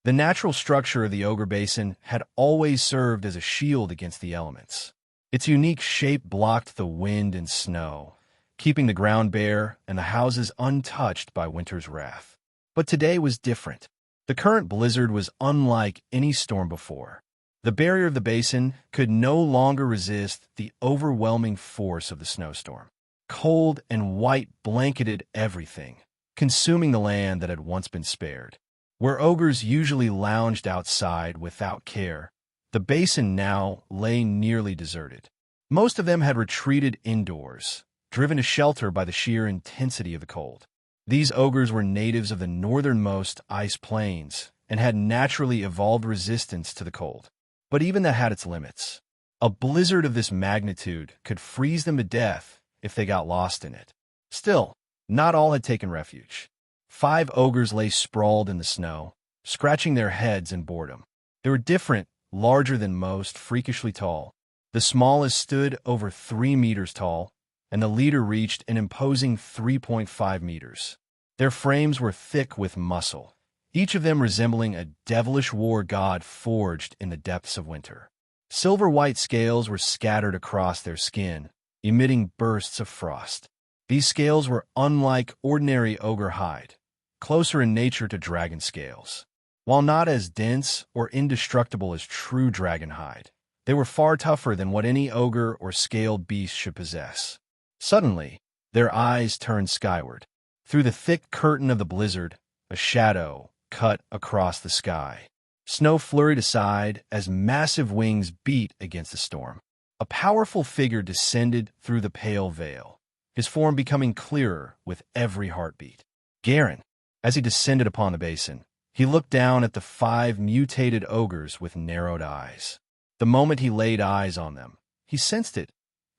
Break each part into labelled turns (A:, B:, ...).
A: The natural structure of the ogre basin had always served as a shield against the elements. Its unique shape blocked the wind and snow, keeping the ground bare and the houses untouched by winter's wrath. But today was different. The current blizzard was unlike any storm before. The barrier of the basin could no longer resist the overwhelming force of the snowstorm. Cold and white blanketed everything, consuming the land that had once been spared. Where ogres usually lounged outside without care, the basin now lay nearly deserted. Most of them had retreated indoors, driven to shelter by the sheer intensity of the cold. These ogres were natives of the northernmost ice plains and had naturally evolved resistance to the cold. But even that had its limits. A blizzard of this magnitude could freeze them to death if they got lost in it. Still, not all had taken refuge. 5 ogres lay sprawled in the snow, scratching their heads in boredom. They were different, larger than most, freakishly tall. The smallest stood over 3 meters tall, and the leader reached an imposing 3.5 meters. Their frames were thick with muscle, each of them resembling a devilish war god forged in the depths of winter. Silver-white scales were scattered across their skin, emitting bursts of frost. These scales were unlike ordinary ogre hide, closer in nature to dragon scales. While not as dense or indestructible as true dragon hide, they were far tougher than what any ogre or scaled beast should possess. Suddenly, their eyes turned skyward. Through the thick curtain of the blizzard, a shadow cut across the sky. Snow flurried aside as massive wings beat against the storm. A powerful figure descended through the pale veil, his form becoming clearer with every heartbeat. Garen. As he descended upon the basin, he looked down at the 5 mutated ogres with narrowed eyes. The moment he laid eyes on them, he sensed it,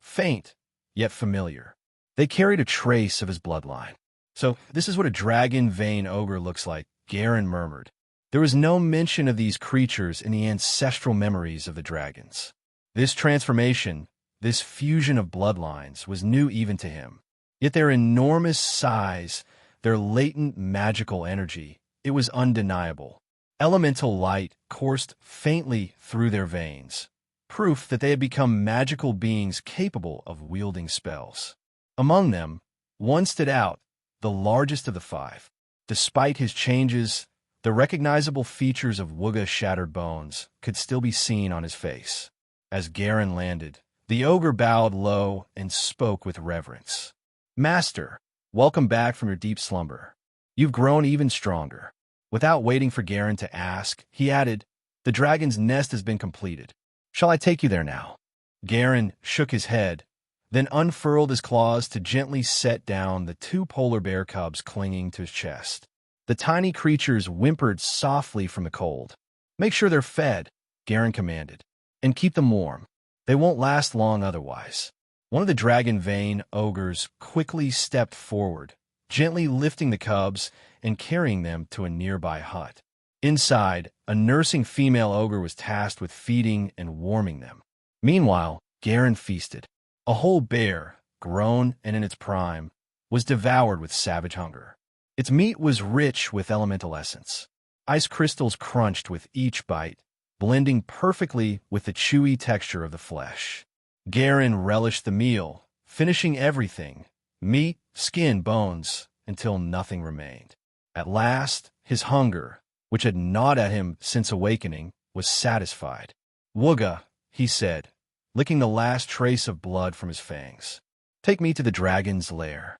A: faint, yet familiar. They carried a trace of his bloodline. So, this is what a dragon vein ogre looks like, Garen murmured. There was no mention of these creatures in the ancestral memories of the dragons. This transformation, this fusion of bloodlines, was new even to him. Yet their enormous size, their latent magical energy, it was undeniable. Elemental light coursed faintly through their veins, proof that they had become magical beings capable of wielding spells. Among them, one stood out, the largest of the 5. Despite his changes, the recognizable features of Wugga's shattered bones could still be seen on his face. As Garen landed, the ogre bowed low and spoke with reverence. Master, welcome back from your deep slumber. You've grown even stronger. Without waiting for Garen to ask, he added, the dragon's nest has been completed. Shall I take you there now? Garen shook his head, then unfurled his claws to gently set down the 2 polar bear cubs clinging to his chest. The tiny creatures whimpered softly from the cold. Make sure they're fed, Garen commanded, and keep them warm. They won't last long otherwise. One of the dragon vein ogres quickly stepped forward, gently lifting the cubs and carrying them to a nearby hut. Inside, a nursing female ogre was tasked with feeding and warming them. Meanwhile, Garen feasted. A whole bear, grown and in its prime, was devoured with savage hunger. Its meat was rich with elemental essence. Ice crystals crunched with each bite, blending perfectly with the chewy texture of the flesh. Garen relished the meal, finishing everything, meat, skin, bones, until nothing remained. At last, his hunger, which had gnawed at him since awakening, was satisfied. Wugga, he said, licking the last trace of blood from his fangs. Take me to the dragon's lair.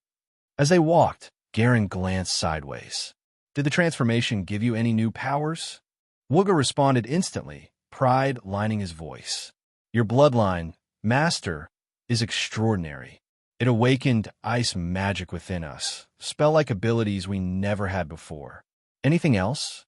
A: As they walked, Garen glanced sideways. Did the transformation give you any new powers? Wugga responded instantly, pride lining his voice. Your bloodline, Master, is extraordinary. It awakened ice magic within us, spell-like abilities we never had before. Anything else?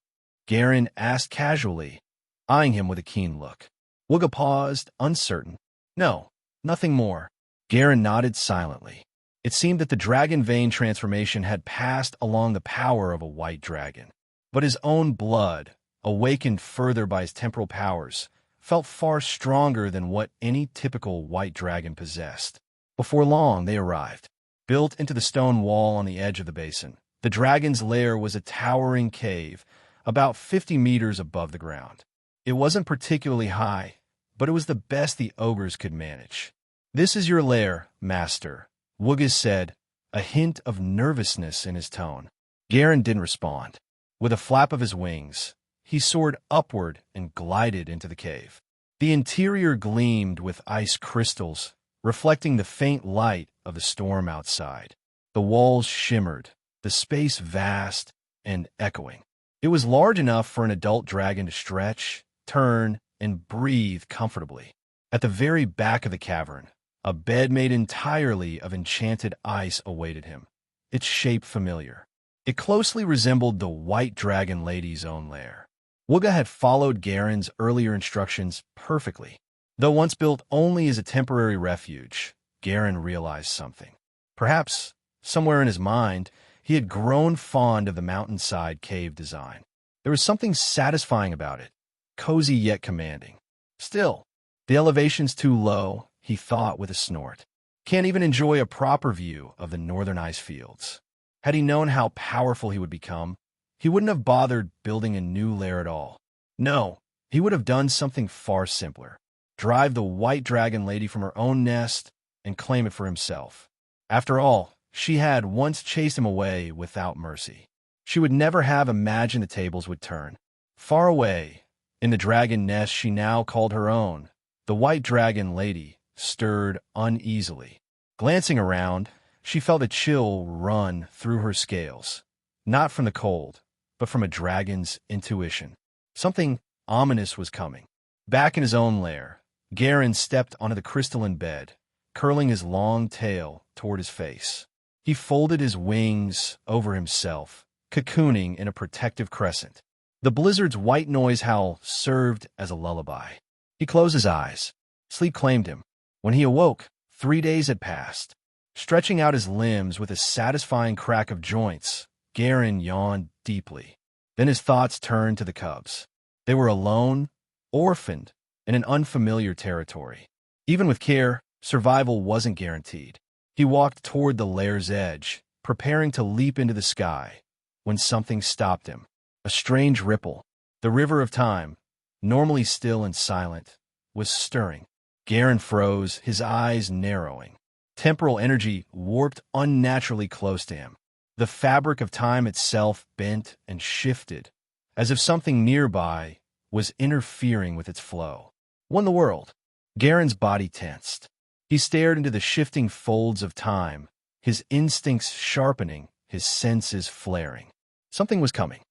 A: Garen asked casually, eyeing him with a keen look. Wugga paused, uncertain. No, nothing more. Garen nodded silently. It seemed that the dragon vein transformation had passed along the power of a white dragon. But his own blood, awakened further by his temporal powers, felt far stronger than what any typical white dragon possessed. Before long, they arrived. Built into the stone wall on the edge of the basin, the dragon's lair was a towering cave, about 50 meters above the ground. It wasn't particularly high, but it was the best the ogres could manage. "This is your lair, master," Wuggas said, a hint of nervousness in his tone. Garen didn't respond. With a flap of his wings, he soared upward and glided into the cave. The interior gleamed with ice crystals, reflecting the faint light of the storm outside. The walls shimmered, the space vast and echoing. It was large enough for an adult dragon to stretch, turn, and breathe comfortably. At the very back of the cavern, a bed made entirely of enchanted ice awaited him, its shape familiar. It closely resembled the White Dragon Lady's own lair. Wugga had followed Garen's earlier instructions perfectly. Though once built only as a temporary refuge, Garen realized something. Perhaps, somewhere in his mind, he had grown fond of the mountainside cave design. There was something satisfying about it, cozy yet commanding. Still, the elevation's too low, he thought with a snort. Can't even enjoy a proper view of the northern ice fields. Had he known how powerful he would become, he wouldn't have bothered building a new lair at all. No, he would have done something far simpler. Drive the White Dragon Lady from her own nest and claim it for himself. After all, she had once chased him away without mercy. She would never have imagined the tables would turn. Far away, in the dragon nest she now called her own, the White Dragon Lady stirred uneasily. Glancing around, she felt a chill run through her scales, not from the cold, but from a dragon's intuition. Something ominous was coming. Back in his own lair, Garen stepped onto the crystalline bed, curling his long tail toward his face. He folded his wings over himself, cocooning in a protective crescent. The blizzard's white noise howl served as a lullaby. He closed his eyes. Sleep claimed him. When he awoke, 3 days had passed. Stretching out his limbs with a satisfying crack of joints, Garen yawned deeply. Then his thoughts turned to the cubs. They were alone, orphaned, in an unfamiliar territory. Even with care, survival wasn't guaranteed. He walked toward the lair's edge, preparing to leap into the sky, when something stopped him. A strange ripple. The river of time, normally still and silent, was stirring. Garen froze, his eyes narrowing. Temporal energy warped unnaturally close to him. The fabric of time itself bent and shifted, as if something nearby was interfering with its flow. What in the world? Garen's body tensed. He stared into the shifting folds of time, his instincts sharpening, his senses flaring. Something was coming.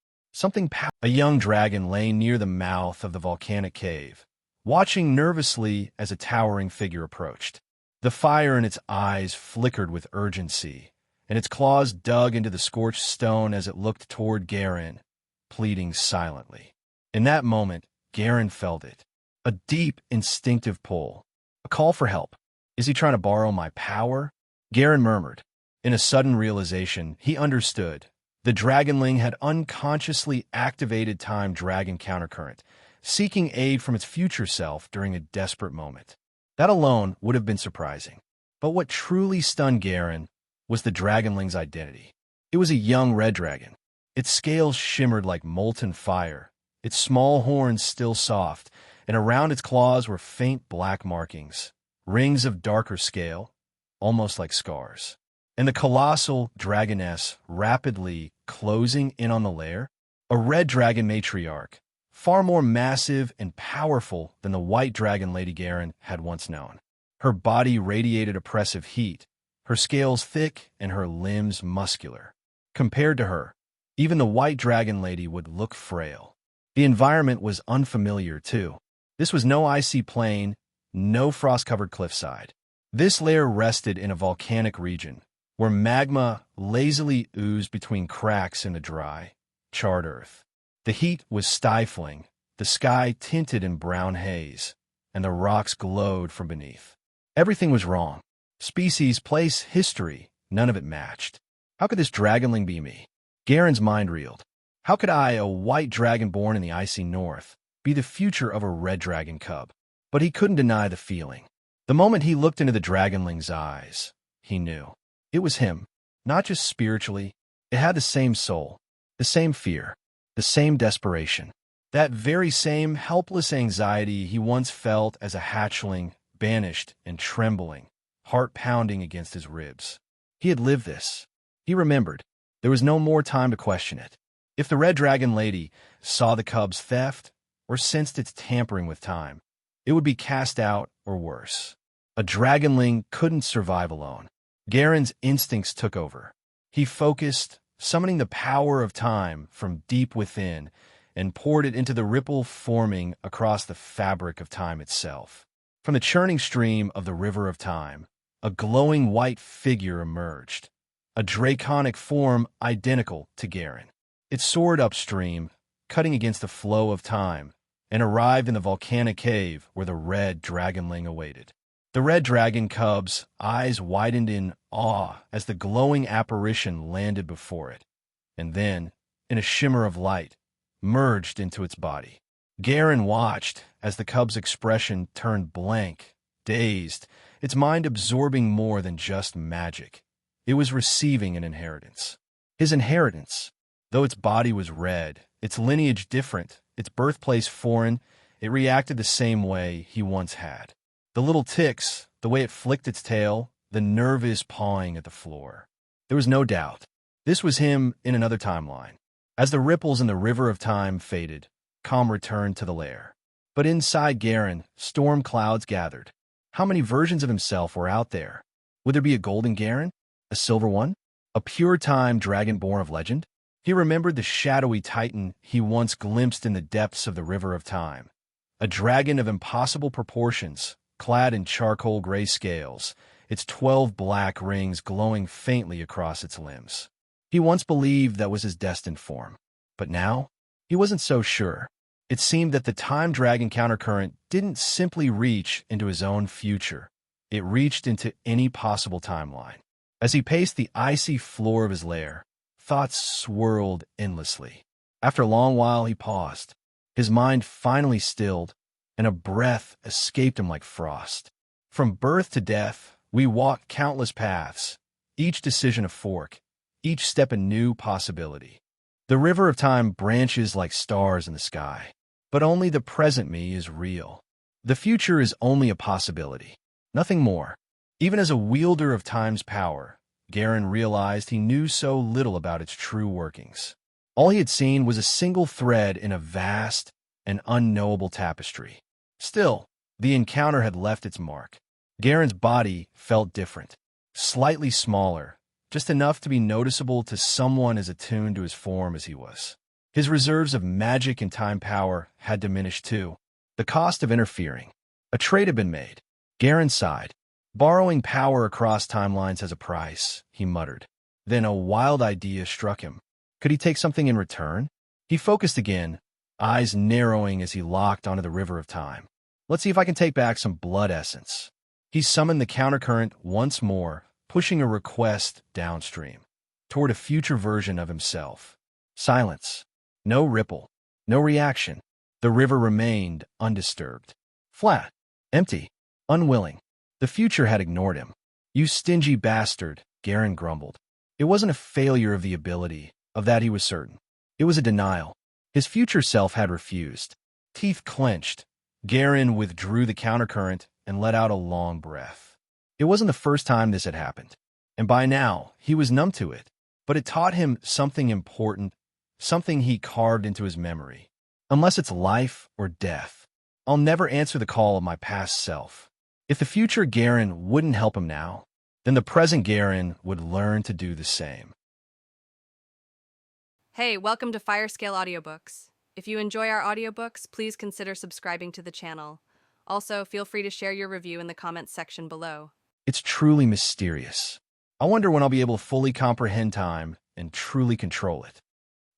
A: A young dragon lay near the mouth of the volcanic cave, watching nervously as a towering figure approached. The fire in its eyes flickered with urgency, and its claws dug into the scorched stone as it looked toward Garen, pleading silently. In that moment, Garen felt it. A deep, instinctive pull. A call for help. Is he trying to borrow my power? Garen murmured. In a sudden realization, he understood. The dragonling had unconsciously activated time dragon countercurrent, seeking aid from its future self during a desperate moment. That alone would have been surprising. But what truly stunned Garen was the dragonling's identity. It was a young red dragon. Its scales shimmered like molten fire, its small horns still soft, and around its claws were faint black markings, rings of darker scale, almost like scars. And the colossal dragoness rapidly closing in on the lair, a red dragon matriarch, far more massive and powerful than the White Dragon Lady Garen had once known. Her body radiated oppressive heat, her scales thick and her limbs muscular. Compared to her, even the White Dragon Lady would look frail. The environment was unfamiliar, too. This was no icy plain, no frost-covered cliffside. This lair rested in a volcanic region, where magma lazily oozed between cracks in the dry, charred earth. The heat was stifling, the sky tinted in brown haze, and the rocks glowed from beneath. Everything was wrong. Species, place, history, none of it matched. How could this dragonling be me? Garen's mind reeled. How could I, a white dragon born in the icy north, be the future of a red dragon cub? But he couldn't deny the feeling. The moment he looked into the dragonling's eyes, he knew. It was him, not just spiritually. It had the same soul, the same fear. The same desperation. That very same helpless anxiety he once felt as a hatchling, banished and trembling, heart pounding against his ribs. He had lived this. He remembered. There was no more time to question it. If the Red Dragon Lady saw the cub's theft or sensed its tampering with time, it would be cast out or worse. A dragonling couldn't survive alone. Garen's instincts took over. He focused, summoning the power of time from deep within, and poured it into the ripple forming across the fabric of time itself. From the churning stream of the river of time, a glowing white figure emerged, a draconic form identical to Garen. It soared upstream, cutting against the flow of time, and arrived in the volcanic cave where the red dragonling awaited. The red dragon cub's eyes widened in awe as the glowing apparition landed before it, and then, in a shimmer of light, merged into its body. Garen watched as the cub's expression turned blank, dazed, its mind absorbing more than just magic. It was receiving an inheritance. His inheritance. Though its body was red, its lineage different, its birthplace foreign, it reacted the same way he once had. The little ticks, the way it flicked its tail, the nervous pawing at the floor. There was no doubt. This was him in another timeline. As the ripples in the river of time faded, calm returned to the lair. But inside Garen, storm clouds gathered. How many versions of himself were out there? Would there be a golden Garen? A silver one? A pure time dragonborn of legend? He remembered the shadowy titan he once glimpsed in the depths of the river of time. A dragon of impossible proportions, clad in charcoal gray scales, its 12 black rings glowing faintly across its limbs. He once believed that was his destined form. But now, he wasn't so sure. It seemed that the time dragon countercurrent didn't simply reach into his own future. It reached into any possible timeline. As he paced the icy floor of his lair, thoughts swirled endlessly. After a long while, he paused. His mind finally stilled, and a breath escaped him like frost. From birth to death, we walk countless paths, each decision a fork, each step a new possibility. The river of time branches like stars in the sky, but only the present me is real. The future is only a possibility, nothing more. Even as a wielder of time's power, Garen realized he knew so little about its true workings. All he had seen was a single thread in a vast and unknowable tapestry. Still, the encounter had left its mark. Garen's body felt different, slightly smaller, just enough to be noticeable to someone as attuned to his form as he was. His reserves of magic and time power had diminished too. The cost of interfering. A trade had been made. Garen sighed. Borrowing power across timelines has a price, he muttered. Then a wild idea struck him. Could he take something in return? He focused again, eyes narrowing as he locked onto the river of time. Let's see if I can take back some blood essence. He summoned the countercurrent once more, pushing a request downstream, toward a future version of himself. Silence. No ripple. No reaction. The river remained undisturbed. Flat. Empty. Unwilling. The future had ignored him. You stingy bastard, Garen grumbled. It wasn't a failure of the ability, of that he was certain. It was a denial. His future self had refused. Teeth clenched. Garen withdrew the countercurrent and let out a long breath. It wasn't the first time this had happened, and by now he was numb to it. But it taught him something important, something he carved into his memory. Unless it's life or death, I'll never answer the call of my past self. If the future Garen wouldn't help him now, then the present Garen would learn to do the same.
B: Hey, welcome to Firescale Audiobooks. If you enjoy our audiobooks, please consider subscribing to the channel. Also, feel free to share your review in the comments section below.
A: It's truly mysterious. I wonder when I'll be able to fully comprehend time and truly control it.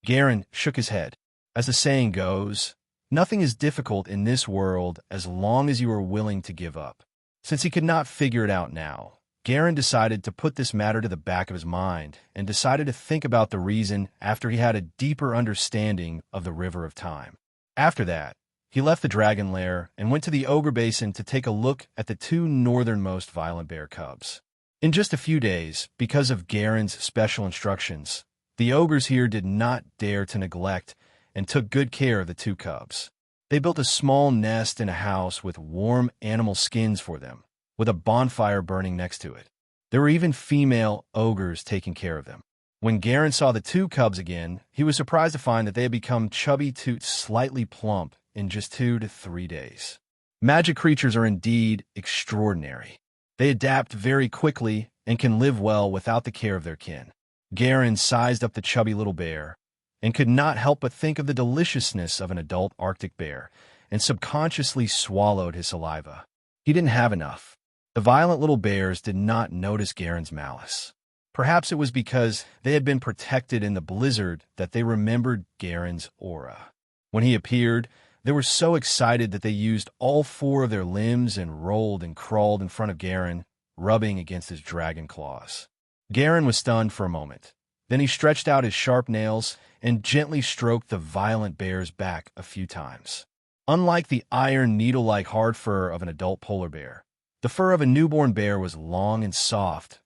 A: Garen shook his head. As the saying goes, nothing is difficult in this world as long as you are willing to give up. Since he could not figure it out now, Garen decided to put this matter to the back of his mind and decided to think about the reason after he had a deeper understanding of the river of time. After that, he left the dragon lair and went to the ogre basin to take a look at the two northernmost violent bear cubs. In just a few days, because of Garen's special instructions, the ogres here did not dare to neglect and took good care of the two cubs. They built a small nest in a house with warm animal skins for them, with a bonfire burning next to it. There were even female ogres taking care of them. When Garen saw the two cubs again, he was surprised to find that they had become chubby to slightly plump in just 2 to 3 days. Magic creatures are indeed extraordinary. They adapt very quickly and can live well without the care of their kin. Garen sized up the chubby little bear and could not help but think of the deliciousness of an adult Arctic bear and subconsciously swallowed his saliva. He didn't have enough. The violent little bears did not notice Garen's malice. Perhaps it was because they had been protected in the blizzard that they remembered Garen's aura. When he appeared, they were so excited that they used all 4 of their limbs and rolled and crawled in front of Garen, rubbing against his dragon claws. Garen was stunned for a moment. Then he stretched out his sharp nails and gently stroked the violent bear's back a few times. Unlike the iron, needle-like hard fur of an adult polar bear, the fur of a newborn bear was long and soft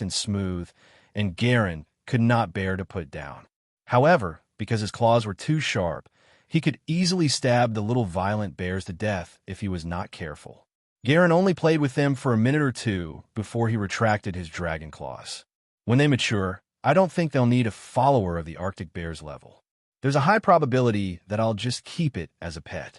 A: and smooth, and Garen could not bear to put down. However, because his claws were too sharp, he could easily stab the little violent bears to death if he was not careful. Garen only played with them for a minute or two before he retracted his dragon claws. When they mature, I don't think they'll need a follower of the Arctic bear's level. There's a high probability that I'll just keep it as a pet.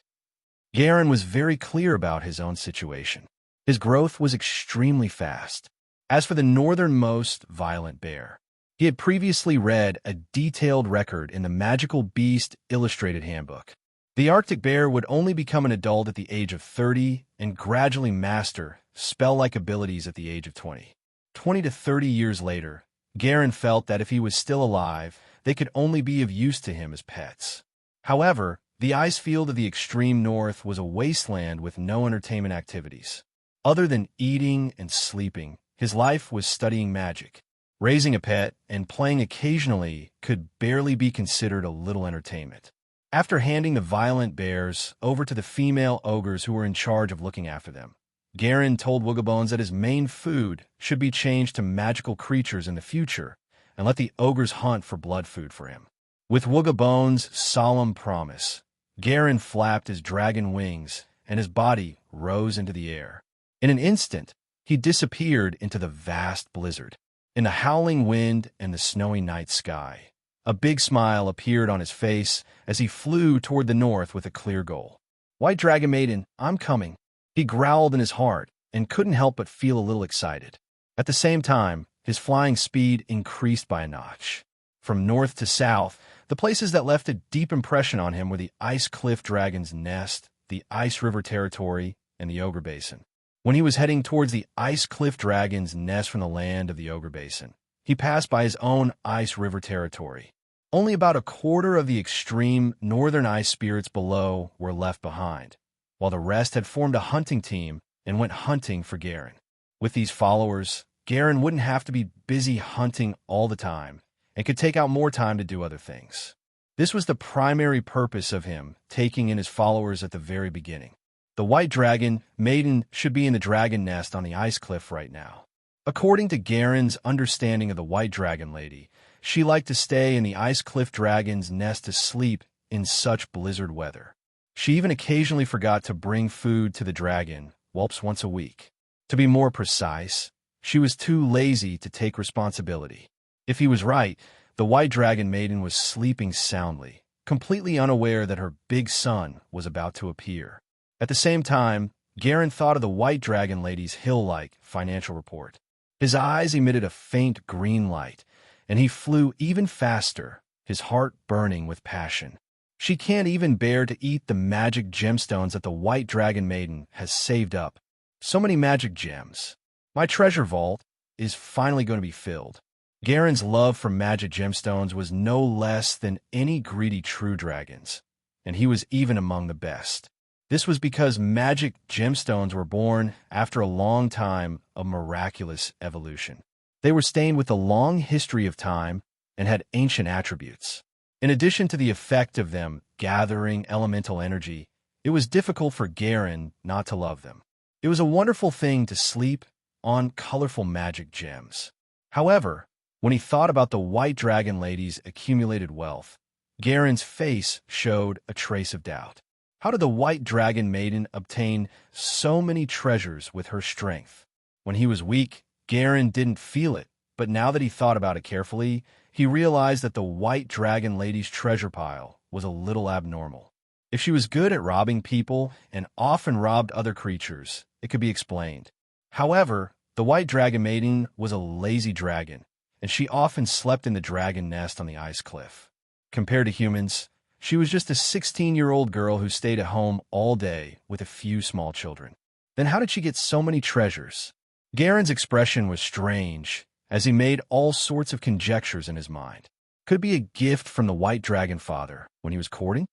A: Garen was very clear about his own situation. His growth was extremely fast. As for the northernmost violent bear, he had previously read a detailed record in the Magical Beast Illustrated Handbook. The Arctic bear would only become an adult at the age of 30 and gradually master spell-like abilities at the age of 20. 20 to 30 years later, Garen felt that if he was still alive, they could only be of use to him as pets. However, the ice field of the extreme north was a wasteland with no entertainment activities. Other than eating and sleeping, his life was studying magic. Raising a pet and playing occasionally could barely be considered a little entertainment. After handing the violent bears over to the female ogres who were in charge of looking after them, Garen told Woogabones that his main food should be changed to magical creatures in the future and let the ogres hunt for blood food for him. With Woogabones' solemn promise, Garen flapped his dragon wings and his body rose into the air. In an instant, he disappeared into the vast blizzard. In the howling wind and the snowy night sky, a big smile appeared on his face as he flew toward the north with a clear goal. "White Dragon Maiden, I'm coming," he growled in his heart and couldn't help but feel a little excited. At the same time, his flying speed increased by a notch. From north to south, the places that left a deep impression on him were the Ice Cliff Dragon's Nest, the Ice River Territory, and the Ogre Basin. When he was heading towards the Ice Cliff Dragon's Nest from the land of the Ogre Basin, he passed by his own Ice River Territory. Only about a quarter of the extreme northern ice spirits below were left behind, while the rest had formed a hunting team and went hunting for Garen. With these followers, Garen wouldn't have to be busy hunting all the time and could take out more time to do other things. This was the primary purpose of him taking in his followers at the very beginning. The White Dragon Maiden should be in the dragon nest on the ice cliff right now. According to Garen's understanding of the White Dragon Lady, she liked to stay in the Ice Cliff Dragon's nest to sleep in such blizzard weather. She even occasionally forgot to bring food to the dragon, whelps once a week. To be more precise, she was too lazy to take responsibility. If he was right, the White Dragon Maiden was sleeping soundly, completely unaware that her big son was about to appear. At the same time, Garen thought of the White Dragon Lady's hill-like financial report. His eyes emitted a faint green light, and he flew even faster, his heart burning with passion. She can't even bear to eat the magic gemstones that the White Dragon Maiden has saved up. So many magic gems. My treasure vault is finally going to be filled. Garen's love for magic gemstones was no less than any greedy true dragon's, and he was even among the best. This was because magic gemstones were born after a long time of miraculous evolution. They were stained with a long history of time and had ancient attributes. In addition to the effect of them gathering elemental energy, it was difficult for Garen not to love them. It was a wonderful thing to sleep on colorful magic gems. However, when he thought about the White Dragon Lady's accumulated wealth, Garen's face showed a trace of doubt. How did the white dragon maiden obtain so many treasures with her strength? When he was weak, Garen didn't feel it, but now that he thought about it carefully, he realized that the white dragon lady's treasure pile was a little abnormal. If she was good at robbing people and often robbed other creatures, it could be explained. However, the white dragon maiden was a lazy dragon, and she often slept in the dragon nest on the ice cliff. Compared to humans, she was just a 16-year-old girl who stayed at home all day with a few small children. Then how did she get so many treasures? Garen's expression was strange, as he made all sorts of conjectures in his mind. Could it be a gift from the white dragon father when he was courting?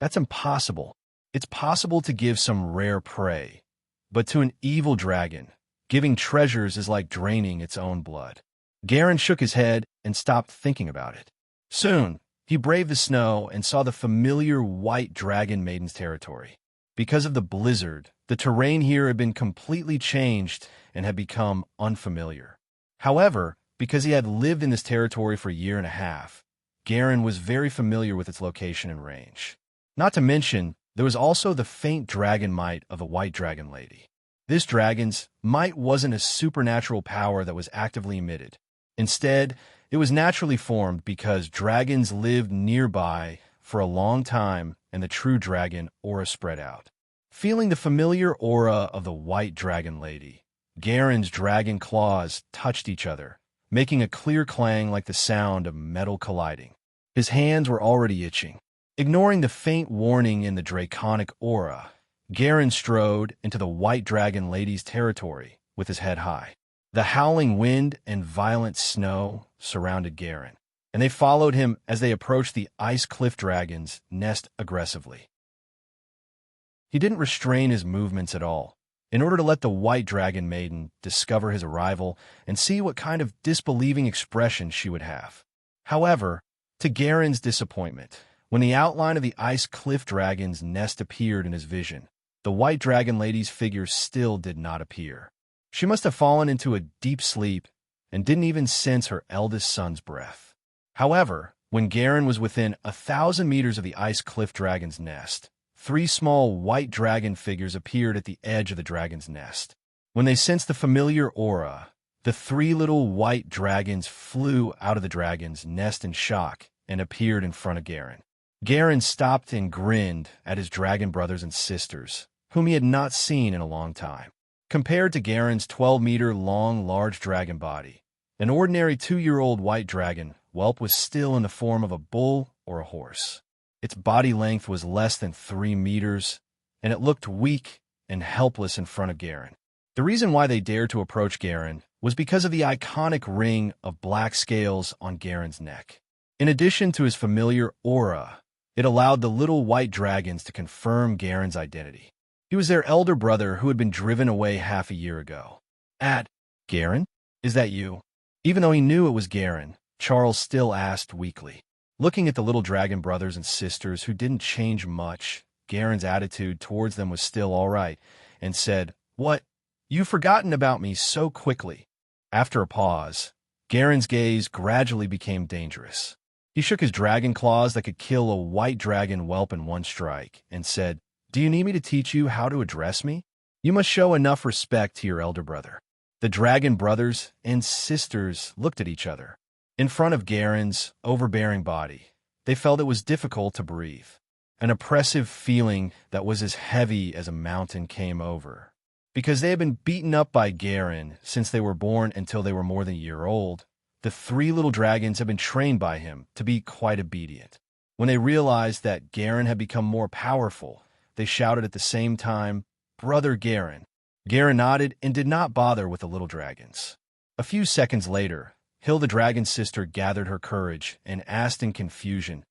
A: That's impossible. It's possible to give some rare prey, but to an evil dragon, giving treasures is like draining its own blood. Garen shook his head and stopped thinking about it. Soon, he braved the snow and saw the familiar white dragon maiden's territory. Because of the blizzard, the terrain here had been completely changed and had become unfamiliar. However, because he had lived in this territory for a year and a half, Garen was very familiar with its location and range. Not to mention, there was also the faint dragon might of the white dragon lady. This dragon's might wasn't a supernatural power that was actively emitted. Instead, it was naturally formed because dragons lived nearby for a long time and the true dragon aura spread out. Feeling the familiar aura of the white dragon lady, Garen's dragon claws touched each other, making a clear clang like the sound of metal colliding. His hands were already itching. Ignoring the faint warning in the draconic aura, Garen strode into the white dragon lady's territory with his head high. The howling wind and violent snow surrounded Garen, and they followed him as they approached the ice cliff dragon's nest aggressively. He didn't restrain his movements at all, in order to let the white dragon maiden discover his arrival and see what kind of disbelieving expression she would have. However, to Garen's disappointment, when the outline of the ice cliff dragon's nest appeared in his vision, the white dragon lady's figure still did not appear. She must have fallen into a deep sleep and didn't even sense her eldest son's breath. However, when Garen was within 1,000 meters of the ice cliff dragon's nest, 3 small white dragon figures appeared at the edge of the dragon's nest. When they sensed the familiar aura, the 3 little white dragons flew out of the dragon's nest in shock and appeared in front of Garen. Garen stopped and grinned at his dragon brothers and sisters, whom he had not seen in a long time. Compared to Garen's 12-meter-long large dragon body, an ordinary 2-year-old white dragon whelp was still in the form of a bull or a horse. Its body length was less than 3 meters, and it looked weak and helpless in front of Garen. The reason why they dared to approach Garen was because of the iconic ring of black scales on Garen's neck. In addition to his familiar aura, it allowed the little white dragons to confirm Garen's identity. He was their elder brother who had been driven away half a year ago. Garen? Is that you? Even though he knew it was Garen, Charles still asked weakly. Looking at the little dragon brothers and sisters who didn't change much, Garen's attitude towards them was still all right, and said, "What? You've forgotten about me so quickly." After a pause, Garen's gaze gradually became dangerous. He shook his dragon claws that could kill a white dragon whelp in one strike, and said, "Do you need me to teach you how to address me? You must show enough respect to your elder brother." The dragon brothers and sisters looked at each other. In front of Garen's overbearing body, they felt it was difficult to breathe. An oppressive feeling that was as heavy as a mountain came over. Because they had been beaten up by Garen since they were born until they were more than a year old, the 3 little dragons had been trained by him to be quite obedient. When they realized that Garen had become more powerful, they shouted at the same time, "Brother Garen." Garen nodded and did not bother with the little dragons. A few seconds later, Hill the dragon's sister gathered her courage and asked in confusion,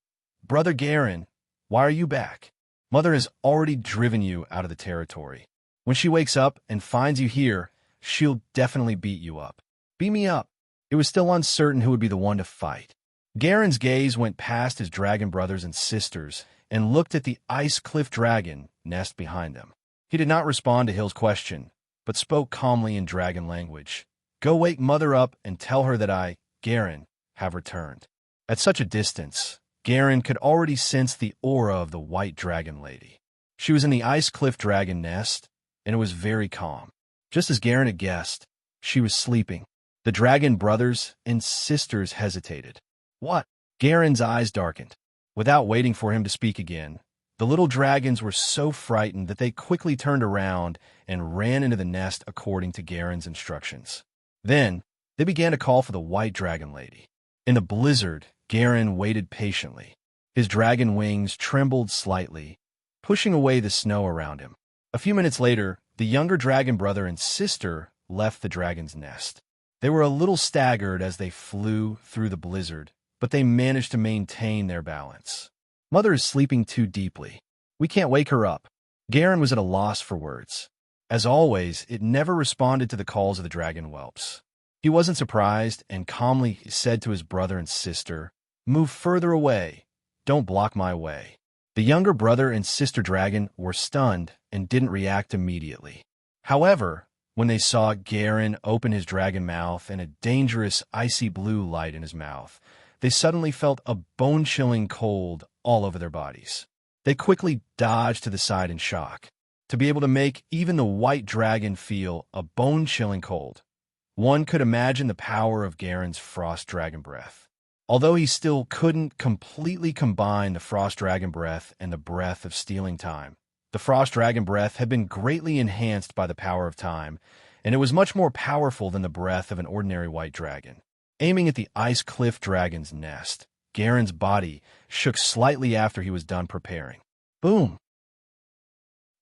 A: "Brother Garen, why are you back? Mother has already driven you out of the territory. When she wakes up and finds you here, she'll definitely beat you up." "Beat me up." It was still uncertain who would be the one to fight. Garen's gaze went past his dragon brothers and sisters and looked at the ice cliff dragon nest behind them. He did not respond to Hill's question, but spoke calmly in dragon language. "Go wake Mother up and tell her that I, Garen, have returned." At such a distance, Garen could already sense the aura of the white dragon lady. She was in the ice cliff dragon nest, and it was very calm. Just as Garen had guessed, she was sleeping. The dragon brothers and sisters hesitated. What? Garen's eyes darkened. Without waiting for him to speak again, the little dragons were so frightened that they quickly turned around and ran into the nest according to Garen's instructions. Then, they began to call for the white dragon lady. In the blizzard, Garen waited patiently. His dragon wings trembled slightly, pushing away the snow around him. A few minutes later, the younger dragon brother and sister left the dragon's nest. They were a little staggered as they flew through the blizzard, but they managed to maintain their balance. Mother is sleeping too deeply. We can't wake her up. Garen was at a loss for words. As always, it never responded to the calls of the dragon whelps. He wasn't surprised and calmly said to his brother and sister, "Move further away. Don't block my way." The younger brother and sister dragon were stunned and didn't react immediately. However, when they saw Garen open his dragon mouth and a dangerous icy blue light in his mouth, they suddenly felt a bone-chilling cold all over their bodies. They quickly dodged to the side in shock. To be able to make even the white dragon feel a bone-chilling cold, one could imagine the power of Garen's frost dragon breath. Although he still couldn't completely combine the frost dragon breath and the breath of stealing time, the frost dragon breath had been greatly enhanced by the power of time, and it was much more powerful than the breath of an ordinary white dragon. Aiming at the ice cliff dragon's nest, Garen's body shook slightly after he was done preparing. Boom!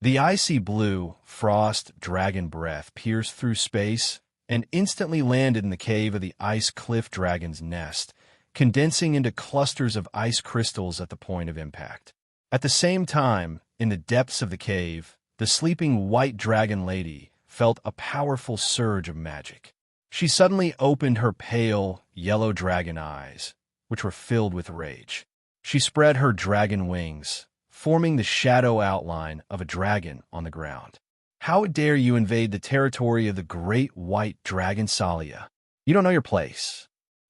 A: The icy blue frost dragon breath pierced through space and instantly landed in the cave of the ice cliff dragon's nest, condensing into clusters of ice crystals at the point of impact. At the same time, in the depths of the cave, the sleeping white dragon lady felt a powerful surge of magic. She suddenly opened her pale, yellow dragon eyes, which were filled with rage. She spread her dragon wings, forming the shadow outline of a dragon on the ground. How dare you invade the territory of the great white dragon Salia? You don't know your place.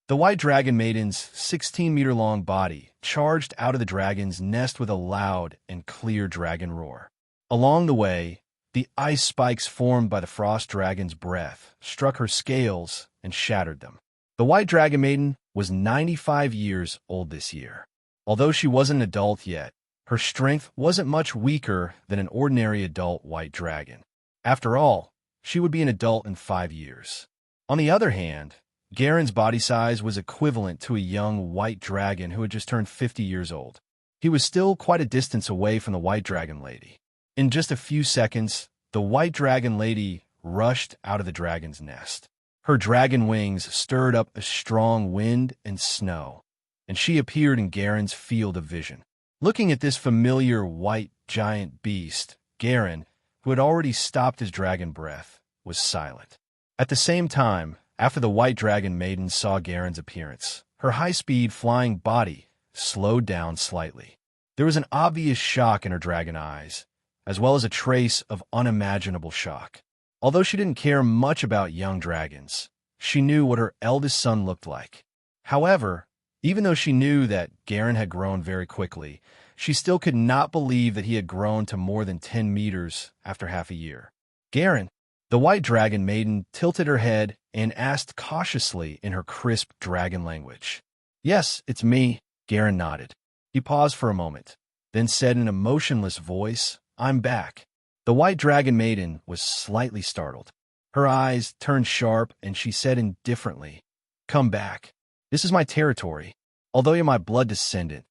A: The white dragon maiden's 16-meter-long body charged out of the dragon's nest with a loud and clear dragon roar. Along the way, the ice spikes formed by the frost dragon's breath struck her scales and shattered them. The white dragon maiden was 95 years old this year. Although she wasn't an adult yet, her strength wasn't much weaker than an ordinary adult white dragon. After all, she would be an adult in 5 years. On the other hand, Garen's body size was equivalent to a young white dragon who had just turned 50 years old. He was still quite a distance away from the white dragon lady. In just a few seconds, the white dragon lady rushed out of the dragon's nest. Her dragon wings stirred up a strong wind and snow, and she appeared in Garen's field of vision. Looking at this familiar white giant beast, Garen, who had already stopped his dragon breath, was silent. At the same time, after the white dragon maiden saw Garen's appearance, her high-speed flying body slowed down slightly. There was an obvious shock in her dragon eyes, as well as a trace of unimaginable shock. Although she didn't care much about young dragons, she knew what her eldest son looked like. However, even though she knew that Garen had grown very quickly, she still could not believe that he had grown to more than 10 meters after half a year. Garen, the white dragon maiden tilted her head and asked cautiously in her crisp dragon language. "Yes, it's me," Garen nodded. He paused for a moment, then said in a motionless voice, "I'm back." The white dragon maiden was slightly startled. Her eyes turned sharp and she said indifferently, "Come back. This is my territory. Although you're my blood descendant,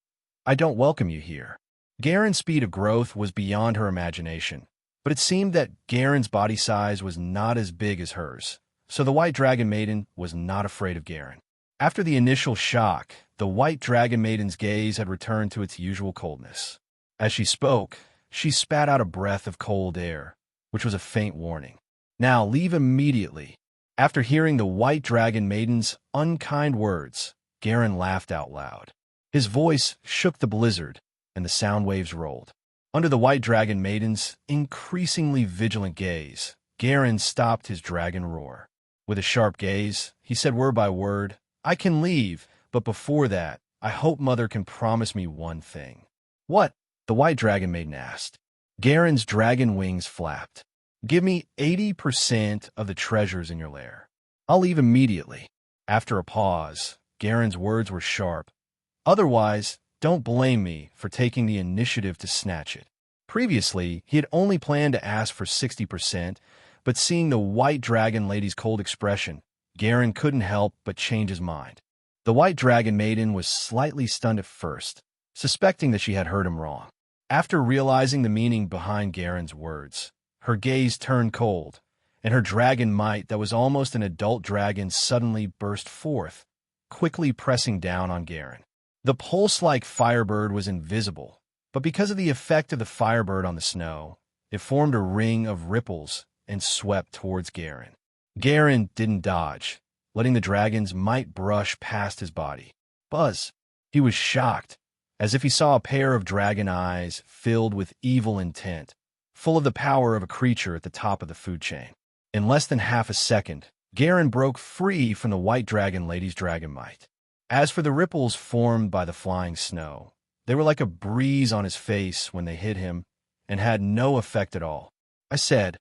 A: I don't welcome you here." Garen's speed of growth was beyond her imagination, but it seemed that Garen's body size was not as big as hers, so the white dragon maiden was not afraid of Garen. After the initial shock, the white dragon maiden's gaze had returned to its usual coldness. As she spoke, she spat out a breath of cold air, which was a faint warning. "Now leave immediately." After hearing the white dragon maiden's unkind words, Garen laughed out loud. His voice shook the blizzard, and the sound waves rolled. Under the white dragon maiden's increasingly vigilant gaze, Garen stopped his dragon roar. With a sharp gaze, he said word by word, "I can leave, but before that, I hope Mother can promise me one thing. What? The white dragon maiden asked. Garen's dragon wings flapped. Give me 80% of the treasures in your lair. I'll leave immediately. After a pause, Garen's words were sharp. Otherwise, don't blame me for taking the initiative to snatch it. Previously, he had only planned to ask for 60%, but seeing the white dragon lady's cold expression, Garen couldn't help but change his mind. The white dragon maiden was slightly stunned at first, suspecting that she had heard him wrong. After realizing the meaning behind Garen's words, her gaze turned cold, and her dragon might that was almost an adult dragon suddenly burst forth, quickly pressing down on Garen. The pulse-like firebird was invisible, but because of the effect of the firebird on the snow, it formed a ring of ripples and swept towards Garen. Garen didn't dodge, letting the dragon's might brush past his body. Buzz! He was shocked, as if he saw a pair of dragon eyes filled with evil intent, full of the power of a creature at the top of the food chain. In less than half a second, Garen broke free from the white dragon lady's dragon might. As for the ripples formed by the flying snow, they were like a breeze on his face when they hit him and had no effect at all. I said,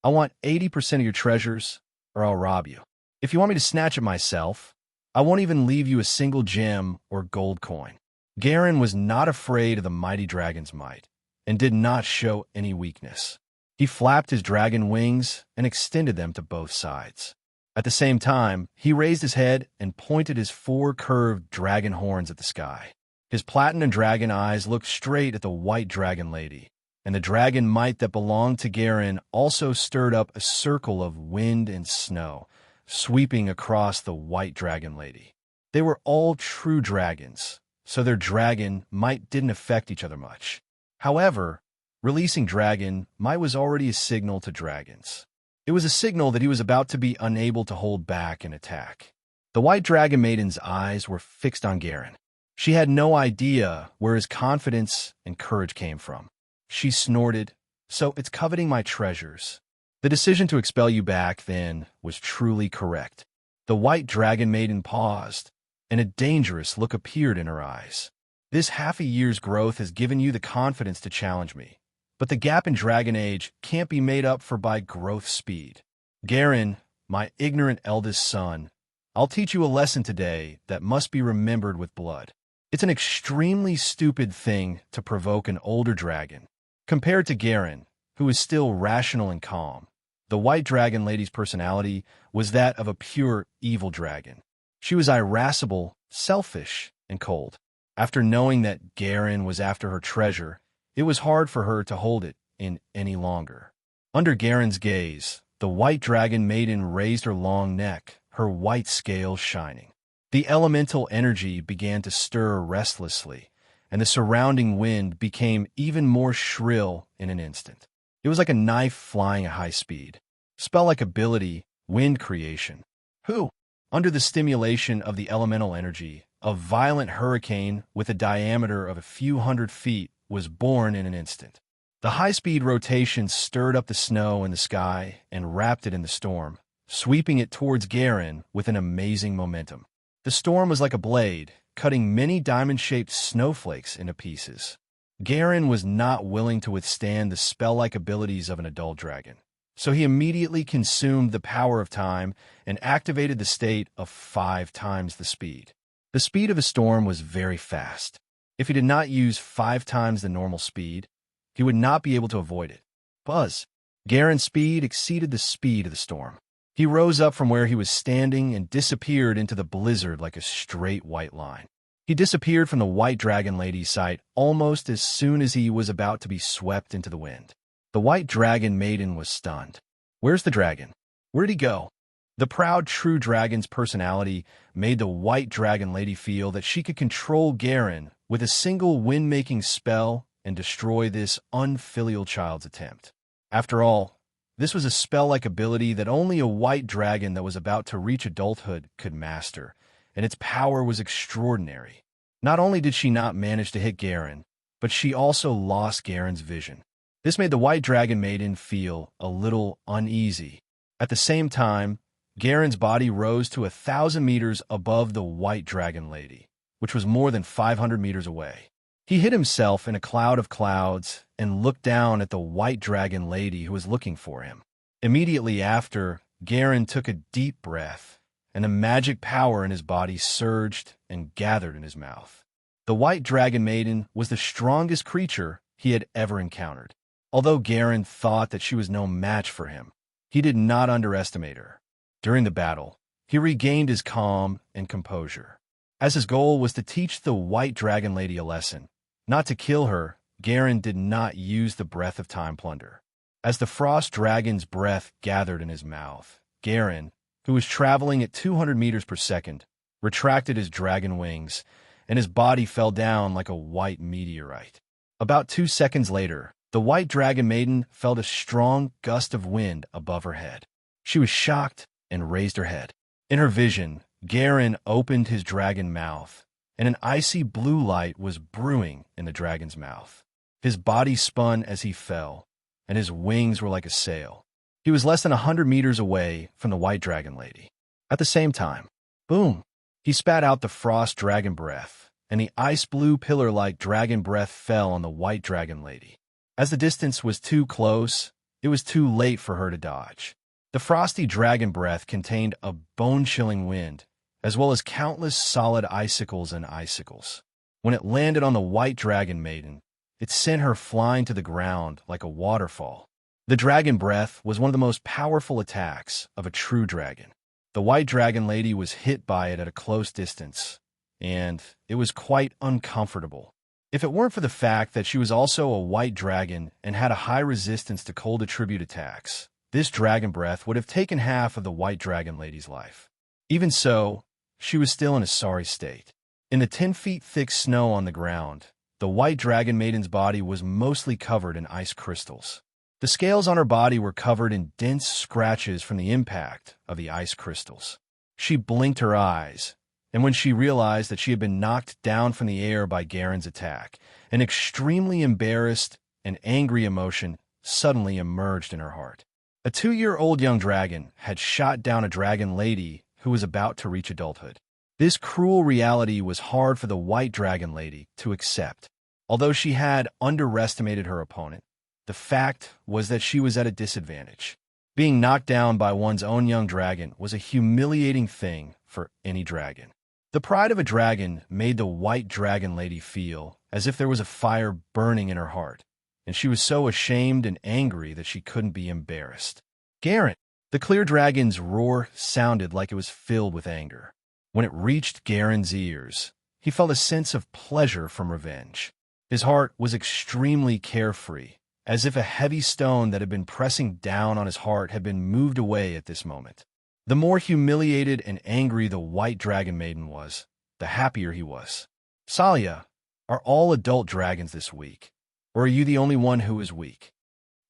A: I want 80% of your treasures, or I'll rob you. If you want me to snatch it myself, I won't even leave you a single gem or gold coin. Garen was not afraid of the mighty dragon's might, and did not show any weakness. He flapped his dragon wings and extended them to both sides. At the same time, he raised his head and pointed his four curved dragon horns at the sky. His platinum dragon eyes looked straight at the white dragon lady, and the dragon might that belonged to Garen also stirred up a circle of wind and snow, sweeping across the white dragon lady. They were all true dragons, so their dragon might didn't affect each other much. However, releasing dragon might was already a signal to dragons. It was a signal that he was about to be unable to hold back an attack. The white dragon maiden's eyes were fixed on Garen. She had no idea where his confidence and courage came from. She snorted, so it's coveting my treasures. The decision to expel you back then was truly correct. The white dragon maiden paused, and a dangerous look appeared in her eyes. This half a year's growth has given you the confidence to challenge me, but the gap in dragon age can't be made up for by growth speed. Garen, my ignorant eldest son, I'll teach you a lesson today that must be remembered with blood. It's an extremely stupid thing to provoke an older dragon. Compared to Garen, who is still rational and calm, the white dragon lady's personality was that of a pure evil dragon. She was irascible, selfish, and cold. After knowing that Garen was after her treasure, it was hard for her to hold it in any longer. Under Garen's gaze, the white dragon maiden raised her long neck, her white scales shining. The elemental energy began to stir restlessly, and the surrounding wind became even more shrill in an instant. It was like a knife flying at high speed. Spell-like ability, wind creation. Who? Under the stimulation of the elemental energy, a violent hurricane with a diameter of a few hundred feet was born in an instant. The high-speed rotation stirred up the snow in the sky and wrapped it in the storm, sweeping it towards Garen with an amazing momentum. The storm was like a blade, cutting many diamond-shaped snowflakes into pieces. Garen was not willing to withstand the spell-like abilities of an adult dragon, so he immediately consumed the power of time and activated the state of 5 times the speed. The speed of a storm was very fast. If he did not use 5 times the normal speed, he would not be able to avoid it. Buzz! Garen's speed exceeded the speed of the storm. He rose up from where he was standing and disappeared into the blizzard like a straight white line. He disappeared from the white dragon lady's sight almost as soon as he was about to be swept into the wind. The white dragon maiden was stunned. Where's the dragon? Where'd he go? The proud true dragon's personality made the white dragon lady feel that she could control Garen with a single wind-making spell and destroy this unfilial child's attempt. After all, this was a spell-like ability that only a white dragon that was about to reach adulthood could master, and its power was extraordinary. Not only did she not manage to hit Garen, but she also lost Garen's vision. This made the white dragon maiden feel a little uneasy. At the same time, Garen's body rose to 1,000 meters above the white dragon lady, which was more than 500 meters away. He hid himself in a cloud of clouds and looked down at the white dragon lady who was looking for him. Immediately after, Garen took a deep breath, and the magic power in his body surged and gathered in his mouth. The white dragon maiden was the strongest creature he had ever encountered. Although Garen thought that she was no match for him, he did not underestimate her. During the battle, he regained his calm and composure, as his goal was to teach the white dragon lady a lesson. Not to kill her, Garen did not use the breath of time plunder. As the frost dragon's breath gathered in his mouth, Garen, who was traveling at 200 meters per second, retracted his dragon wings, and his body fell down like a white meteorite. About 2 seconds later, the white dragon maiden felt a strong gust of wind above her head. She was shocked and raised her head. In her vision, Garen opened his dragon mouth, and an icy blue light was brewing in the dragon's mouth. His body spun as he fell, and his wings were like a sail. He was less than 100 meters away from the white dragon lady. At the same time, boom, he spat out the frost dragon breath, and the ice blue pillar-like dragon breath fell on the white dragon lady. As the distance was too close, it was too late for her to dodge. The frosty dragon breath contained a bone-chilling wind, as well as countless solid icicles and icicles. When it landed on the white dragon maiden, it sent her flying to the ground like a waterfall. The dragon breath was one of the most powerful attacks of a true dragon. The white dragon lady was hit by it at a close distance, and it was quite uncomfortable. If it weren't for the fact that she was also a white dragon and had a high resistance to cold attribute attacks, this dragon breath would have taken half of the white dragon lady's life. Even so, she was still in a sorry state. In the 10 feet thick snow on the ground, the white dragon maiden's body was mostly covered in ice crystals. The scales on her body were covered in dense scratches from the impact of the ice crystals. She blinked her eyes, and when she realized that she had been knocked down from the air by Garen's attack, an extremely embarrassed and angry emotion suddenly emerged in her heart. A 2-year-old young dragon had shot down a dragon lady who was about to reach adulthood. This cruel reality was hard for the white dragon lady to accept. Although she had underestimated her opponent, the fact was that she was at a disadvantage. Being knocked down by one's own young dragon was a humiliating thing for any dragon. The pride of a dragon made the white dragon lady feel as if there was a fire burning in her heart, and she was so ashamed and angry that she couldn't be embarrassed. Garen! The clear dragon's roar sounded like it was filled with anger. When it reached Garen's ears, he felt a sense of pleasure from revenge. His heart was extremely carefree, as if a heavy stone that had been pressing down on his heart had been moved away at this moment. The more humiliated and angry the white dragon maiden was, the happier he was. Salia, are all adult dragons this weak, or are you the only one who is weak?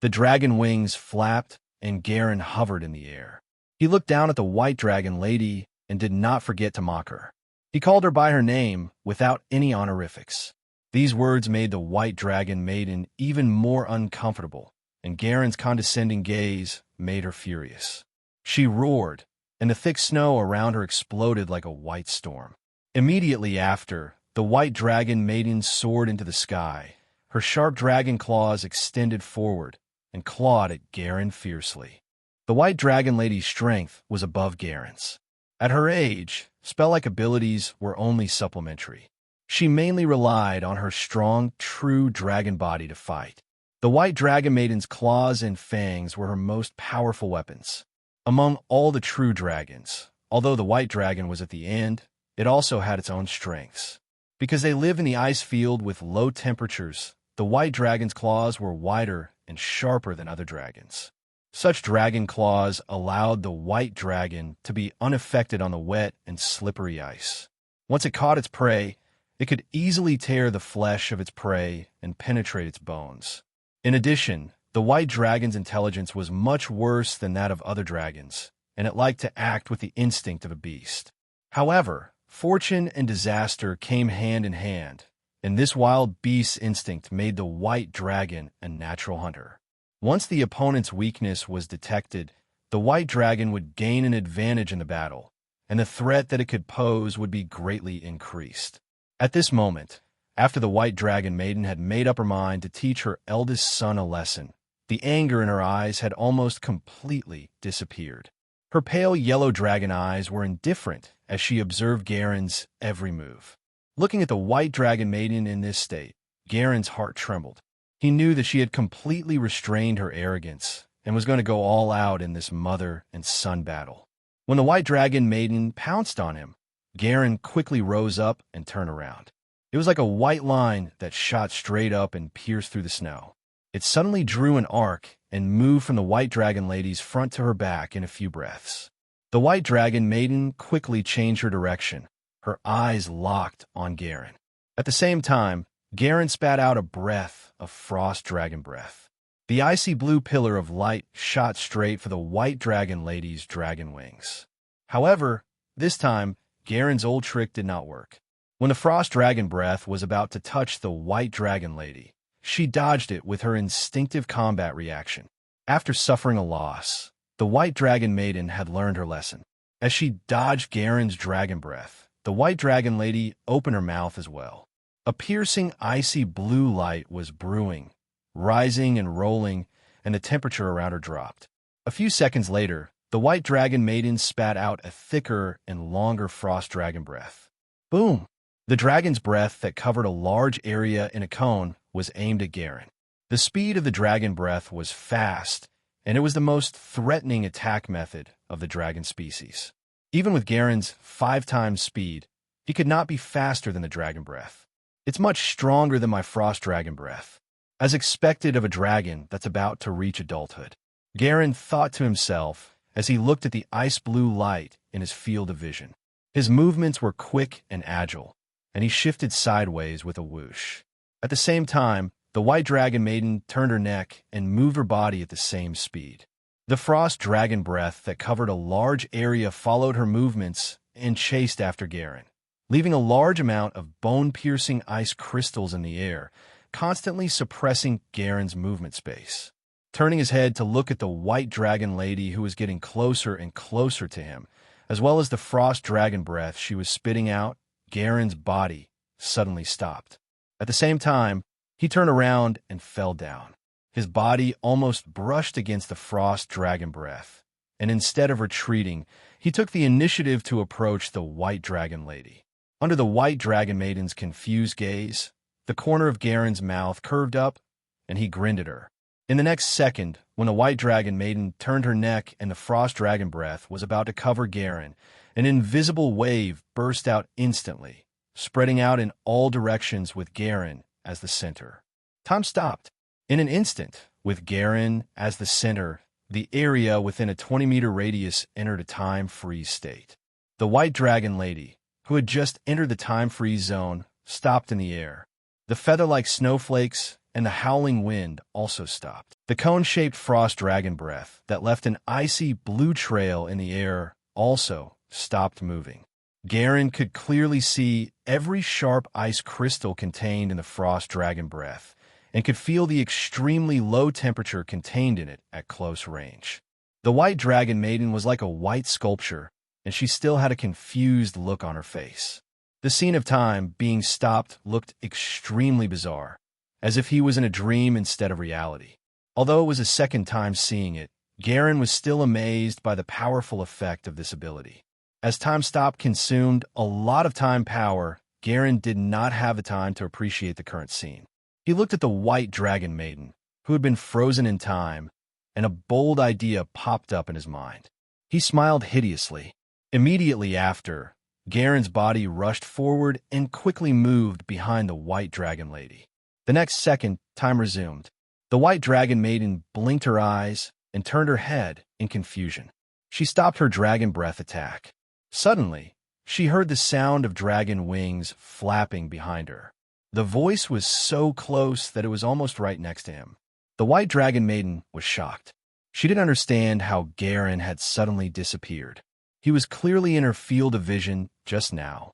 A: The dragon wings flapped, and Garen hovered in the air. He looked down at the white dragon lady and did not forget to mock her. He called her by her name without any honorifics. These words made the white dragon maiden even more uncomfortable, and Garen's condescending gaze made her furious. She roared, and the thick snow around her exploded like a white storm. Immediately after, the white dragon maiden soared into the sky. Her sharp dragon claws extended forward and clawed at Garen fiercely. The white dragon lady's strength was above Garen's. At her age, spell-like abilities were only supplementary. She mainly relied on her strong, true dragon body to fight. The white dragon maiden's claws and fangs were her most powerful weapons. Among all the true dragons, although the white dragon was at the end, it also had its own strengths. Because they live in the ice field with low temperatures, the white dragon's claws were wider and sharper than other dragons. Such dragon claws allowed the white dragon to be unaffected on the wet and slippery ice. Once it caught its prey, it could easily tear the flesh of its prey and penetrate its bones. In addition, the white dragon's intelligence was much worse than that of other dragons, and it liked to act with the instinct of a beast. However, fortune and disaster came hand in hand, and this wild beast's instinct made the white dragon a natural hunter. Once the opponent's weakness was detected, the white dragon would gain an advantage in the battle, and the threat that it could pose would be greatly increased. At this moment, after the White Dragon Maiden had made up her mind to teach her eldest son a lesson, the anger in her eyes had almost completely disappeared. Her pale yellow dragon eyes were indifferent as she observed Garen's every move. Looking at the White Dragon Maiden in this state, Garen's heart trembled. He knew that she had completely restrained her arrogance and was going to go all out in this mother and son battle. When the White Dragon Maiden pounced on him, Garen quickly rose up and turned around. It was like a white line that shot straight up and pierced through the snow. It suddenly drew an arc and moved from the White Dragon Lady's front to her back in a few breaths. The White Dragon Maiden quickly changed her direction, her eyes locked on Garen. At the same time, Garen spat out a breath of frost dragon breath. The icy blue pillar of light shot straight for the White Dragon Lady's dragon wings. However, this time, Garen's old trick did not work. When the frost dragon breath was about to touch the White Dragon Lady, she dodged it with her instinctive combat reaction. After suffering a loss, the White Dragon Maiden had learned her lesson. As she dodged Garen's dragon breath, the White Dragon Lady opened her mouth as well. A piercing, icy blue light was brewing, rising and rolling, and the temperature around her dropped. A few seconds later, the White Dragon Maiden spat out a thicker and longer frost dragon breath. Boom! The dragon's breath that covered a large area in a cone was aimed at Garen. The speed of the dragon breath was fast, and it was the most threatening attack method of the dragon species. Even with Garen's 5 times speed, he could not be faster than the dragon breath. It's much stronger than my frost dragon breath, as expected of a dragon that's about to reach adulthood. Garen thought to himself as he looked at the ice blue light in his field of vision. His movements were quick and agile, and he shifted sideways with a whoosh. At the same time, the White Dragon Maiden turned her neck and moved her body at the same speed. The frost dragon breath that covered a large area followed her movements and chased after Garen, leaving a large amount of bone-piercing ice crystals in the air, constantly suppressing Garen's movement space. Turning his head to look at the White Dragon Lady who was getting closer and closer to him, as well as the frost dragon breath she was spitting out, Garen's body suddenly stopped. At the same time, he turned around and fell down. His body almost brushed against the frost dragon breath, and instead of retreating, he took the initiative to approach the White Dragon Lady. Under the White Dragon Maiden's confused gaze, the corner of Garen's mouth curved up, and he grinned at her. In the next second, when the White Dragon Maiden turned her neck and the frost dragon breath was about to cover Garen, an invisible wave burst out instantly, spreading out in all directions with Garen as the center. Time stopped. In an instant, with Garen as the center, the area within a 20-meter radius entered a time freeze state. The White Dragon Lady, who had just entered the time freeze zone, stopped in the air. The feather-like snowflakes and the howling wind also stopped. The cone-shaped frost dragon breath that left an icy blue trail in the air also stopped moving. Garen could clearly see every sharp ice crystal contained in the frost dragon breath and could feel the extremely low temperature contained in it at close range. The White Dragon Maiden was like a white sculpture, and she still had a confused look on her face. The scene of time being stopped looked extremely bizarre, as if he was in a dream instead of reality. Although it was a second time seeing it, Garen was still amazed by the powerful effect of this ability. As time stop consumed a lot of time power, Garen did not have the time to appreciate the current scene. He looked at the White Dragon Maiden, who had been frozen in time, and a bold idea popped up in his mind. He smiled hideously. Immediately after, Garen's body rushed forward and quickly moved behind the White Dragon Lady. The next second, time resumed. The White Dragon Maiden blinked her eyes and turned her head in confusion. She stopped her dragon breath attack. Suddenly, she heard the sound of dragon wings flapping behind her. The voice was so close that it was almost right next to him. The White Dragon Maiden was shocked. She didn't understand how Garen had suddenly disappeared. He was clearly in her field of vision just now,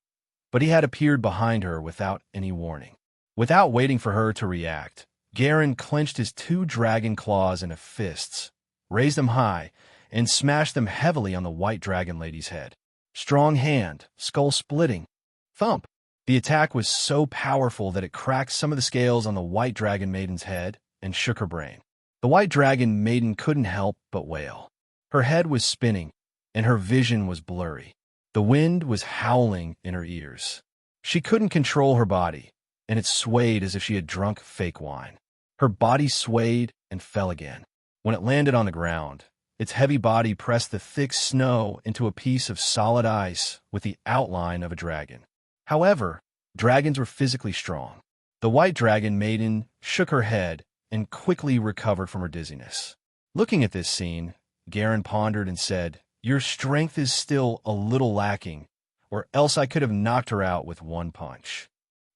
A: but he had appeared behind her without any warning. Without waiting for her to react, Garen clenched his 2 dragon claws into fists, raised them high, and smashed them heavily on the White Dragon Lady's head. Strong hand, skull splitting. Thump! The attack was so powerful that it cracked some of the scales on the White Dragon Maiden's head and shook her brain. The White Dragon Maiden couldn't help but wail. Her head was spinning, and her vision was blurry. The wind was howling in her ears. She couldn't control her body, and it swayed as if she had drunk fake wine. Her body swayed and fell again. When it landed on the ground, its heavy body pressed the thick snow into a piece of solid ice with the outline of a dragon. However, dragons were physically strong. The White Dragon Maiden shook her head and quickly recovered from her dizziness. Looking at this scene, Garen pondered and said, "Your strength is still a little lacking, or else I could have knocked her out with one punch."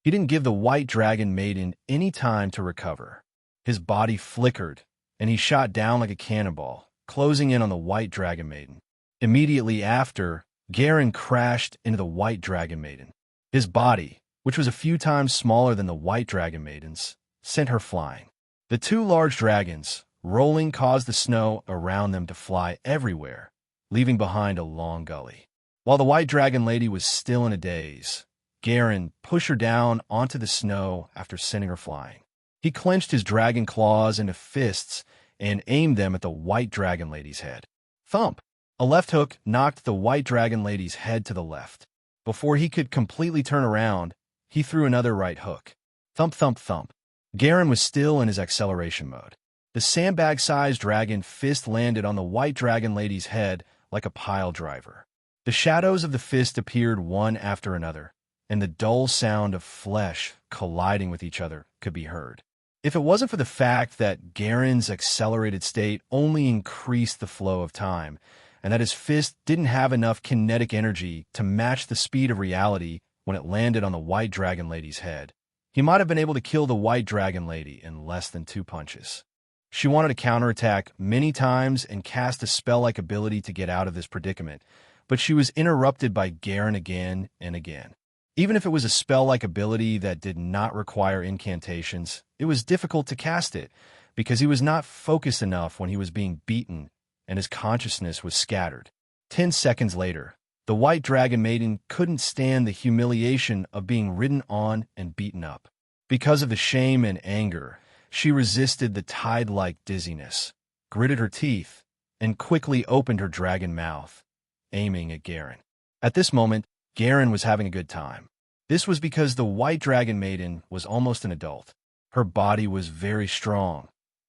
A: He didn't give the White Dragon Maiden any time to recover. His body flickered, and he shot down like a cannonball, closing in on the White Dragon Maiden. Immediately after, Garen crashed into the White Dragon Maiden. His body, which was a few times smaller than the White Dragon Maiden's, sent her flying. The two large dragons, rolling, caused the snow around them to fly everywhere, leaving behind a long gully. While the White Dragon Lady was still in a daze, Garen pushed her down onto the snow after sending her flying. He clenched his dragon claws into fists and aimed them at the White Dragon Lady's head. Thump! A left hook knocked the White Dragon Lady's head to the left. Before he could completely turn around, he threw another right hook. Thump, thump, thump. Garen was still in his acceleration mode. The sandbag-sized dragon fist landed on the White Dragon Lady's head like a pile driver. The shadows of the fist appeared one after another, and the dull sound of flesh colliding with each other could be heard. If it wasn't for the fact that Garen's accelerated state only increased the flow of time, and that his fist didn't have enough kinetic energy to match the speed of reality when it landed on the White Dragon Lady's head, he might have been able to kill the White Dragon Lady in less than 2 punches. She wanted to counterattack many times and cast a spell-like ability to get out of this predicament, but she was interrupted by Garen again and again. Even if it was a spell-like ability that did not require incantations, it was difficult to cast it because he was not focused enough when he was being beaten and his consciousness was scattered. 10 seconds later, the White Dragon Maiden couldn't stand the humiliation of being ridden on and beaten up. Because of the shame and anger, she resisted the tide-like dizziness, gritted her teeth, and quickly opened her dragon mouth, aiming at Garen. At this moment, Garen was having a good time. This was because the White Dragon Maiden was almost an adult. Her body was very strong,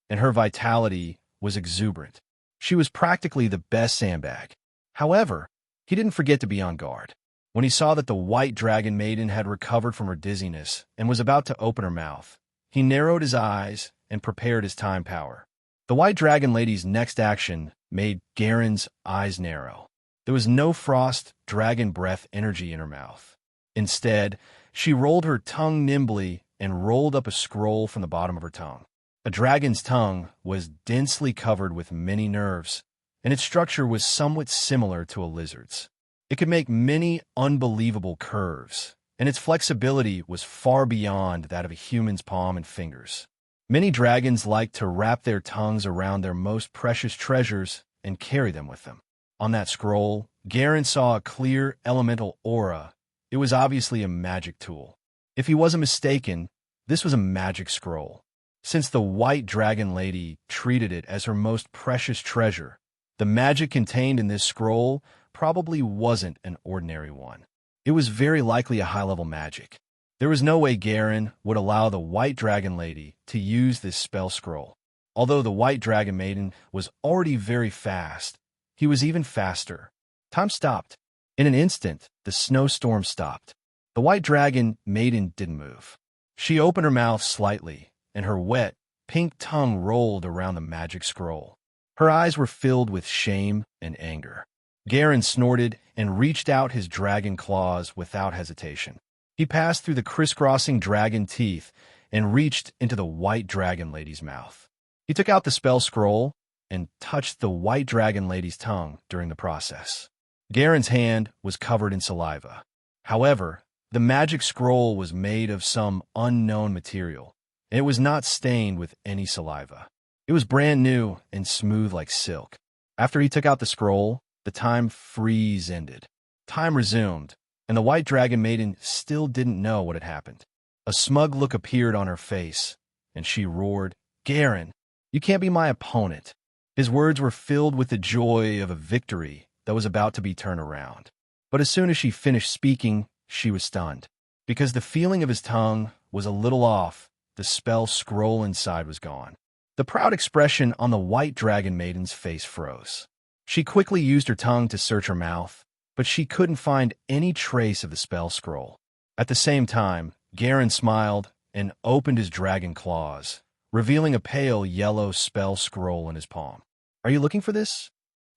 A: and her vitality was exuberant. She was practically the best sandbag. However, he didn't forget to be on guard. When he saw that the White Dragon Maiden had recovered from her dizziness and was about to open her mouth, he narrowed his eyes and prepared his time power. The White Dragon Lady's next action made Garen's eyes narrow. There was no frost dragon breath energy in her mouth. Instead, she rolled her tongue nimbly and rolled up a scroll from the bottom of her tongue. A dragon's tongue was densely covered with many nerves, and its structure was somewhat similar to a lizard's. It could make many unbelievable curves, and its flexibility was far beyond that of a human's palm and fingers. Many dragons like to wrap their tongues around their most precious treasures and carry them with them. On that scroll, Garen saw a clear elemental aura. It was obviously a magic tool. If he wasn't mistaken, this was a magic scroll. Since the White Dragon Lady treated it as her most precious treasure, the magic contained in this scroll probably wasn't an ordinary one. It was very likely a high-level magic. There was no way Garen would allow the White Dragon Lady to use this spell scroll. Although the White Dragon Maiden was already very fast, he was even faster. Time stopped. In an instant, the snowstorm stopped. The White Dragon Maiden didn't move. She opened her mouth slightly, and her wet, pink tongue rolled around the magic scroll. Her eyes were filled with shame and anger. Garen snorted and reached out his dragon claws without hesitation. He passed through the crisscrossing dragon teeth and reached into the White Dragon Lady's mouth. He took out the spell scroll and touched the White Dragon Lady's tongue during the process. Garen's hand was covered in saliva. However, the magic scroll was made of some unknown material, and it was not stained with any saliva. It was brand new and smooth like silk. After he took out the scroll, the time freeze ended. Time resumed, and the White Dragon Maiden still didn't know what had happened. A smug look appeared on her face, and she roared, "Garen, you can't be my opponent." His words were filled with the joy of a victory that was about to be turned around. But as soon as she finished speaking, she was stunned. Because the feeling of his tongue was a little off, the spell scroll inside was gone. The proud expression on the White Dragon Maiden's face froze. She quickly used her tongue to search her mouth, but she couldn't find any trace of the spell scroll. At the same time, Garen smiled and opened his dragon claws, revealing a pale yellow spell scroll in his palm. "Are you looking for this?"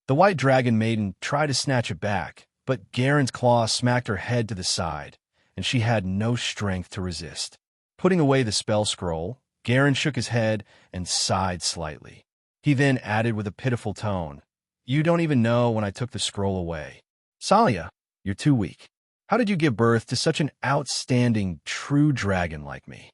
A: The White Dragon Maiden tried to snatch it back, but Garen's claw smacked her head to the side, and she had no strength to resist. Putting away the spell scroll, Garen shook his head and sighed slightly. He then added with a pitiful tone, "You don't even know when I took the scroll away. Salia, you're too weak. How did you give birth to such an outstanding, true dragon like me?"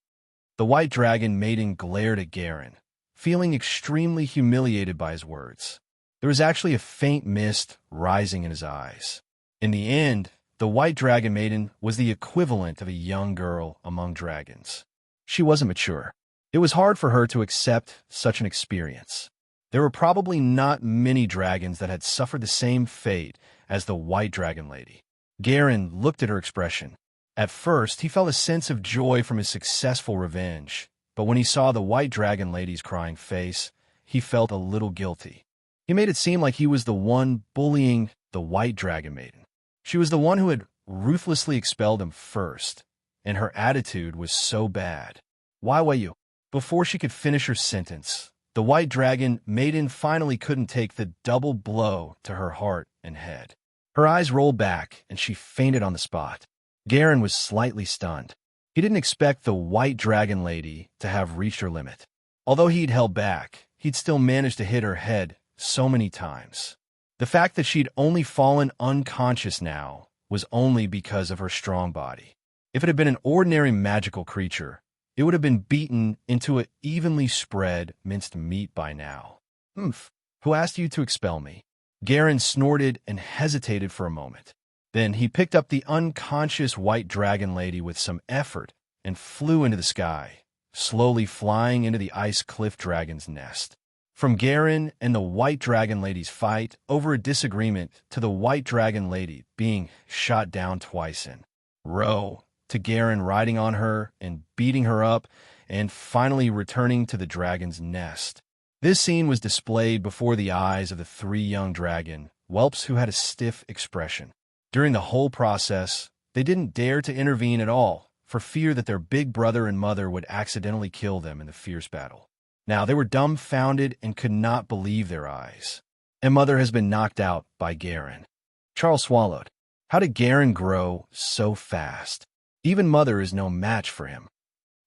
A: The White Dragon Maiden glared at Garen, feeling extremely humiliated by his words. There was actually a faint mist rising in his eyes. In the end, the White Dragon Maiden was the equivalent of a young girl among dragons. She wasn't mature. It was hard for her to accept such an experience. There were probably not many dragons that had suffered the same fate as the White Dragon Lady. Garen looked at her expression. At first, he felt a sense of joy from his successful revenge, but when he saw the White Dragon Lady's crying face, he felt a little guilty. He made it seem like he was the one bullying the White Dragon Maiden. She was the one who had ruthlessly expelled him first, and her attitude was so bad. "Why were you?" Before she could finish her sentence, the White Dragon Maiden finally couldn't take the double blow to her heart and head. Her eyes rolled back, and she fainted on the spot. Garen was slightly stunned. He didn't expect the White Dragon Lady to have reached her limit. Although he'd held back, he'd still managed to hit her head so many times. The fact that she'd only fallen unconscious now was only because of her strong body. If it had been an ordinary magical creature, it would have been beaten into an evenly spread minced meat by now. "Humph, who asked you to expel me?" Garen snorted and hesitated for a moment. Then he picked up the unconscious White Dragon Lady with some effort and flew into the sky, slowly flying into the ice cliff dragon's nest. From Garen and the White Dragon Lady's fight over a disagreement to the White Dragon Lady being shot down twice in row, to Garen riding on her and beating her up, and finally returning to the dragon's nest. This scene was displayed before the eyes of the three young dragon whelps who had a stiff expression. During the whole process, they didn't dare to intervene at all, for fear that their big brother and mother would accidentally kill them in the fierce battle. Now they were dumbfounded and could not believe their eyes. And mother has been knocked out by Garen. Charles swallowed. How did Garen grow so fast? Even mother is no match for him.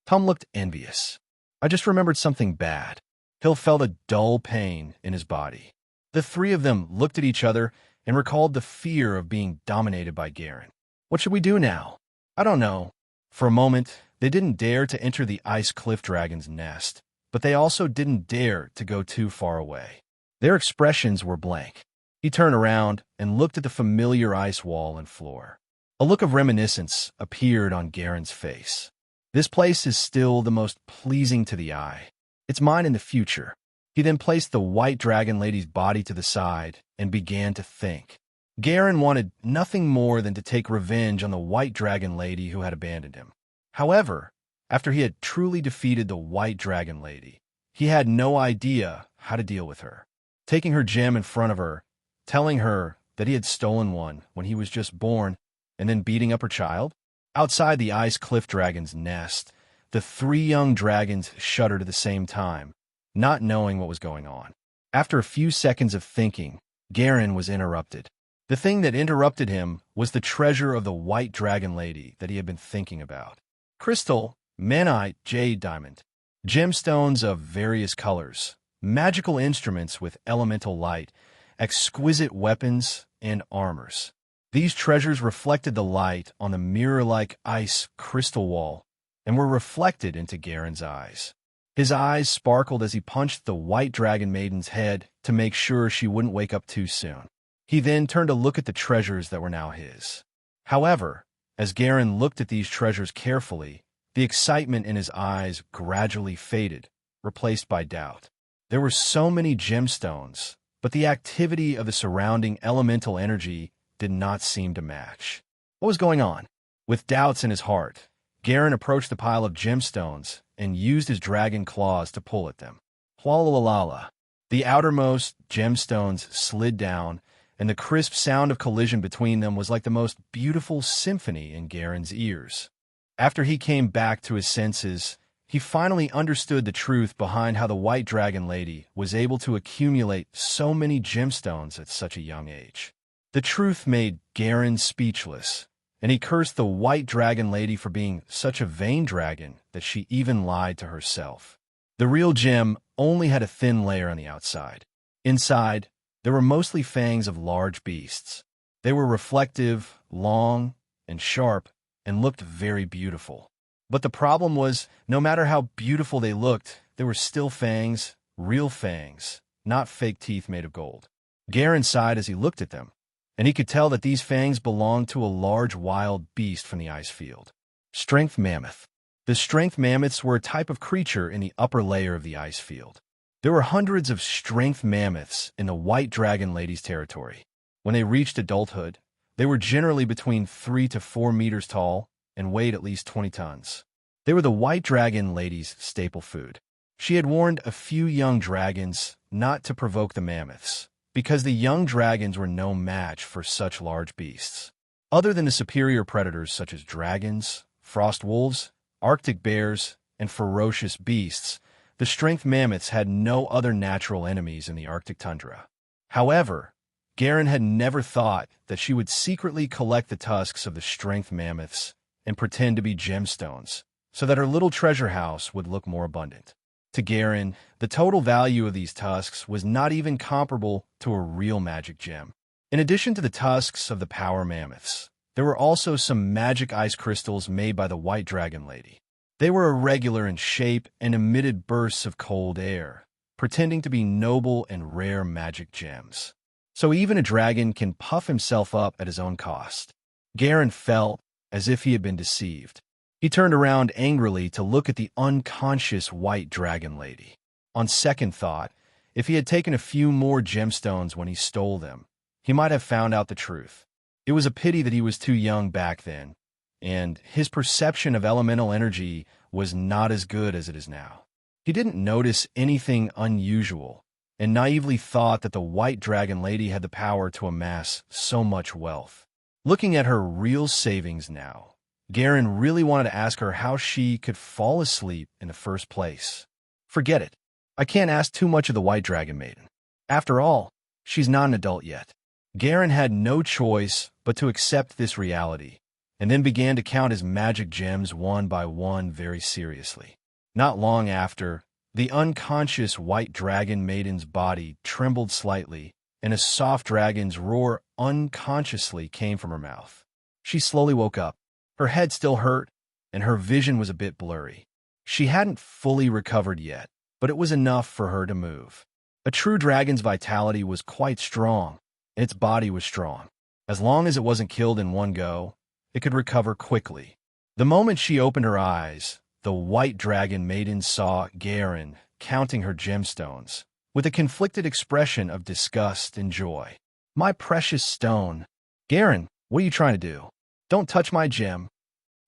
A: Tom looked envious. I just remembered something bad. Hill felt a dull pain in his body. The three of them looked at each other and recalled the fear of being dominated by Garen. What should we do now? I don't know. For a moment, they didn't dare to enter the ice cliff dragon's nest, but they also didn't dare to go too far away. Their expressions were blank. He turned around and looked at the familiar ice wall and floor. A look of reminiscence appeared on Garen's face. This place is still the most pleasing to the eye. It's mine in the future. He then placed the White Dragon Lady's body to the side and began to think. Garen wanted nothing more than to take revenge on the White Dragon Lady who had abandoned him. However, after he had truly defeated the White Dragon Lady, he had no idea how to deal with her. Taking her gem in front of her, telling her that he had stolen one when he was just born, and then beating up her child? Outside the ice cliff dragon's nest, the three young dragons shuddered at the same time, not knowing what was going on. After a few seconds of thinking, Garen was interrupted. The thing that interrupted him was the treasure of the White Dragon Lady that he had been thinking about. Crystal, manite, jade diamond, gemstones of various colors, magical instruments with elemental light, exquisite weapons, and armors. These treasures reflected the light on the mirror-like ice crystal wall and were reflected into Garen's eyes. His eyes sparkled as he punched the White Dragon Maiden's head to make sure she wouldn't wake up too soon. He then turned to look at the treasures that were now his. However, as Garen looked at these treasures carefully, the excitement in his eyes gradually faded, replaced by doubt. There were so many gemstones, but the activity of the surrounding elemental energy did not seem to match. What was going on? With doubts in his heart, Garen approached the pile of gemstones and used his dragon claws to pull at them. Plalalala. The outermost gemstones slid down, and the crisp sound of collision between them was like the most beautiful symphony in Garen's ears. After he came back to his senses, he finally understood the truth behind how the White Dragon Lady was able to accumulate so many gemstones at such a young age. The truth made Garen speechless, and he cursed the White Dragon Lady for being such a vain dragon that she even lied to herself. The real gem only had a thin layer on the outside. Inside, there were mostly fangs of large beasts. They were reflective, long, and sharp, and looked very beautiful. But the problem was, no matter how beautiful they looked, they were still fangs, real fangs, not fake teeth made of gold. Garen sighed as he looked at them, and he could tell that these fangs belonged to a large wild beast from the ice field. Strength mammoth. The strength mammoths were a type of creature in the upper layer of the ice field. There were hundreds of strength mammoths in the White Dragon Lady's territory. When they reached adulthood, they were generally between 3 to 4 meters tall and weighed at least 20 tons. They were the White Dragon Lady's staple food. She had warned a few young dragons not to provoke the mammoths, because the young dragons were no match for such large beasts. Other than the superior predators such as dragons, frost wolves, Arctic bears, and ferocious beasts, the strength mammoths had no other natural enemies in the Arctic tundra. However, Garen had never thought that she would secretly collect the tusks of the strength mammoths and pretend to be gemstones, so that her little treasure house would look more abundant. To Garen, the total value of these tusks was not even comparable to a real magic gem. In addition to the tusks of the power mammoths, there were also some magic ice crystals made by the White Dragon Lady. They were irregular in shape and emitted bursts of cold air, pretending to be noble and rare magic gems. So even a dragon can puff himself up at his own cost. Garen felt as if he had been deceived. He turned around angrily to look at the unconscious White Dragon Lady. On second thought, if he had taken a few more gemstones when he stole them, he might have found out the truth. It was a pity that he was too young back then, and his perception of elemental energy was not as good as it is now. He didn't notice anything unusual, and naively thought that the White Dragon Lady had the power to amass so much wealth. Looking at her real savings now, Garen really wanted to ask her how she could fall asleep in the first place. Forget it. I can't ask too much of the White Dragon Maiden. After all, she's not an adult yet. Garen had no choice but to accept this reality, and then began to count his magic gems one by one very seriously. Not long after, the unconscious White Dragon Maiden's body trembled slightly, and a soft dragon's roar unconsciously came from her mouth. She slowly woke up. Her head still hurt, and her vision was a bit blurry. She hadn't fully recovered yet, but it was enough for her to move. A true dragon's vitality was quite strong, and its body was strong. As long as it wasn't killed in one go, it could recover quickly. The moment she opened her eyes, the White Dragon Maiden saw Garen counting her gemstones, with a conflicted expression of disgust and joy. My precious stone. Garen, what are you trying to do? Don't touch my gem.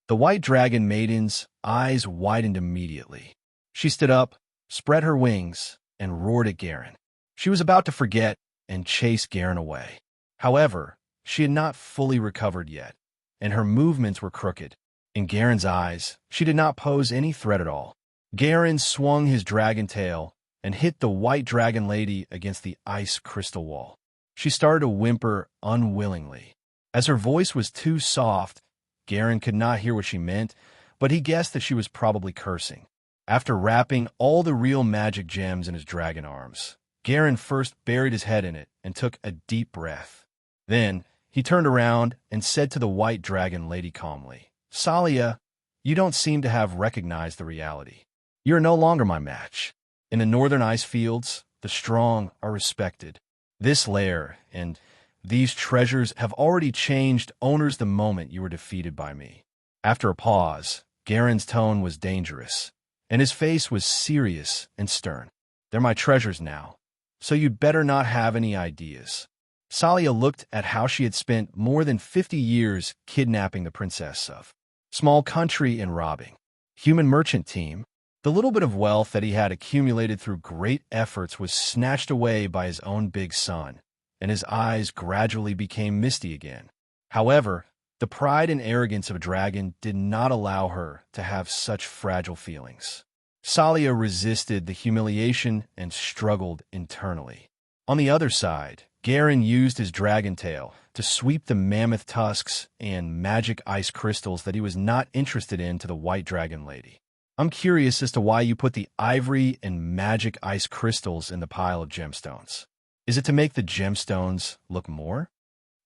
A: The White Dragon Maiden's eyes widened immediately. She stood up, spread her wings, and roared at Garen. She was about to forget and chase Garen away. However, she had not fully recovered yet, and her movements were crooked. In Garen's eyes, she did not pose any threat at all. Garen swung his dragon tail and hit the White Dragon Lady against the ice crystal wall. She started to whimper unwillingly. As her voice was too soft, Garen could not hear what she meant, but he guessed that she was probably cursing. After wrapping all the real magic gems in his dragon arms, Garen first buried his head in it and took a deep breath. Then, he turned around and said to the White Dragon Lady calmly, Salia, you don't seem to have recognized the reality. You are no longer my match. In the northern ice fields, the strong are respected. This lair and These treasures have already changed owners the moment you were defeated by me." After a pause, Garen's tone was dangerous, and his face was serious and stern. "They're my treasures now, so you'd better not have any ideas." Salia looked at how she had spent more than 50 years kidnapping the princess of small country and robbing human merchant team. The little bit of wealth that he had accumulated through great efforts was snatched away by his own big son, and his eyes gradually became misty again. However, the pride and arrogance of a dragon did not allow her to have such fragile feelings. Salia resisted the humiliation and struggled internally. On the other side, Garen used his dragon tail to sweep the mammoth tusks and magic ice crystals that he was not interested in to the white dragon lady. "I'm curious as to why you put the ivory and magic ice crystals in the pile of gemstones. Is it to make the gemstones look more?"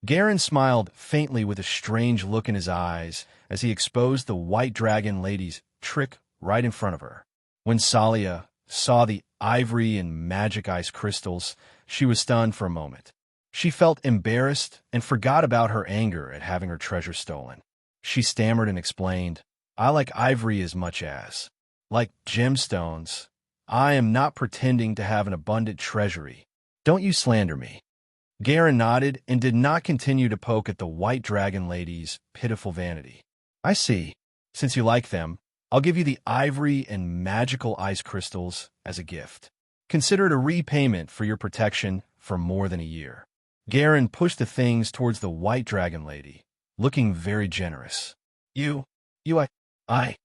A: Garen smiled faintly with a strange look in his eyes as he exposed the white dragon lady's trick right in front of her. When Salia saw the ivory and magic ice crystals, she was stunned for a moment. She felt embarrassed and forgot about her anger at having her treasure stolen. She stammered and explained, "I like ivory as much as like gemstones. I am not pretending to have an abundant treasury. Don't you slander me." Garen nodded and did not continue to poke at the white dragon lady's pitiful vanity. "I see. Since you like them, I'll give you the ivory and magical ice crystals as a gift. Consider it a repayment for your protection for more than a year." Garen pushed the things towards the white dragon lady, looking very generous. You, I.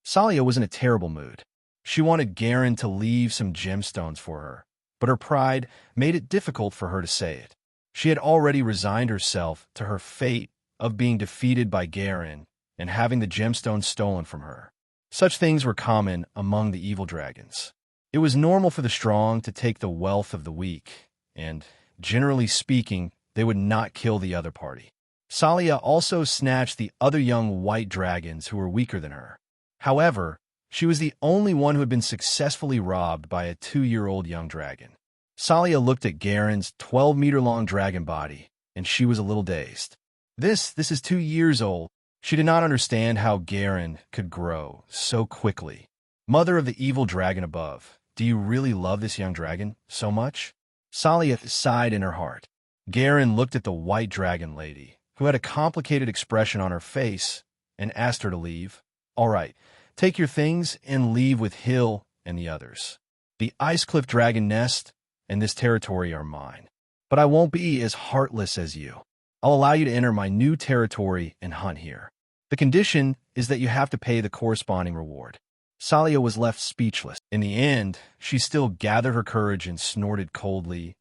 A: Salia was in a terrible mood. She wanted Garen to leave some gemstones for her, but her pride made it difficult for her to say it. She had already resigned herself to her fate of being defeated by Garen and having the gemstones stolen from her. Such things were common among the evil dragons. It was normal for the strong to take the wealth of the weak, and, generally speaking, they would not kill the other party. Salia also snatched the other young white dragons who were weaker than her. However, she was the only one who had been successfully robbed by a 2-year-old young dragon. Salia looked at Garen's 12-meter-long dragon body, and she was a little dazed. This is 2 years old. She did not understand how Garen could grow so quickly. "Mother of the evil dragon above, do you really love this young dragon so much?" Salia sighed in her heart. Garen looked at the white dragon lady, who had a complicated expression on her face, and asked her to leave. "All right, take your things and leave with Hill and the others. The Ice Cliff Dragon Nest and this territory are mine. But I won't be as heartless as you. I'll allow you to enter my new territory and hunt here. The condition is that you have to pay the corresponding reward." Salia was left speechless. In the end, she still gathered her courage and snorted coldly,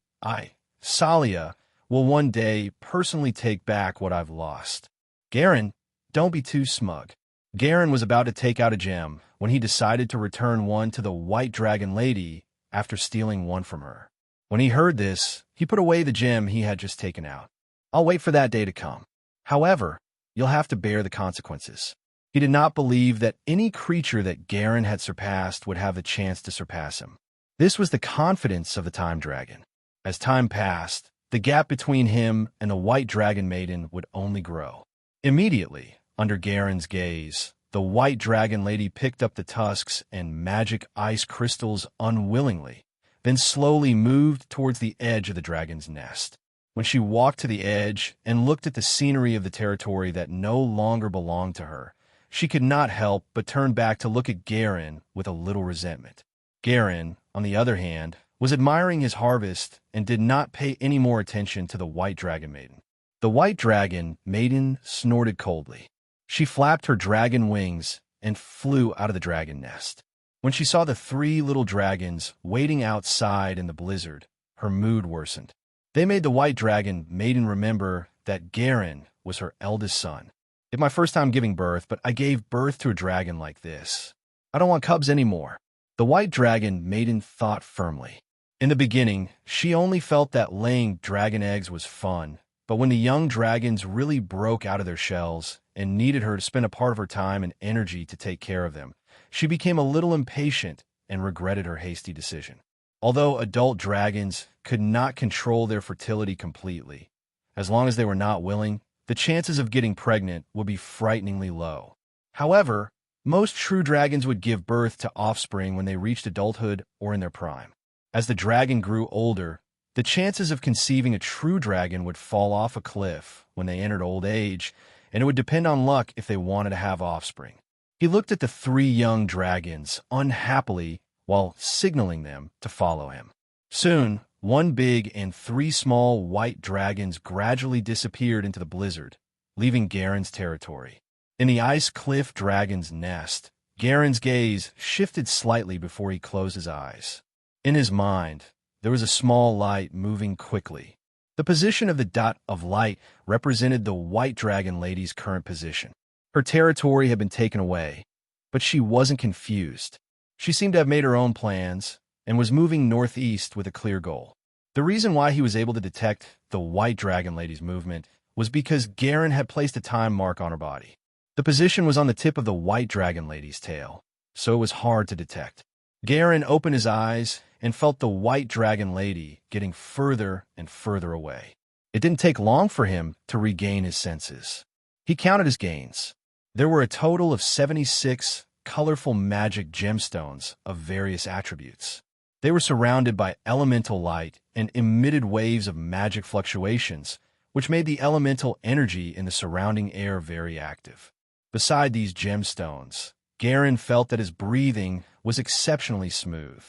A: Salia, will one day personally take back what I've lost." "Garen, don't be too smug." Garen was about to take out a gem when he decided to return one to the white dragon lady after stealing one from her. When he heard this, he put away the gem he had just taken out. "I'll wait for that day to come. However, you'll have to bear the consequences." He did not believe that any creature that Garen had surpassed would have the chance to surpass him. This was the confidence of the time dragon. As time passed, the gap between him and the white dragon maiden would only grow. Immediately, under Garen's gaze, the white dragon lady picked up the tusks and magic ice crystals unwillingly, then slowly moved towards the edge of the dragon's nest. When she walked to the edge and looked at the scenery of the territory that no longer belonged to her, she could not help but turn back to look at Garen with a little resentment. Garen, on the other hand, was admiring his harvest and did not pay any more attention to the white dragon maiden. The white dragon maiden snorted coldly. She flapped her dragon wings and flew out of the dragon nest. When she saw the 3 little dragons waiting outside in the blizzard, her mood worsened. They made the white dragon maiden remember that Garen was her eldest son. "It's my first time giving birth, but I gave birth to a dragon like this. I don't want cubs anymore." The white dragon maiden thought firmly. In the beginning, she only felt that laying dragon eggs was fun, but when the young dragons really broke out of their shells and needed her to spend a part of her time and energy to take care of them, she became a little impatient and regretted her hasty decision. Although adult dragons could not control their fertility completely. As long as they were not willing, the chances of getting pregnant would be frighteningly low. However, most true dragons would give birth to offspring when they reached adulthood or in their prime. As the dragon grew older, the chances of conceiving a true dragon would fall off a cliff when they entered old age, and it would depend on luck if they wanted to have offspring. He looked at the 3 young dragons unhappily while signaling them to follow him. Soon, 1 big and 3 small white dragons gradually disappeared into the blizzard, leaving Garen's territory. In the ice cliff dragon's nest, Garen's gaze shifted slightly before he closed his eyes. In his mind, there was a small light moving quickly. The position of the dot of light represented the white dragon lady's current position. Her territory had been taken away, but she wasn't confused. She seemed to have made her own plans and was moving northeast with a clear goal. The reason why he was able to detect the white dragon lady's movement was because Garen had placed a time mark on her body. The position was on the tip of the white dragon lady's tail, so it was hard to detect. Garen opened his eyes and felt the white dragon lady getting further and further away. It didn't take long for him to regain his senses. He counted his gains. There were a total of 76 colorful magic gemstones of various attributes. They were surrounded by elemental light and emitted waves of magic fluctuations, which made the elemental energy in the surrounding air very active. Beside these gemstones, Garen felt that his breathing was exceptionally smooth.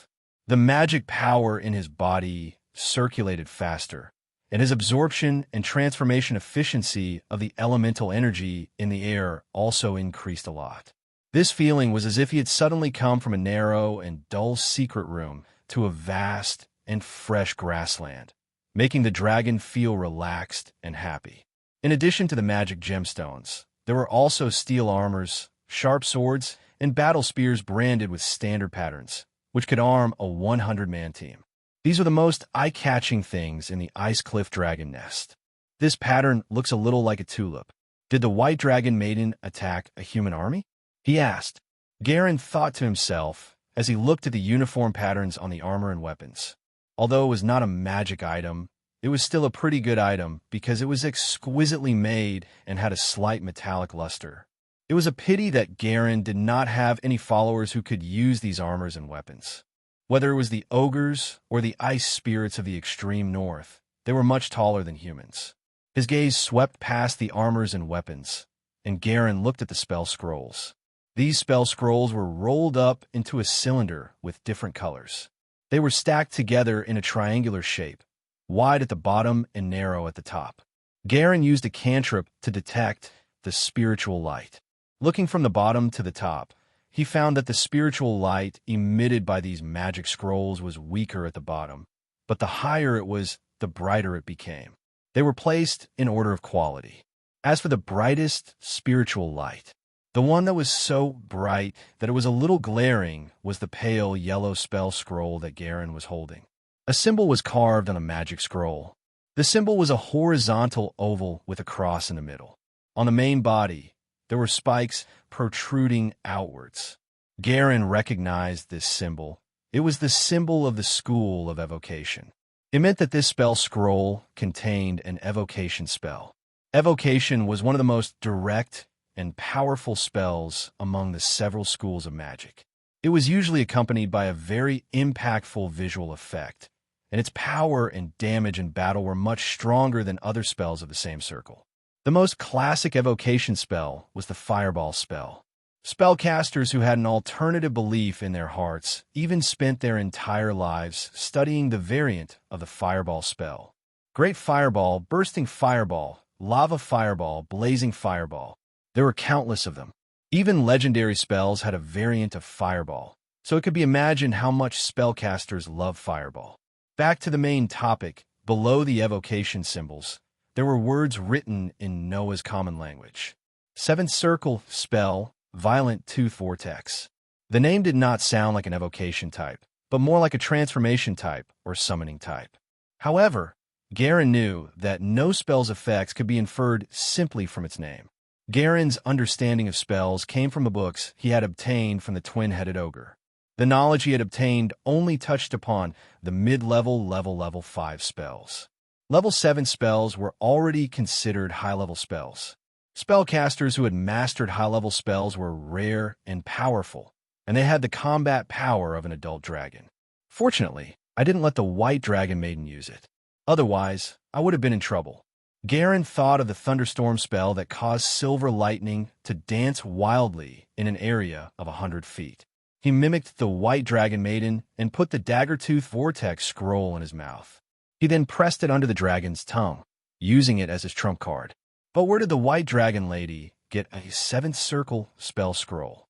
A: The magic power in his body circulated faster, and his absorption and transformation efficiency of the elemental energy in the air also increased a lot. This feeling was as if he had suddenly come from a narrow and dull secret room to a vast and fresh grassland, making the dragon feel relaxed and happy. In addition to the magic gemstones, there were also steel armors, sharp swords, and battle spears branded with standard patterns, which could arm a 100-man team. These are the most eye-catching things in the Ice Cliff Dragon nest. This pattern looks a little like a tulip. Did the White Dragon Maiden attack a human army? He asked. Garen thought to himself as he looked at the uniform patterns on the armor and weapons. Although it was not a magic item, it was still a pretty good item because it was exquisitely made and had a slight metallic luster. It was a pity that Garen did not have any followers who could use these armors and weapons. Whether it was the ogres or the ice spirits of the extreme north, they were much taller than humans. His gaze swept past the armors and weapons, and Garen looked at the spell scrolls. These spell scrolls were rolled up into a cylinder with different colors. They were stacked together in a triangular shape, wide at the bottom and narrow at the top. Garen used a cantrip to detect the spiritual light. Looking from the bottom to the top, he found that the spiritual light emitted by these magic scrolls was weaker at the bottom, but the higher it was, the brighter it became. They were placed in order of quality. As for the brightest spiritual light, the one that was so bright that it was a little glaring was the pale yellow spell scroll that Garen was holding. A symbol was carved on a magic scroll. The symbol was a horizontal oval with a cross in the middle. On the main body, there were spikes protruding outwards. Garen recognized this symbol. It was the symbol of the school of evocation. It meant that this spell scroll contained an evocation spell. Evocation was one of the most direct and powerful spells among the several schools of magic. It was usually accompanied by a very impactful visual effect, and its power and damage in battle were much stronger than other spells of the same circle. The most classic evocation spell was the fireball spell. Spellcasters who had an alternative belief in their hearts even spent their entire lives studying the variant of the fireball spell. Great fireball, bursting fireball, lava fireball, blazing fireball. There were countless of them. Even legendary spells had a variant of fireball, so it could be imagined how much spellcasters love fireball. Back to the main topic, below the evocation symbols, there were words written in Noah's common language. Seventh circle spell, violent tooth vortex. The name did not sound like an evocation type, but more like a transformation type or summoning type. However, Garen knew that no spell's effects could be inferred simply from its name. Garen's understanding of spells came from the books he had obtained from the twin-headed ogre. The knowledge he had obtained only touched upon the mid-level level 5 spells. Level 7 spells were already considered high-level spells. Spellcasters who had mastered high-level spells were rare and powerful, and they had the combat power of an adult dragon. Fortunately, I didn't let the white dragon maiden use it. Otherwise, I would have been in trouble. Garen thought of the thunderstorm spell that caused silver lightning to dance wildly in an area of 100 feet. He mimicked the white dragon maiden and put the dagger-tooth vortex scroll in his mouth. He then pressed it under the dragon's tongue, using it as his trump card. But where did the white dragon lady get a 7th circle spell scroll?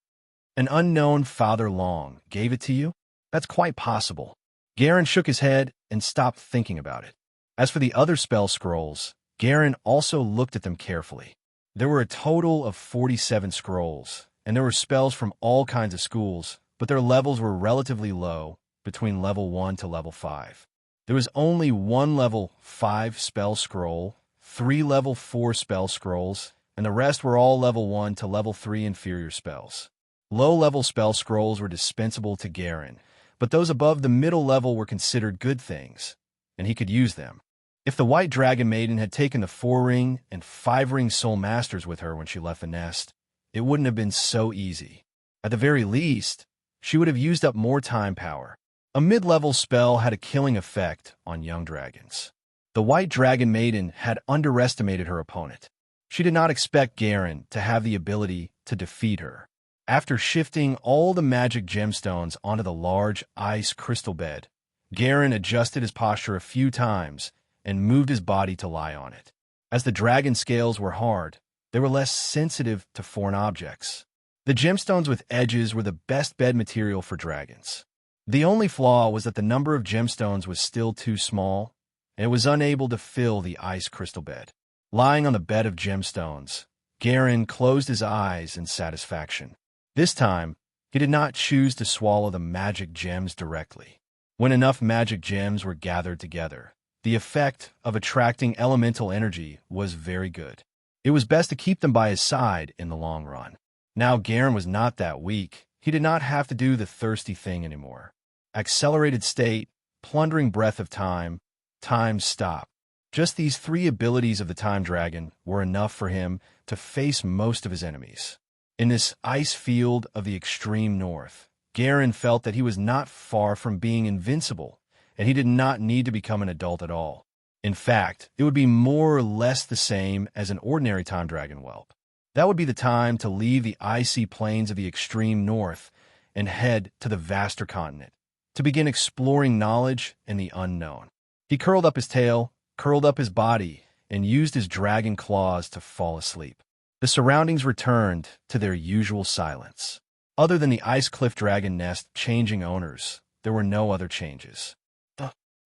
A: An unknown Father Long gave it to you? That's quite possible. Garen shook his head and stopped thinking about it. As for the other spell scrolls, Garen also looked at them carefully. There were a total of 47 scrolls, and there were spells from all kinds of schools, but their levels were relatively low, between level 1 to level 5. There was only one level 5 spell scroll, 3 level 4 spell scrolls, and the rest were all level 1 to level 3 inferior spells. Low-level spell scrolls were dispensable to Garen, but those above the middle level were considered good things, and he could use them. If the White Dragon Maiden had taken the 4-ring and 5-ring Soul Masters with her when she left the nest, it wouldn't have been so easy. At the very least, she would have used up more time power. A mid-level spell had a killing effect on young dragons. The White Dragon Maiden had underestimated her opponent. She did not expect Garen to have the ability to defeat her. After shifting all the magic gemstones onto the large ice crystal bed, Garen adjusted his posture a few times and moved his body to lie on it. As the dragon scales were hard, they were less sensitive to foreign objects. The gemstones with edges were the best bed material for dragons. The only flaw was that the number of gemstones was still too small, and it was unable to fill the ice crystal bed. Lying on the bed of gemstones, Garen closed his eyes in satisfaction. This time, he did not choose to swallow the magic gems directly. When enough magic gems were gathered together, the effect of attracting elemental energy was very good. It was best to keep them by his side in the long run. Now Garen was not that weak. He did not have to do the thirsty thing anymore. Accelerated state, plundering breath of time, time stop. Just these 3 abilities of the Time Dragon were enough for him to face most of his enemies. In this ice field of the extreme north, Garen felt that he was not far from being invincible, and he did not need to become an adult at all. In fact, it would be more or less the same as an ordinary Time Dragon whelp. That would be the time to leave the icy plains of the extreme north and head to the vaster continent, to begin exploring knowledge and the unknown. He curled up his tail, curled up his body, and used his dragon claws to fall asleep. The surroundings returned to their usual silence. Other than the ice cliff dragon nest changing owners, there were no other changes.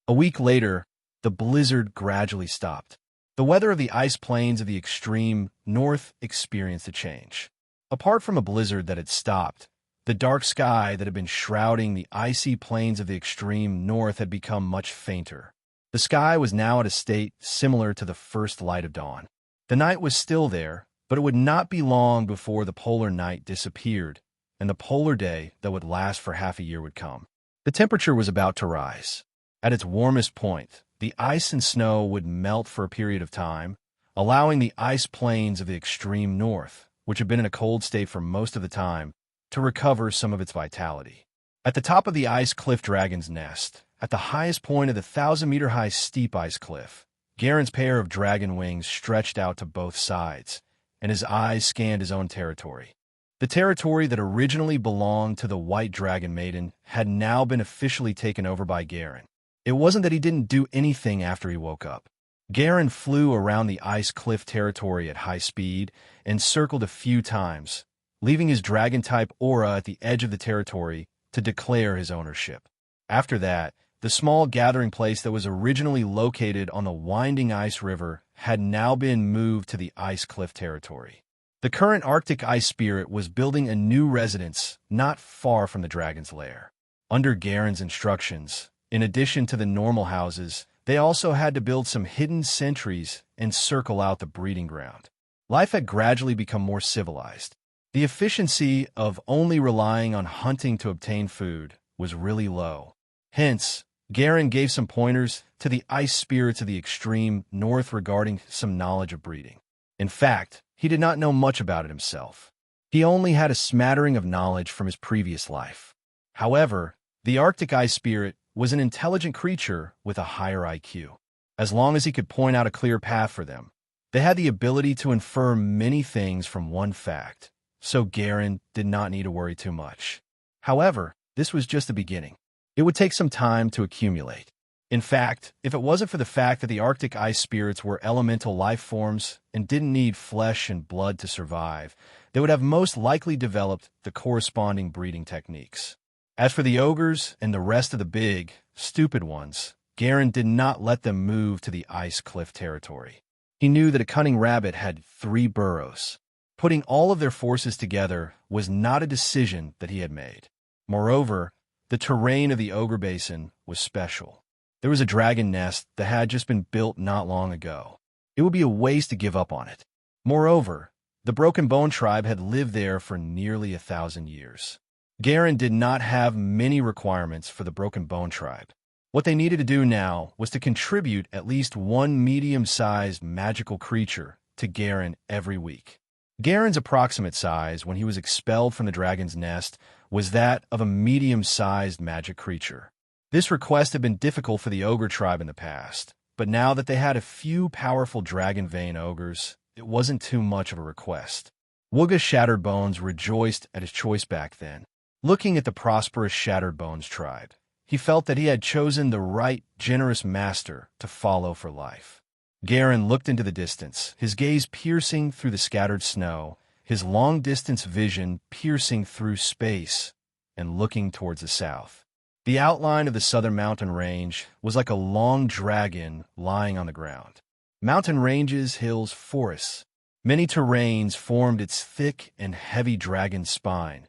A: A week later, the blizzard gradually stopped. The weather of the ice plains of the extreme north experienced a change. Apart from a blizzard that had stopped, the dark sky that had been shrouding the icy plains of the extreme north had become much fainter. The sky was now at a state similar to the first light of dawn. The night was still there, but it would not be long before the polar night disappeared, and the polar day that would last for half a year would come. The temperature was about to rise. At its warmest point, the ice and snow would melt for a period of time, allowing the ice plains of the extreme north, which had been in a cold state for most of the time, to recover some of its vitality. At the top of the ice cliff dragon's nest, at the highest point of the 1,000-meter-high steep ice cliff, Garen's pair of dragon wings stretched out to both sides, and his eyes scanned his own territory. The territory that originally belonged to the White Dragon Maiden had now been officially taken over by Garen. It wasn't that he didn't do anything after he woke up. Garen flew around the ice cliff territory at high speed and circled a few times, leaving his dragon-type aura at the edge of the territory to declare his ownership. After that, the small gathering place that was originally located on the winding ice river had now been moved to the ice cliff territory. The current Arctic ice spirit was building a new residence not far from the dragon's lair. Under Garen's instructions, in addition to the normal houses, they also had to build some hidden sentries and circle out the breeding ground. Life had gradually become more civilized. The efficiency of only relying on hunting to obtain food was really low. Hence, Garen gave some pointers to the ice spirits of the extreme north regarding some knowledge of breeding. In fact, he did not know much about it himself. He only had a smattering of knowledge from his previous life. However, the Arctic ice spirit was an intelligent creature with a higher IQ. As long as he could point out a clear path for them, they had the ability to infer many things from one fact, so Garen did not need to worry too much. However, this was just the beginning. It would take some time to accumulate. In fact, if it wasn't for the fact that the Arctic ice spirits were elemental life forms and didn't need flesh and blood to survive, they would have most likely developed the corresponding breeding techniques. As for the ogres and the rest of the big, stupid ones, Garen did not let them move to the ice cliff territory. He knew that a cunning rabbit had 3 burrows. Putting all of their forces together was not a decision that he had made. Moreover, the terrain of the Ogre Basin was special. There was a dragon nest that had just been built not long ago. It would be a waste to give up on it. Moreover, the Broken Bone tribe had lived there for nearly 1,000 years. Garen did not have many requirements for the Broken Bone tribe. What they needed to do now was to contribute at least one medium-sized magical creature to Garen every week. Garen's approximate size when he was expelled from the dragon's nest was that of a medium-sized magic creature. This request had been difficult for the ogre tribe in the past, but now that they had a few powerful dragon vein ogres, it wasn't too much of a request. Wooga Shattered Bones rejoiced at his choice back then. Looking at the prosperous Shattered Bones tribe, he felt that he had chosen the right, generous master to follow for life. Garen looked into the distance, his gaze piercing through the scattered snow, his long-distance vision piercing through space and looking towards the south. The outline of the southern mountain range was like a long dragon lying on the ground. Mountain ranges, hills, forests. Many terrains formed its thick and heavy dragon spine,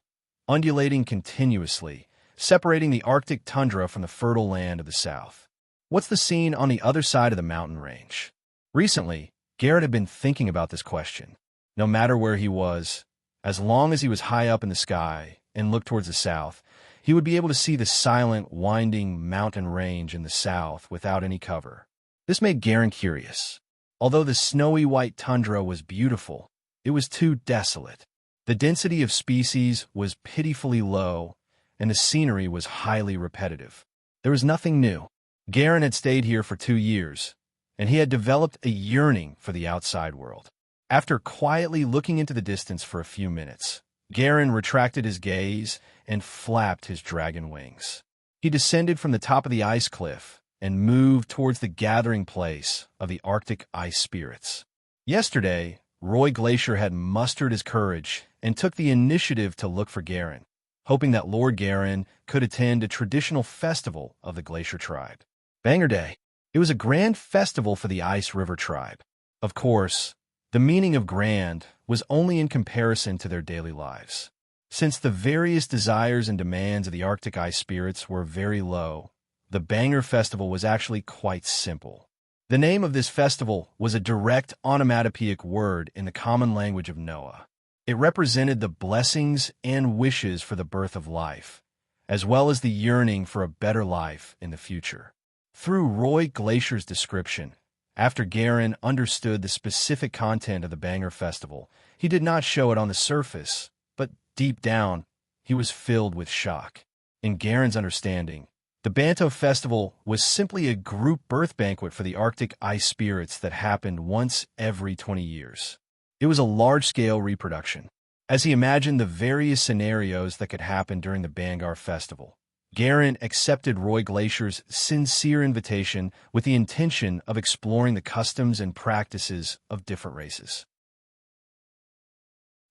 A: undulating continuously, separating the Arctic tundra from the fertile land of the south. What's the scene on the other side of the mountain range? Recently, Garrett had been thinking about this question. No matter where he was, as long as he was high up in the sky and looked towards the south, he would be able to see the silent, winding mountain range in the south without any cover. This made Garen curious. Although the snowy white tundra was beautiful, it was too desolate. The density of species was pitifully low, and the scenery was highly repetitive. There was nothing new. Garen had stayed here for 2 years, and he had developed a yearning for the outside world. After quietly looking into the distance for a few minutes, Garen retracted his gaze and flapped his dragon wings. He descended from the top of the ice cliff and moved towards the gathering place of the Arctic ice spirits. Yesterday, Roy Glacier had mustered his courage and took the initiative to look for Garen, hoping that Lord Garen could attend a traditional festival of the Glacier tribe. Banger Day. It was a grand festival for the Ice River tribe. Of course, the meaning of grand was only in comparison to their daily lives. Since the various desires and demands of the Arctic ice spirits were very low, the Banger Festival was actually quite simple. The name of this festival was a direct onomatopoeic word in the common language of Noah. It represented the blessings and wishes for the birth of life, as well as the yearning for a better life in the future. Through Roy Glacier's description, after Garen understood the specific content of the Banger Festival, he did not show it on the surface, but deep down, he was filled with shock. In Garen's understanding, the Banto Festival was simply a group birth banquet for the Arctic ice spirits that happened once every 20 years. It was a large-scale reproduction. As he imagined the various scenarios that could happen during the Bangar Festival, Garen accepted Roy Glacier's sincere invitation with the intention of exploring the customs and practices of different races.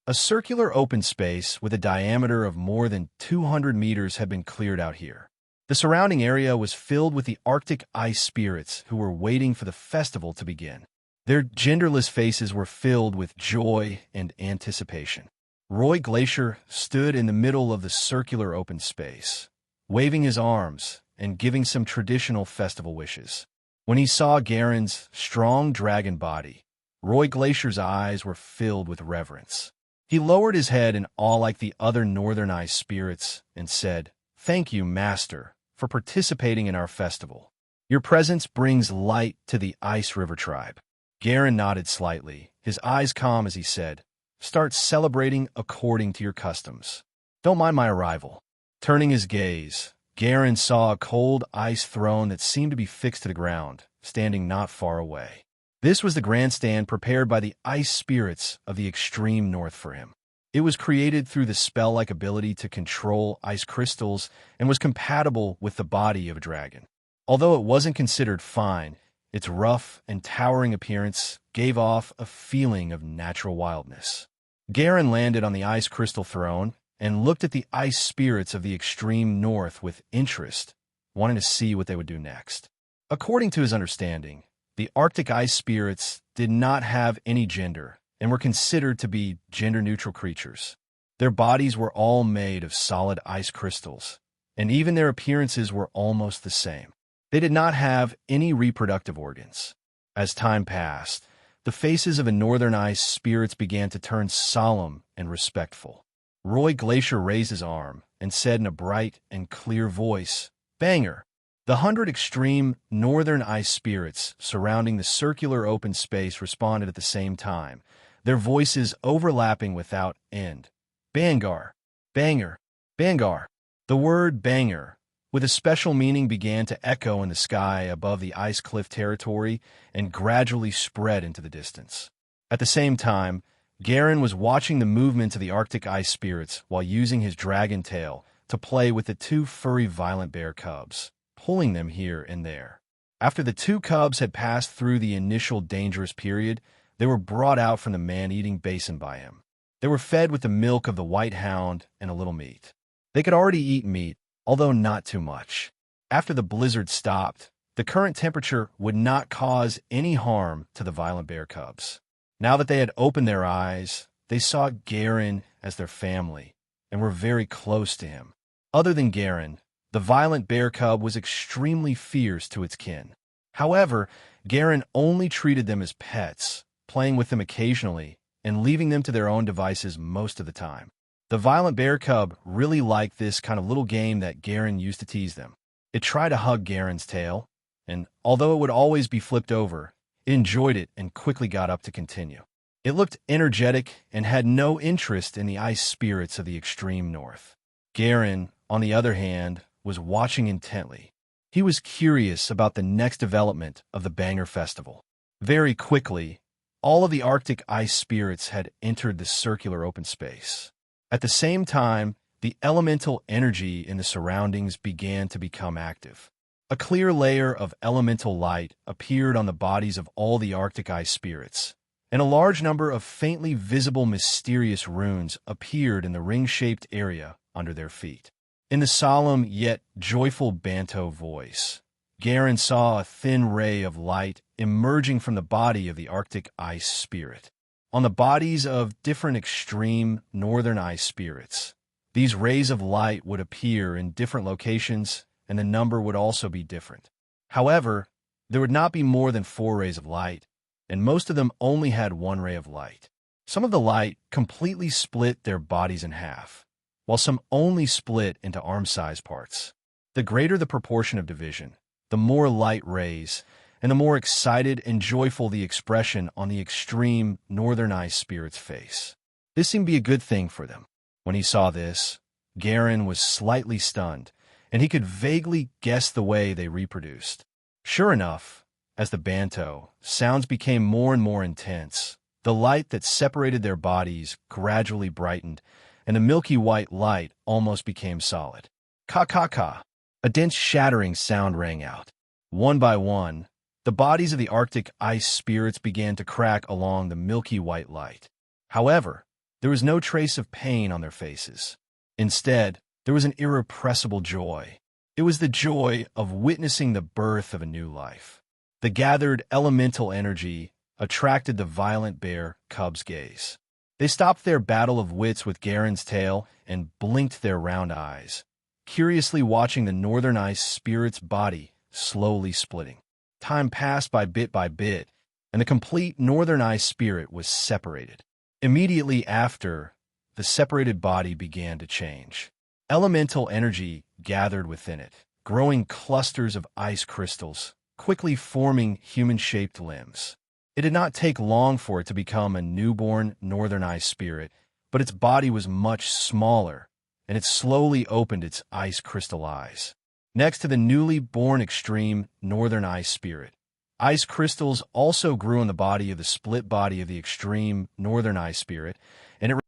A: A circular open space with a diameter of more than 200 meters had been cleared out here. The surrounding area was filled with the Arctic ice spirits who were waiting for the festival to begin. Their genderless faces were filled with joy and anticipation. Roy Glacier stood in the middle of the circular open space, waving his arms and giving some traditional festival wishes. When he saw Garen's strong dragon body, Roy Glacier's eyes were filled with reverence. He lowered his head in awe like the other northern ice spirits and said, "Thank you, Master, for participating in our festival. Your presence brings light to the Ice River tribe." Garen nodded slightly, his eyes calm as he said, "Start celebrating according to your customs. Don't mind my arrival." Turning his gaze, Garen saw a cold ice throne that seemed to be fixed to the ground, standing not far away. This was the grandstand prepared by the ice spirits of the extreme north for him. It was created through the spell-like ability to control ice crystals and was compatible with the body of a dragon. Although it wasn't considered fine, its rough and towering appearance gave off a feeling of natural wildness. Garen landed on the ice crystal throne and looked at the ice spirits of the extreme north with interest, wanting to see what they would do next. According to his understanding, the Arctic ice spirits did not have any gender and were considered to be gender-neutral creatures. Their bodies were all made of solid ice crystals, and even their appearances were almost the same. They did not have any reproductive organs. As time passed, the faces of the northern ice spirits began to turn solemn and respectful. Roy Glacier raised his arm and said in a bright and clear voice, "Banger!" The 100 extreme northern ice spirits surrounding the circular open space responded at the same time, their voices overlapping without end. "Bangar! Banger! Bangar!" The word banger, with a special meaning, began to echo in the sky above the ice cliff territory and gradually spread into the distance. At the same time, Garen was watching the movements of the Arctic ice spirits while using his dragon tail to play with the two furry violent bear cubs, pulling them here and there. After the two cubs had passed through the initial dangerous period, they were brought out from the man-eating basin by him. They were fed with the milk of the white hound and a little meat. They could already eat meat, although not too much. After the blizzard stopped, the current temperature would not cause any harm to the violent bear cubs. Now that they had opened their eyes, they saw Garen as their family and were very close to him. Other than Garen, the violent bear cub was extremely fierce to its kin. However, Garen only treated them as pets, playing with them occasionally and leaving them to their own devices most of the time. The violent bear cub really liked this kind of little game that Garen used to tease them. It tried to hug Garen's tail, and although it would always be flipped over, it enjoyed it and quickly got up to continue. It looked energetic and had no interest in the ice spirits of the extreme north. Garen, on the other hand, was watching intently. He was curious about the next development of the Banger Festival. Very quickly, all of the Arctic ice spirits had entered the circular open space. At the same time, the elemental energy in the surroundings began to become active. A clear layer of elemental light appeared on the bodies of all the Arctic ice spirits, and a large number of faintly visible mysterious runes appeared in the ring-shaped area under their feet. In the solemn yet joyful Banto voice, Garen saw a thin ray of light emerging from the body of the Arctic ice spirit. On the bodies of different extreme northern ice spirits, these rays of light would appear in different locations, and the number would also be different. However, there would not be more than 4 rays of light, and most of them only had 1 ray of light. Some of the light completely split their bodies in half, while some only split into arm-sized parts. The greater the proportion of division, the more light rays, and the more excited and joyful the expression on the extreme northern ice spirit's face. This seemed to be a good thing for them. When he saw this, Garen was slightly stunned, and he could vaguely guess the way they reproduced. Sure enough, as the Banto sounds became more and more intense, the light that separated their bodies gradually brightened, and the milky white light almost became solid. Ka-ka-ka! A dense shattering sound rang out. One by one, the bodies of the Arctic ice spirits began to crack along the milky white light. However, there was no trace of pain on their faces. Instead, there was an irrepressible joy. It was the joy of witnessing the birth of a new life. The gathered elemental energy attracted the violent bear cub's gaze. They stopped their battle of wits with Garen's tail and blinked their round eyes, curiously watching the northern ice spirit's body slowly splitting. Time passed by bit, and the complete northern ice spirit was separated. Immediately after, the separated body began to change. Elemental energy gathered within it, growing clusters of ice crystals, quickly forming human-shaped limbs. It did not take long for it to become a newborn northern ice spirit, but its body was much smaller, and it slowly opened its ice crystal eyes. Next to the newly born extreme northern ice spirit, ice crystals also grew in the body of the split body of the extreme northern ice spirit,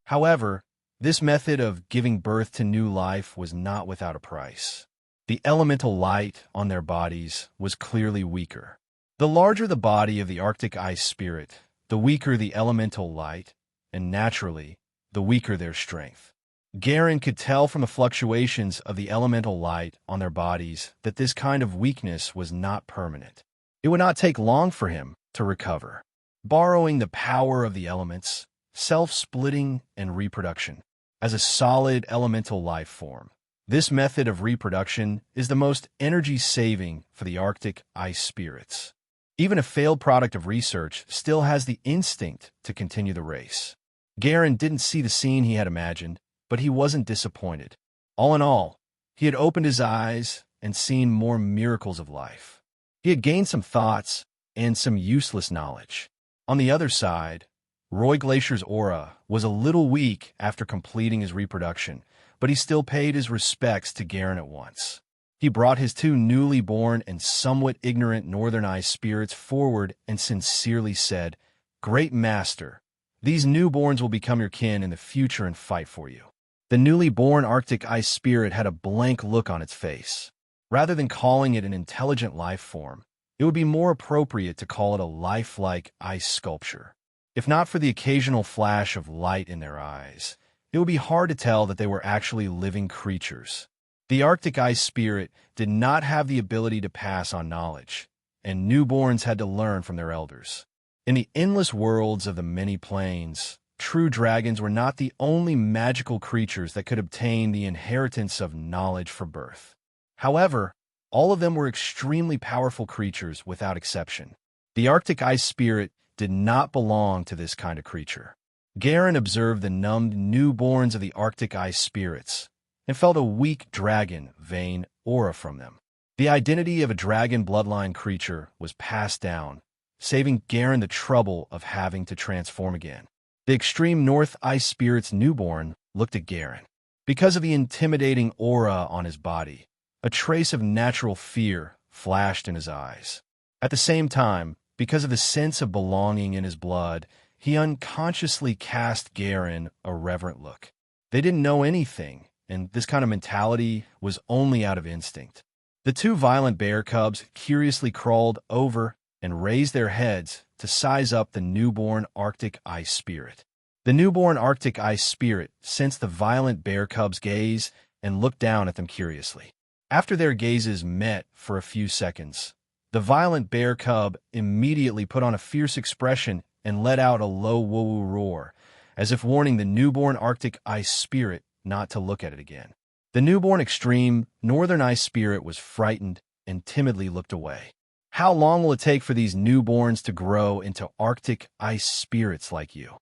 A: however, this method of giving birth to new life was not without a price. The elemental light on their bodies was clearly weaker. The larger the body of the Arctic ice spirit, the weaker the elemental light, and naturally, the weaker their strength. Garen could tell from the fluctuations of the elemental light on their bodies that this kind of weakness was not permanent. It would not take long for him to recover. Borrowing the power of the elements, self-splitting and reproduction, as a solid elemental life form. This method of reproduction is the most energy-saving for the Arctic ice spirits. Even a failed product of research still has the instinct to continue the race. Garen didn't see the scene he had imagined, but he wasn't disappointed. All in all, he had opened his eyes and seen more miracles of life. He had gained some thoughts and some useless knowledge. On the other side, Roy Glacier's aura was a little weak after completing his reproduction, but he still paid his respects to Garen at once. He brought his two newly born and somewhat ignorant northern ice spirits forward and sincerely said, "Great master, these newborns will become your kin in the future and fight for you." The newly born Arctic ice spirit had a blank look on its face. Rather than calling it an intelligent life form, it would be more appropriate to call it a lifelike ice sculpture. If not for the occasional flash of light in their eyes, it would be hard to tell that they were actually living creatures. The Arctic ice spirit did not have the ability to pass on knowledge, and newborns had to learn from their elders. In the endless worlds of the many planes, true dragons were not the only magical creatures that could obtain the inheritance of knowledge for birth. However, all of them were extremely powerful creatures without exception. The Arctic ice spirit did not belong to this kind of creature. Garen observed the numbed newborns of the Arctic ice spirits and felt a weak dragon vein aura from them. The identity of a dragon bloodline creature was passed down, saving Garen the trouble of having to transform again. The extreme north ice spirit's newborn looked at Garen. Because of the intimidating aura on his body, a trace of natural fear flashed in his eyes. At the same time, because of the sense of belonging in his blood, he unconsciously cast Garen a reverent look. They didn't know anything, and this kind of mentality was only out of instinct. The two violent bear cubs curiously crawled over and raised their heads to size up the newborn Arctic ice spirit. The newborn Arctic ice spirit sensed the violent bear cubs' gaze and looked down at them curiously. After their gazes met for a few seconds, the violent bear cub immediately put on a fierce expression and let out a low woo-woo roar, as if warning the newborn Arctic ice spirit not to look at it again. The newborn extreme northern ice spirit was frightened and timidly looked away. How long will it take for these newborns to grow into Arctic ice spirits like you?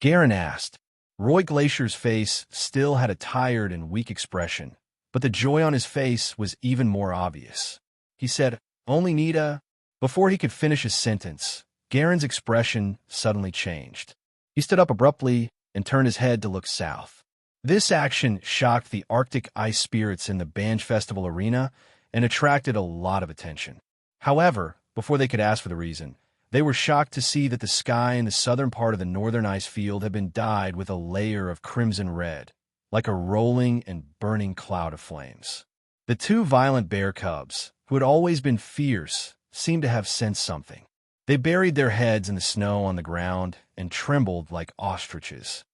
A: Garen asked. Roy Glacier's face still had a tired and weak expression, but the joy on his face was even more obvious. He said, "Only need a..." Before he could finish his sentence, Garen's expression suddenly changed. He stood up abruptly and turned his head to look south. This action shocked the Arctic ice spirits in the Banj Festival arena and attracted a lot of attention. However, before they could ask for the reason, they were shocked to see that the sky in the southern part of the northern ice field had been dyed with a layer of crimson red, like a rolling and burning cloud of flames. The two violent bear cubs, who had always been fierce, seemed to have sensed something. They buried their heads in the snow on the ground and trembled like ostriches.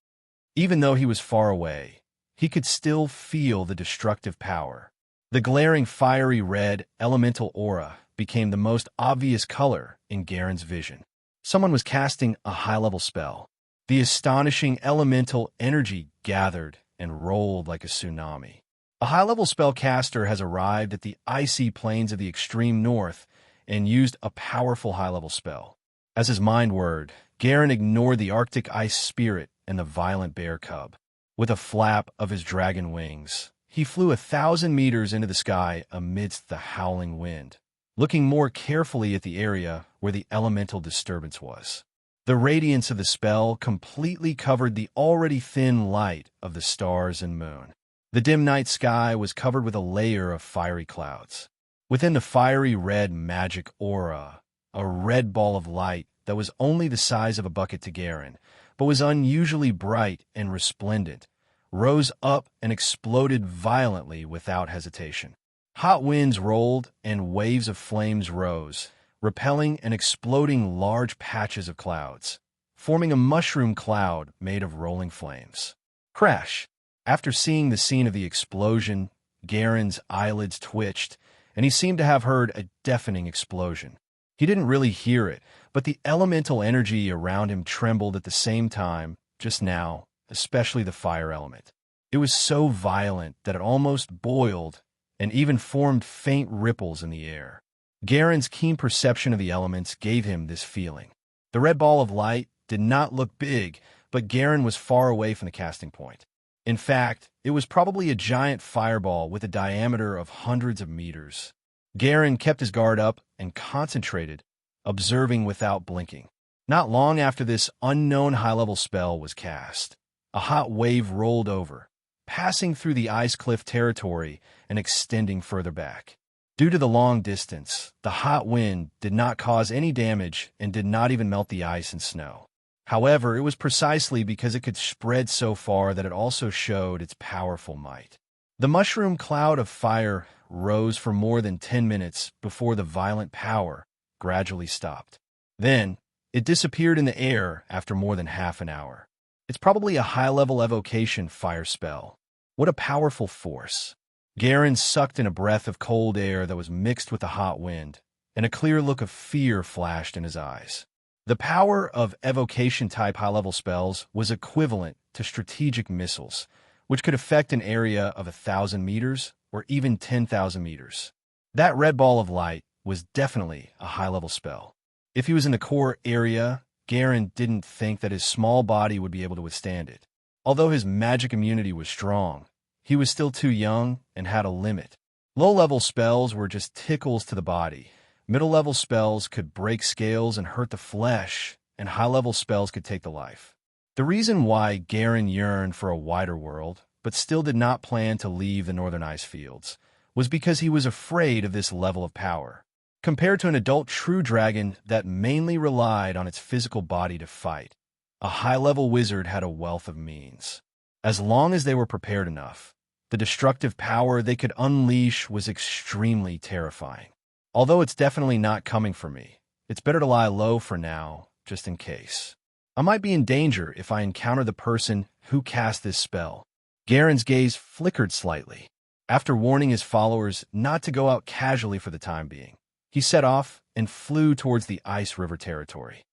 A: Even though he was far away, he could still feel the destructive power. The glaring fiery red elemental aura became the most obvious color in Garen's vision. Someone was casting a high-level spell. The astonishing elemental energy gathered and rolled like a tsunami. A high-level spellcaster has arrived at the icy plains of the extreme north and used a powerful high-level spell. As his mind word, Garen ignored the Arctic ice spirit and the violent bear cub. With a flap of his dragon wings, he flew 1,000 meters into the sky amidst the howling wind, looking more carefully at the area where the elemental disturbance was. The radiance of the spell completely covered the already thin light of the stars and moon. The dim night sky was covered with a layer of fiery clouds. Within the fiery red magic aura, a red ball of light that was only the size of a bucket to Garen, but was unusually bright and resplendent, rose up and exploded violently without hesitation. Hot winds rolled and waves of flames rose, repelling and exploding large patches of clouds, forming a mushroom cloud made of rolling flames. Crash! After seeing the scene of the explosion, Garen's eyelids twitched, and he seemed to have heard a deafening explosion. He didn't really hear it, but the elemental energy around him trembled at the same time, just now, especially the fire element. It was so violent that it almost boiled and even formed faint ripples in the air. Garen's keen perception of the elements gave him this feeling. The red ball of light did not look big, but Garen was far away from the casting point. In fact, it was probably a giant fireball with a diameter of hundreds of meters. Garen kept his guard up and concentrated, observing without blinking. Not long after this unknown high-level spell was cast, a hot wave rolled over, passing through the ice cliff territory and extending further back. Due to the long distance, the hot wind did not cause any damage and did not even melt the ice and snow. However, it was precisely because it could spread so far that it also showed its powerful might. The mushroom cloud of fire rose for more than 10 minutes before the violent power gradually stopped. Then, it disappeared in the air after more than half an hour. It's probably a high-level evocation fire spell. What a powerful force. Garen sucked in a breath of cold air that was mixed with the hot wind, and a clear look of fear flashed in his eyes. The power of evocation-type high-level spells was equivalent to strategic missiles, which could affect an area of 1,000 meters or even 10,000 meters. That red ball of light was definitely a high-level spell. If he was in the core area, Garen didn't think that his small body would be able to withstand it. Although his magic immunity was strong, he was still too young and had a limit. Low-level spells were just tickles to the body. Middle-level spells could break scales and hurt the flesh, and high-level spells could take the life. The reason why Garen yearned for a wider world, but still did not plan to leave the northern ice fields, was because he was afraid of this level of power. Compared to an adult true dragon that mainly relied on its physical body to fight, a high-level wizard had a wealth of means. As long as they were prepared enough, the destructive power they could unleash was extremely terrifying. Although it's definitely not coming for me, it's better to lie low for now, just in case. I might be in danger if I encounter the person who cast this spell. Garen's gaze flickered slightly. After warning his followers not to go out casually for the time being, he set off and flew towards the Ice River territory.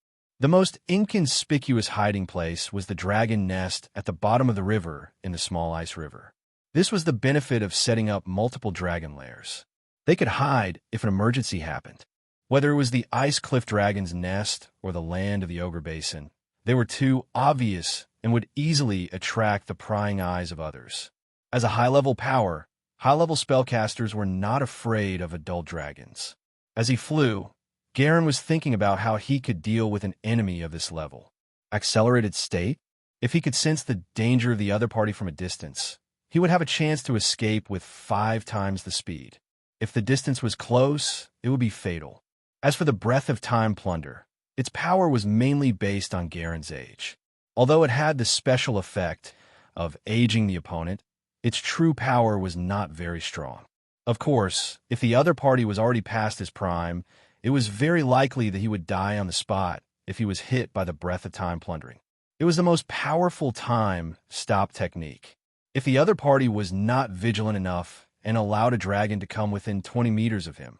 A: The most inconspicuous hiding place was the dragon nest at the bottom of the river in the small ice river. This was the benefit of setting up multiple dragon lairs. They could hide if an emergency happened. Whether it was the ice cliff dragon's nest or the land of the ogre basin, they were too obvious and would easily attract the prying eyes of others. As a high-level power, high-level spellcasters were not afraid of adult dragons. As he flew, Garen was thinking about how he could deal with an enemy of this level. Accelerated state? If he could sense the danger of the other party from a distance, he would have a chance to escape with 5 times the speed. If the distance was close, it would be fatal. As for the breath of time plunder, its power was mainly based on Garen's age. Although it had the special effect of aging the opponent, its true power was not very strong. Of course, if the other party was already past his prime, it was very likely that he would die on the spot if he was hit by the breath of time plundering. It was the most powerful time stop technique. If the other party was not vigilant enough and allowed a dragon to come within 20 meters of him,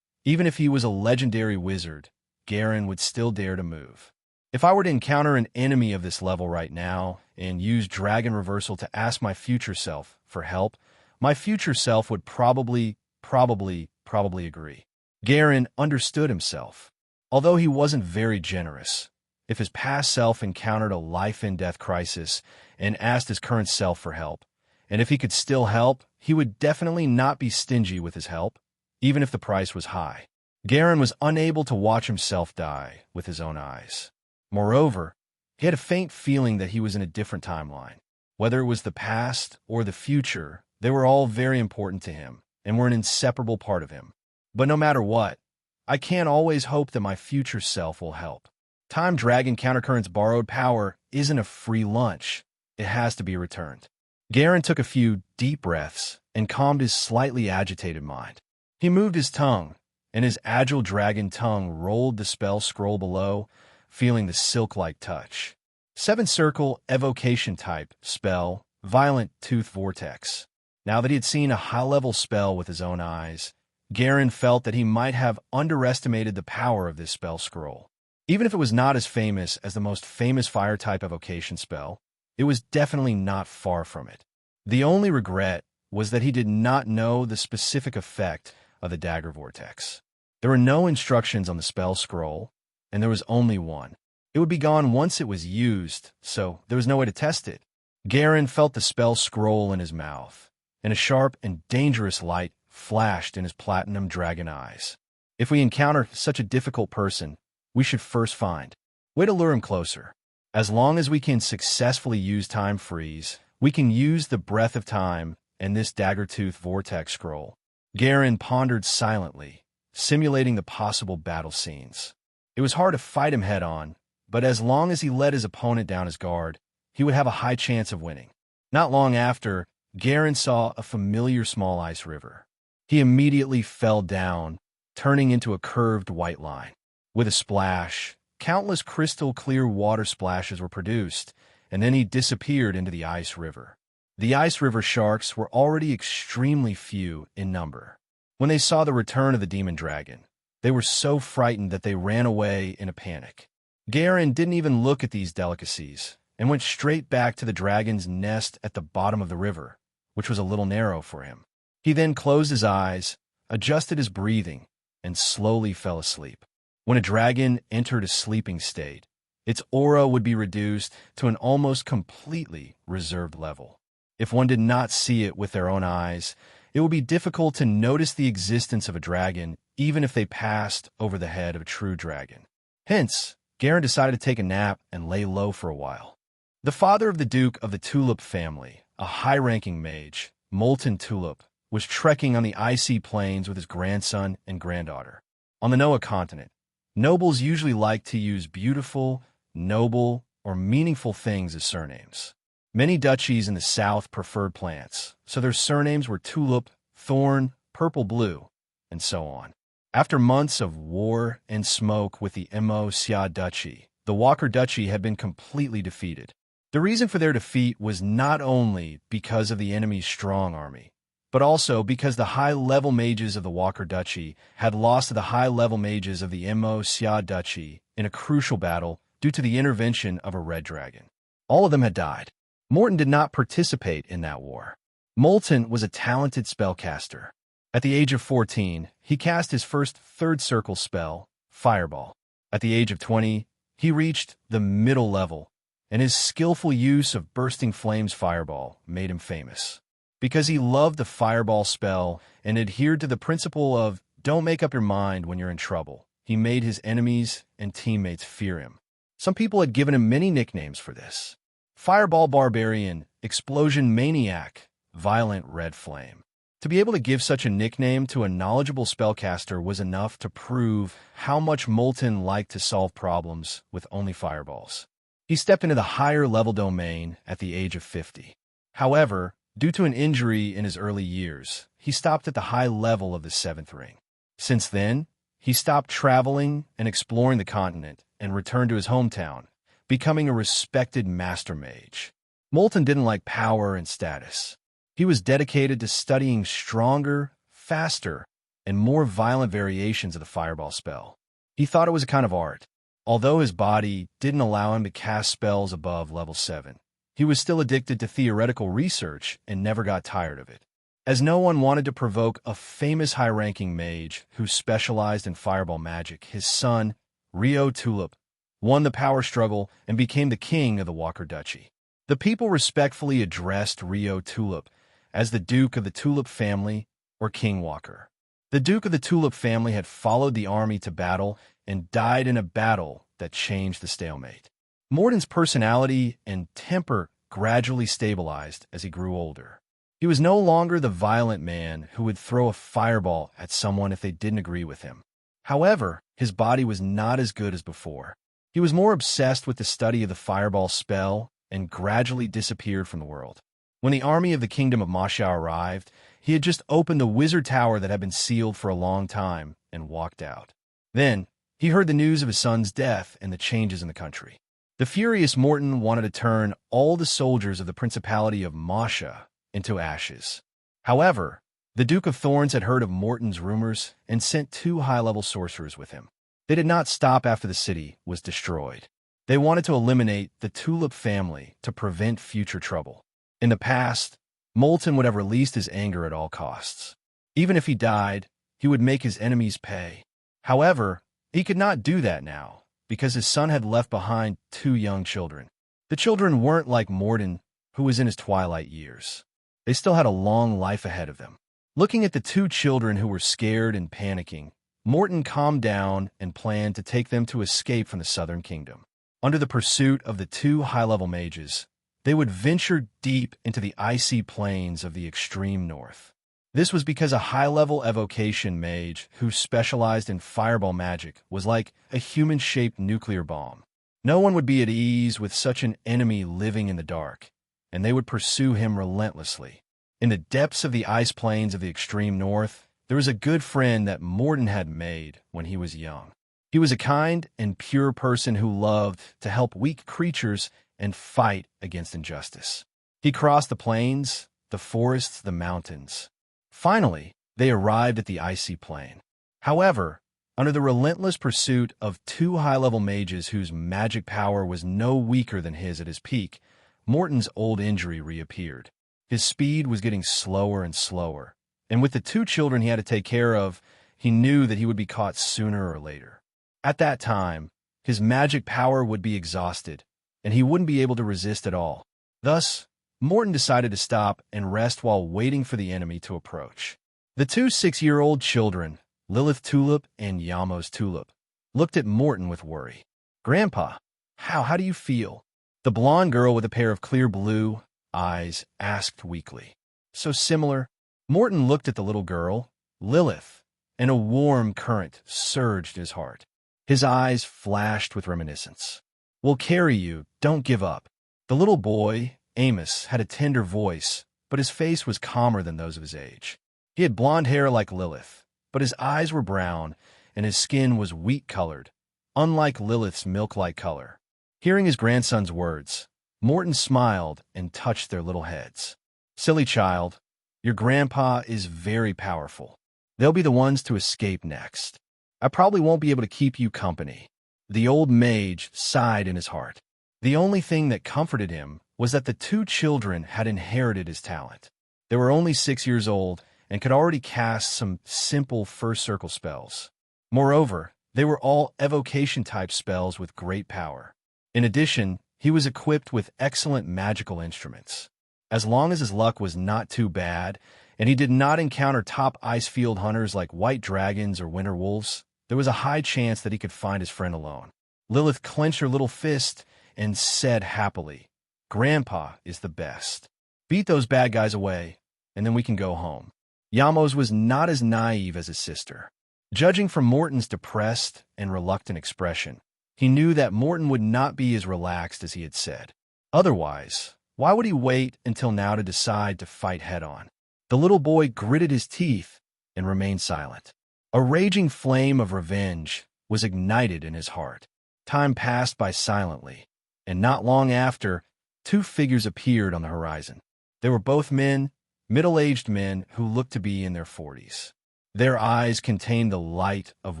A: even if he was a legendary wizard, Garen would still dare to move. If I were to encounter an enemy of this level right now and use Dragon Reversal to ask my future self for help, my future self would probably agree. Garen understood himself. Although he wasn't very generous, If his past self encountered a life-and-death crisis and asked his current self for help, and if he could still help, he would definitely not be stingy with his help, even if the price was high. Garen was unable to watch himself die with his own eyes. Moreover, he had a faint feeling that he was in a different timeline. Whether it was the past or the future, they were all very important to him and were an inseparable part of him. But no matter what, I can't always hope that my future self will help. Time Dragon Countercurrent's borrowed power isn't a free lunch. It has to be returned. Garen took a few deep breaths and calmed his slightly agitated mind. He moved his tongue, and his agile dragon tongue rolled the spell scroll below, feeling the silk-like touch. 7-circle evocation type spell, Violent Tooth Vortex. Now that he had seen a high-level spell with his own eyes, Garen felt that he might have underestimated the power of this spell scroll. Even if it was not as famous as the most famous fire-type evocation spell, it was definitely not far from it. The only regret was that he did not know the specific effect of the dagger vortex. There were no instructions on the spell scroll, and there was only one. It would be gone once it was used, so there was no way to test it. Garen felt the spell scroll in his mouth, and a sharp and dangerous light flashed in his platinum dragon eyes. If we encounter such a difficult person, we should first find a way to lure him closer. As long as we can successfully use Time Freeze, we can use the Breath of Time and this Daggertooth Vortex scroll. Garen pondered silently, simulating the possible battle scenes. It was hard to fight him head-on, but as long as he let his opponent down his guard, he would have a high chance of winning. Not long after, Garen saw a familiar small ice river. He immediately fell down, turning into a curved white line. With a splash, countless crystal-clear water splashes were produced, and then he disappeared into the ice river. The ice river sharks were already extremely few in number. When they saw the return of the demon dragon, they were so frightened that they ran away in a panic. Garen didn't even look at these delicacies and went straight back to the dragon's nest at the bottom of the river, which was a little narrow for him. He then closed his eyes, adjusted his breathing, and slowly fell asleep. When a dragon entered a sleeping state, its aura would be reduced to an almost completely reserved level. If one did not see it with their own eyes, it would be difficult to notice the existence of a dragon, even if they passed over the head of a true dragon. Hence, Garen decided to take a nap and lay low for a while. The father of the Duke of the Tulip family, a high-ranking mage, Molten Tulip, was trekking on the icy plains with his grandson and granddaughter. On the Noah continent, nobles usually like to use beautiful, noble, or meaningful things as surnames. Many duchies in the south preferred plants, so their surnames were Tulip, Thorn, Purple Blue, and so on. After months of war and smoke with the Mo Xia Duchy, the Walker Duchy had been completely defeated. The reason for their defeat was not only because of the enemy's strong army, but also because the high-level mages of the Walker Duchy had lost to the high-level mages of the Mo Xia Duchy in a crucial battle due to the intervention of a red dragon. All of them had died. Morton did not participate in that war. Molten was a talented spellcaster. At the age of 14, he cast his first third-circle spell, Fireball. At the age of 20, he reached the middle level, and his skillful use of Bursting Flames Fireball made him famous. Because he loved the Fireball spell and adhered to the principle of don't make up your mind when you're in trouble, he made his enemies and teammates fear him. Some people had given him many nicknames for this. Fireball Barbarian, Explosion Maniac, Violent Red Flame. To be able to give such a nickname to a knowledgeable spellcaster was enough to prove how much Molten liked to solve problems with only fireballs. He stepped into the higher-level domain at the age of 50. However, due to an injury in his early years, he stopped at the high level of the 7th ring. Since then, he stopped traveling and exploring the continent and returned to his hometown, becoming a respected master mage. Molten didn't like power and status. He was dedicated to studying stronger, faster, and more violent variations of the fireball spell. He thought it was a kind of art. Although his body didn't allow him to cast spells above level 7, he was still addicted to theoretical research and never got tired of it. As no one wanted to provoke a famous high-ranking mage who specialized in fireball magic, his son, Rio Tulip, won the power struggle, and became the king of the Walker Duchy. The people respectfully addressed Rio Tulip as the Duke of the Tulip family, or King Walker. The Duke of the Tulip family had followed the army to battle and died in a battle that changed the stalemate. Morton's personality and temper gradually stabilized as he grew older. He was no longer the violent man who would throw a fireball at someone if they didn't agree with him. However, his body was not as good as before. He was more obsessed with the study of the fireball spell and gradually disappeared from the world. When the army of the Kingdom of Masha arrived, he had just opened the wizard tower that had been sealed for a long time and walked out. Then, he heard the news of his son's death and the changes in the country. The furious Morton wanted to turn all the soldiers of the Principality of Masha into ashes. However, the Duke of Thorns had heard of Morton's rumors and sent 2 high-level sorcerers with him. They did not stop after the city was destroyed. They wanted to eliminate the Tulip family to prevent future trouble. In the past, Morton would have released his anger at all costs. Even if he died, he would make his enemies pay. However, he could not do that now, because his son had left behind 2 young children. The children weren't like Morton, who was in his twilight years. They still had a long life ahead of them. Looking at the 2 children who were scared and panicking, Morton calmed down and planned to take them to escape from the Southern Kingdom. Under the pursuit of the 2 high-level mages, they would venture deep into the icy plains of the extreme north. This was because a high-level evocation mage who specialized in fireball magic was like a human-shaped nuclear bomb. No one would be at ease with such an enemy living in the dark, and they would pursue him relentlessly. In the depths of the ice plains of the extreme north, there was a good friend that Morton had made when he was young. He was a kind and pure person who loved to help weak creatures and fight against injustice. He crossed the plains, the forests, the mountains. Finally, they arrived at the icy plain. However, under the relentless pursuit of 2 high-level mages whose magic power was no weaker than his at his peak, Morton's old injury reappeared. His speed was getting slower and slower, and with the 2 children he had to take care of, he knew that he would be caught sooner or later. At that time, his magic power would be exhausted, and he wouldn't be able to resist at all. Thus, Morton decided to stop and rest while waiting for the enemy to approach. The 2 6-year-old children, Lilith Tulip and Yamos Tulip, looked at Morton with worry. "Grandpa, how do you feel?" The blonde girl with a pair of clear blue eyes asked weakly. "So similar." Morton looked at the little girl, Lilith, and a warm current surged in his heart. His eyes flashed with reminiscence. "We'll carry you, don't give up." The little boy, Amos, had a tender voice, but his face was calmer than those of his age. He had blonde hair like Lilith, but his eyes were brown, and his skin was wheat-colored, unlike Lilith's milk-like color. Hearing his grandson's words, Morton smiled and touched their little heads. "Silly child, your grandpa is very powerful. They'll be the ones to escape next. I probably won't be able to keep you company." The old mage sighed in his heart. The only thing that comforted him was that the 2 children had inherited his talent. They were only 6 years old and could already cast some simple first circle spells. Moreover, they were all evocation-type spells with great power. In addition, he was equipped with excellent magical instruments. As long as his luck was not too bad, and he did not encounter top ice field hunters like white dragons or winter wolves, there was a high chance that he could find his friend alone. Lilith clenched her little fist and said happily, "Grandpa is the best. Beat those bad guys away, and then we can go home." Yamos was not as naive as his sister. Judging from Morton's depressed and reluctant expression, he knew that Morton would not be as relaxed as he had said. Otherwise, why would he wait until now to decide to fight head-on? The little boy gritted his teeth and remained silent. A raging flame of revenge was ignited in his heart. Time passed by silently, and not long after, 2 figures appeared on the horizon. They were both men, middle-aged men who looked to be in their 40s. Their eyes contained the light of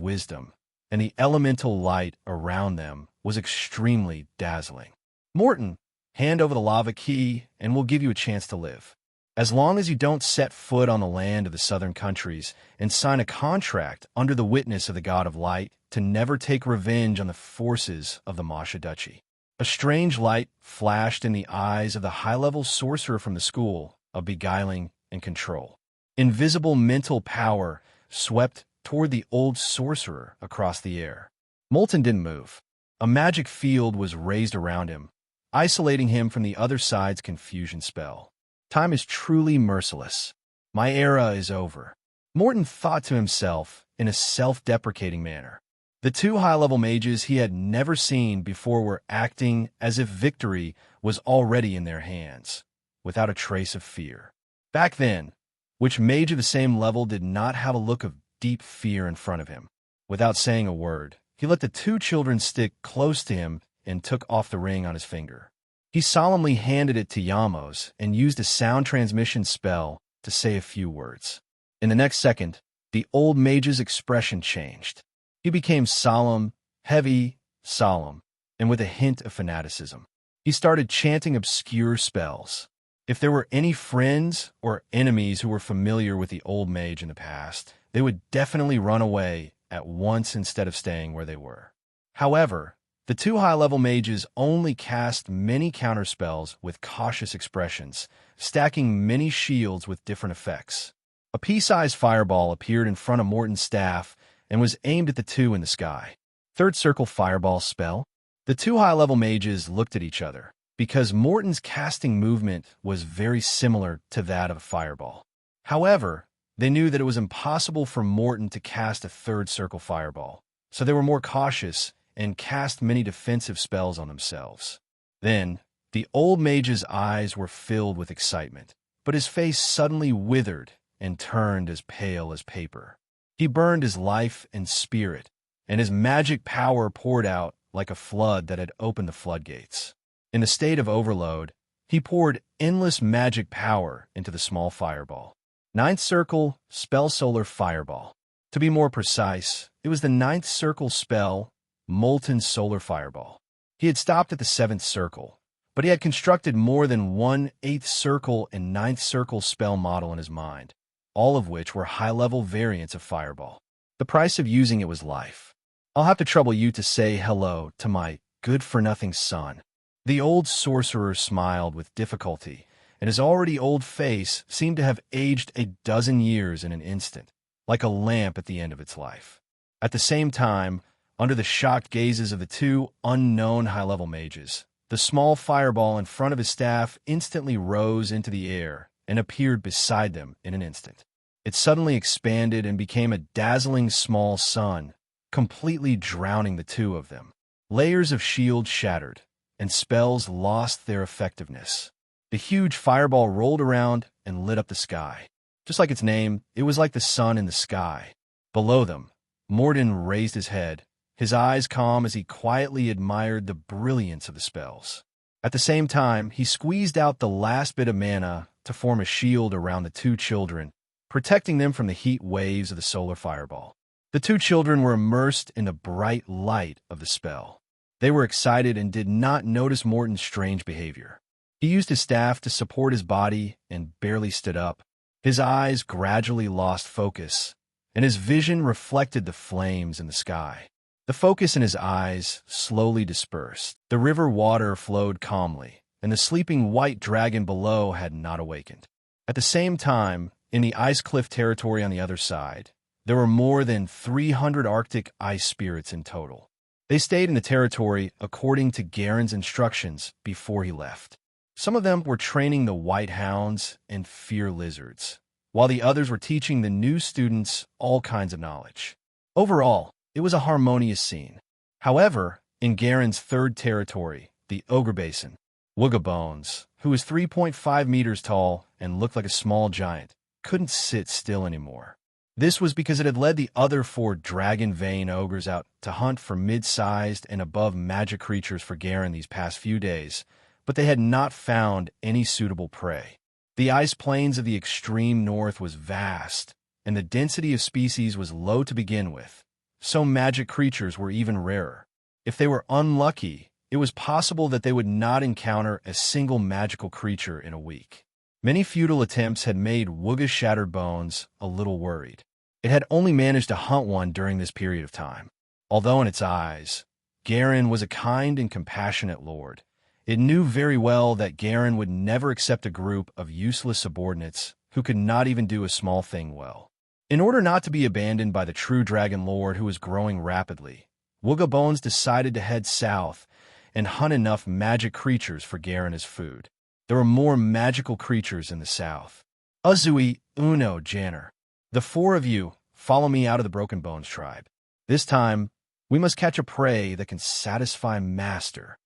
A: wisdom, and the elemental light around them was extremely dazzling. "Morton, hand over the lava key, and we'll give you a chance to live." As long as you don't set foot on the land of the southern countries and sign a contract under the witness of the god of light to never take revenge on the forces of the Masha Duchy. A strange light flashed in the eyes of the high-level sorcerer from the school of beguiling and control. Invisible mental power swept toward the old sorcerer across the air. Moulton didn't move. A magic field was raised around him, isolating him from the other side's confusion spell. Time is truly merciless. My era is over. Morton thought to himself in a self-deprecating manner. The two high-level mages he had never seen before were acting as if victory was already in their hands, without a trace of fear. Back then, which mage of the same level did not have a look of deep fear in front of him? Without saying a word, he let the two children stick close to him and took off the ring on his finger. He solemnly handed it to Yamos and used a sound transmission spell to say a few words. In the next second, the old mage's expression changed. He became solemn, heavy, solemn, and with a hint of fanaticism. He started chanting obscure spells. If there were any friends or enemies who were familiar with the old mage in the past, they would definitely run away at once instead of staying where they were. However, the two high-level mages only cast many counterspells with cautious expressions, stacking many shields with different effects. A pea-sized fireball appeared in front of Morton's staff and was aimed at the two in the sky. Third circle fireball spell? The two high-level mages looked at each other, because Morton's casting movement was very similar to that of a fireball. However, they knew that it was impossible for Morton to cast a third circle fireball, so they were more cautious and cast many defensive spells on themselves. Then, the old mage's eyes were filled with excitement, but his face suddenly withered and turned as pale as paper. He burned his life and spirit, and his magic power poured out like a flood that had opened the floodgates. In a state of overload, he poured endless magic power into the small fireball. Ninth circle, spell solar fireball. To be more precise, it was the ninth circle spell, molten solar fireball. He had stopped at the seventh circle, but he had constructed more than one eighth circle and ninth circle spell model in his mind, all of which were high-level variants of fireball. The price of using it was life. I'll have to trouble you to say hello to my good-for-nothing son. The old sorcerer smiled with difficulty, and his already old face seemed to have aged a dozen years in an instant, like a lamp at the end of its life. At the same time, under the shocked gazes of the two unknown high-level mages, the small fireball in front of his staff instantly rose into the air and appeared beside them in an instant. It suddenly expanded and became a dazzling small sun, completely drowning the two of them. Layers of shield shattered, and spells lost their effectiveness. The huge fireball rolled around and lit up the sky. Just like its name, it was like the sun in the sky. Below them, Morton raised his head, his eyes calm as he quietly admired the brilliance of the spells. At the same time, he squeezed out the last bit of mana to form a shield around the two children, protecting them from the heat waves of the solar fireball. The two children were immersed in the bright light of the spell. They were excited and did not notice Morton's strange behavior. He used his staff to support his body and barely stood up. His eyes gradually lost focus, and his vision reflected the flames in the sky. The focus in his eyes slowly dispersed. The river water flowed calmly, and the sleeping white dragon below had not awakened. At the same time, in the ice cliff territory on the other side, there were more than 300 Arctic ice spirits in total. They stayed in the territory according to Garen's instructions before he left. Some of them were training the white hounds and fear lizards, while the others were teaching the new students all kinds of knowledge. Overall, it was a harmonious scene. However, in Garen's third territory, the Ogre Basin, Wooga Bones, who was 3.5 meters tall and looked like a small giant, couldn't sit still anymore. This was because it had led the other 4 dragon vein ogres out to hunt for mid-sized and above magic creatures for Garen these past few days, but they had not found any suitable prey. The ice plains of the extreme north was vast, and the density of species was low to begin with, so magic creatures were even rarer. If they were unlucky, it was possible that they would not encounter a single magical creature in a week. Many futile attempts had made Wooga's shattered bones a little worried. It had only managed to hunt one during this period of time. Although in its eyes, Garen was a kind and compassionate lord, it knew very well that Garen would never accept a group of useless subordinates who could not even do a small thing well. In order not to be abandoned by the true dragon lord who was growing rapidly, Wooga Bones decided to head south and hunt enough magic creatures for Garen as food. There were more magical creatures in the south. Uzui, Uno, Janner. The four of you, follow me out of the Broken Bones tribe. This time, we must catch a prey that can satisfy Master.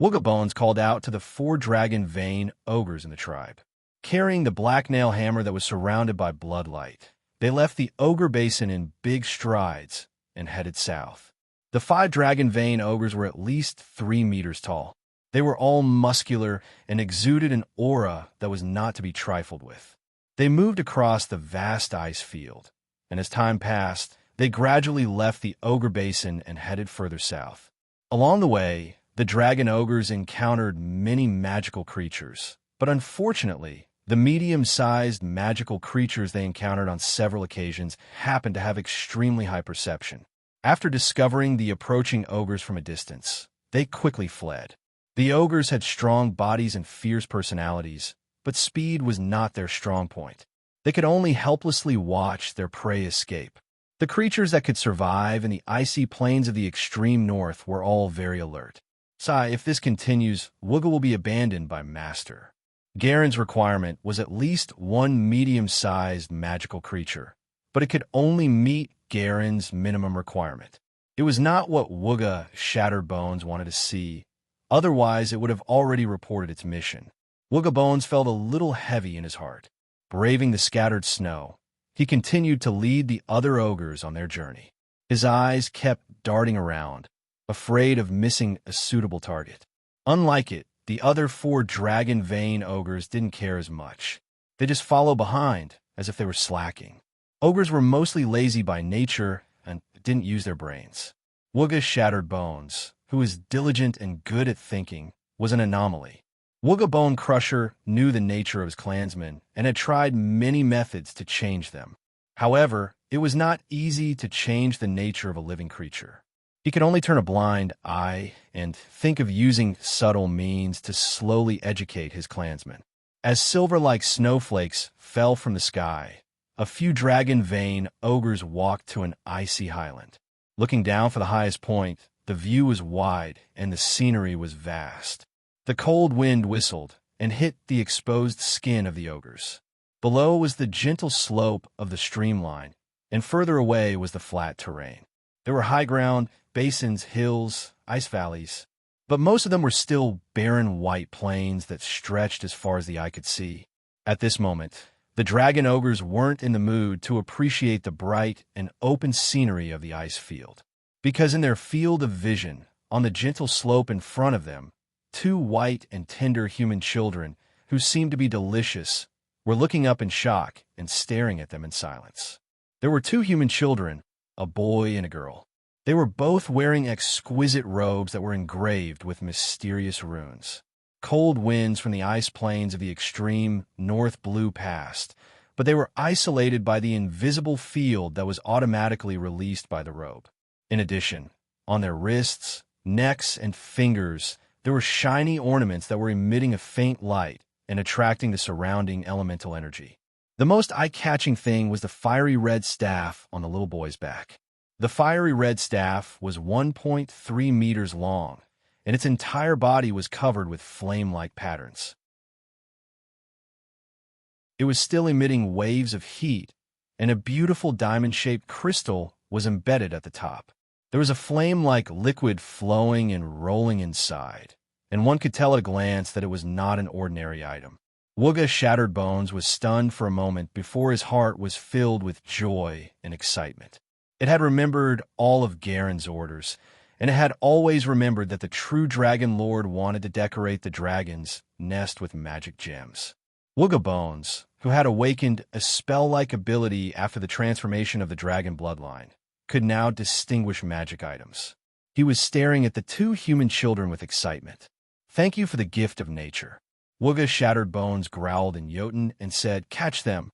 A: Wooga Bones called out to the 4 dragon vein ogres in the tribe. Carrying the black nail hammer that was surrounded by bloodlight, they left the ogre basin in big strides and headed south. The 5 dragon vein ogres were at least 3 meters tall. They were all muscular and exuded an aura that was not to be trifled with. They moved across the vast ice field, and as time passed, they gradually left the ogre basin and headed further south. Along the way, the dragon ogres encountered many magical creatures, but unfortunately, the medium-sized magical creatures they encountered on several occasions happened to have extremely high perception. After discovering the approaching ogres from a distance, they quickly fled. The ogres had strong bodies and fierce personalities, but speed was not their strong point. They could only helplessly watch their prey escape. The creatures that could survive in the icy plains of the extreme north were all very alert. If this continues, Wooga will be abandoned by Master. Garen's requirement was at least 1 medium-sized magical creature, but it could only meet Garen's minimum requirement. It was not what Wooga Shattered Bones wanted to see, otherwise it would have already reported its mission. Wooga Bones felt a little heavy in his heart. Braving the scattered snow, he continued to lead the other ogres on their journey. His eyes kept darting around, afraid of missing a suitable target. Unlike it, the other 4 dragon vein ogres didn't care as much. They just followed behind, as if they were slacking. Ogres were mostly lazy by nature and didn't use their brains. Wooga Shattered Bones, who was diligent and good at thinking, was an anomaly. Wooga Bone Crusher knew the nature of his clansmen and had tried many methods to change them. However, it was not easy to change the nature of a living creature. He could only turn a blind eye and think of using subtle means to slowly educate his clansmen. As silver-like snowflakes fell from the sky, a few dragon vein ogres walked to an icy highland. Looking down for the highest point, the view was wide and the scenery was vast. The cold wind whistled and hit the exposed skin of the ogres. Below was the gentle slope of the streamline, and further away was the flat terrain. There were high ground, basins, hills, ice valleys, but most of them were still barren white plains that stretched as far as the eye could see. At this moment, the dragon ogres weren't in the mood to appreciate the bright and open scenery of the ice field, because in their field of vision, on the gentle slope in front of them, 2 white and tender human children, who seemed to be delicious, were looking up in shock and staring at them in silence. There were 2 human children, a boy and a girl. They were both wearing exquisite robes that were engraved with mysterious runes. Cold winds from the ice plains of the extreme north blew past, but they were isolated by the invisible field that was automatically released by the robe. In addition, on their wrists, necks, and fingers, there were shiny ornaments that were emitting a faint light and attracting the surrounding elemental energy. The most eye-catching thing was the fiery red staff on the little boy's back. The fiery red staff was 1.3 meters long, and its entire body was covered with flame-like patterns. It was still emitting waves of heat, and a beautiful diamond-shaped crystal was embedded at the top. There was a flame-like liquid flowing and rolling inside, and one could tell at a glance that it was not an ordinary item. Wooga Shattered Bones was stunned for a moment before his heart was filled with joy and excitement. It had remembered all of Garen's orders, and it had always remembered that the true Dragon Lord wanted to decorate the dragon's nest with magic gems. Wooga Bones, who had awakened a spell-like ability after the transformation of the dragon bloodline, could now distinguish magic items. He was staring at the 2 human children with excitement. "Thank you for the gift of nature. Wooga Shattered Bones growled in Jotun and said, "Catch them."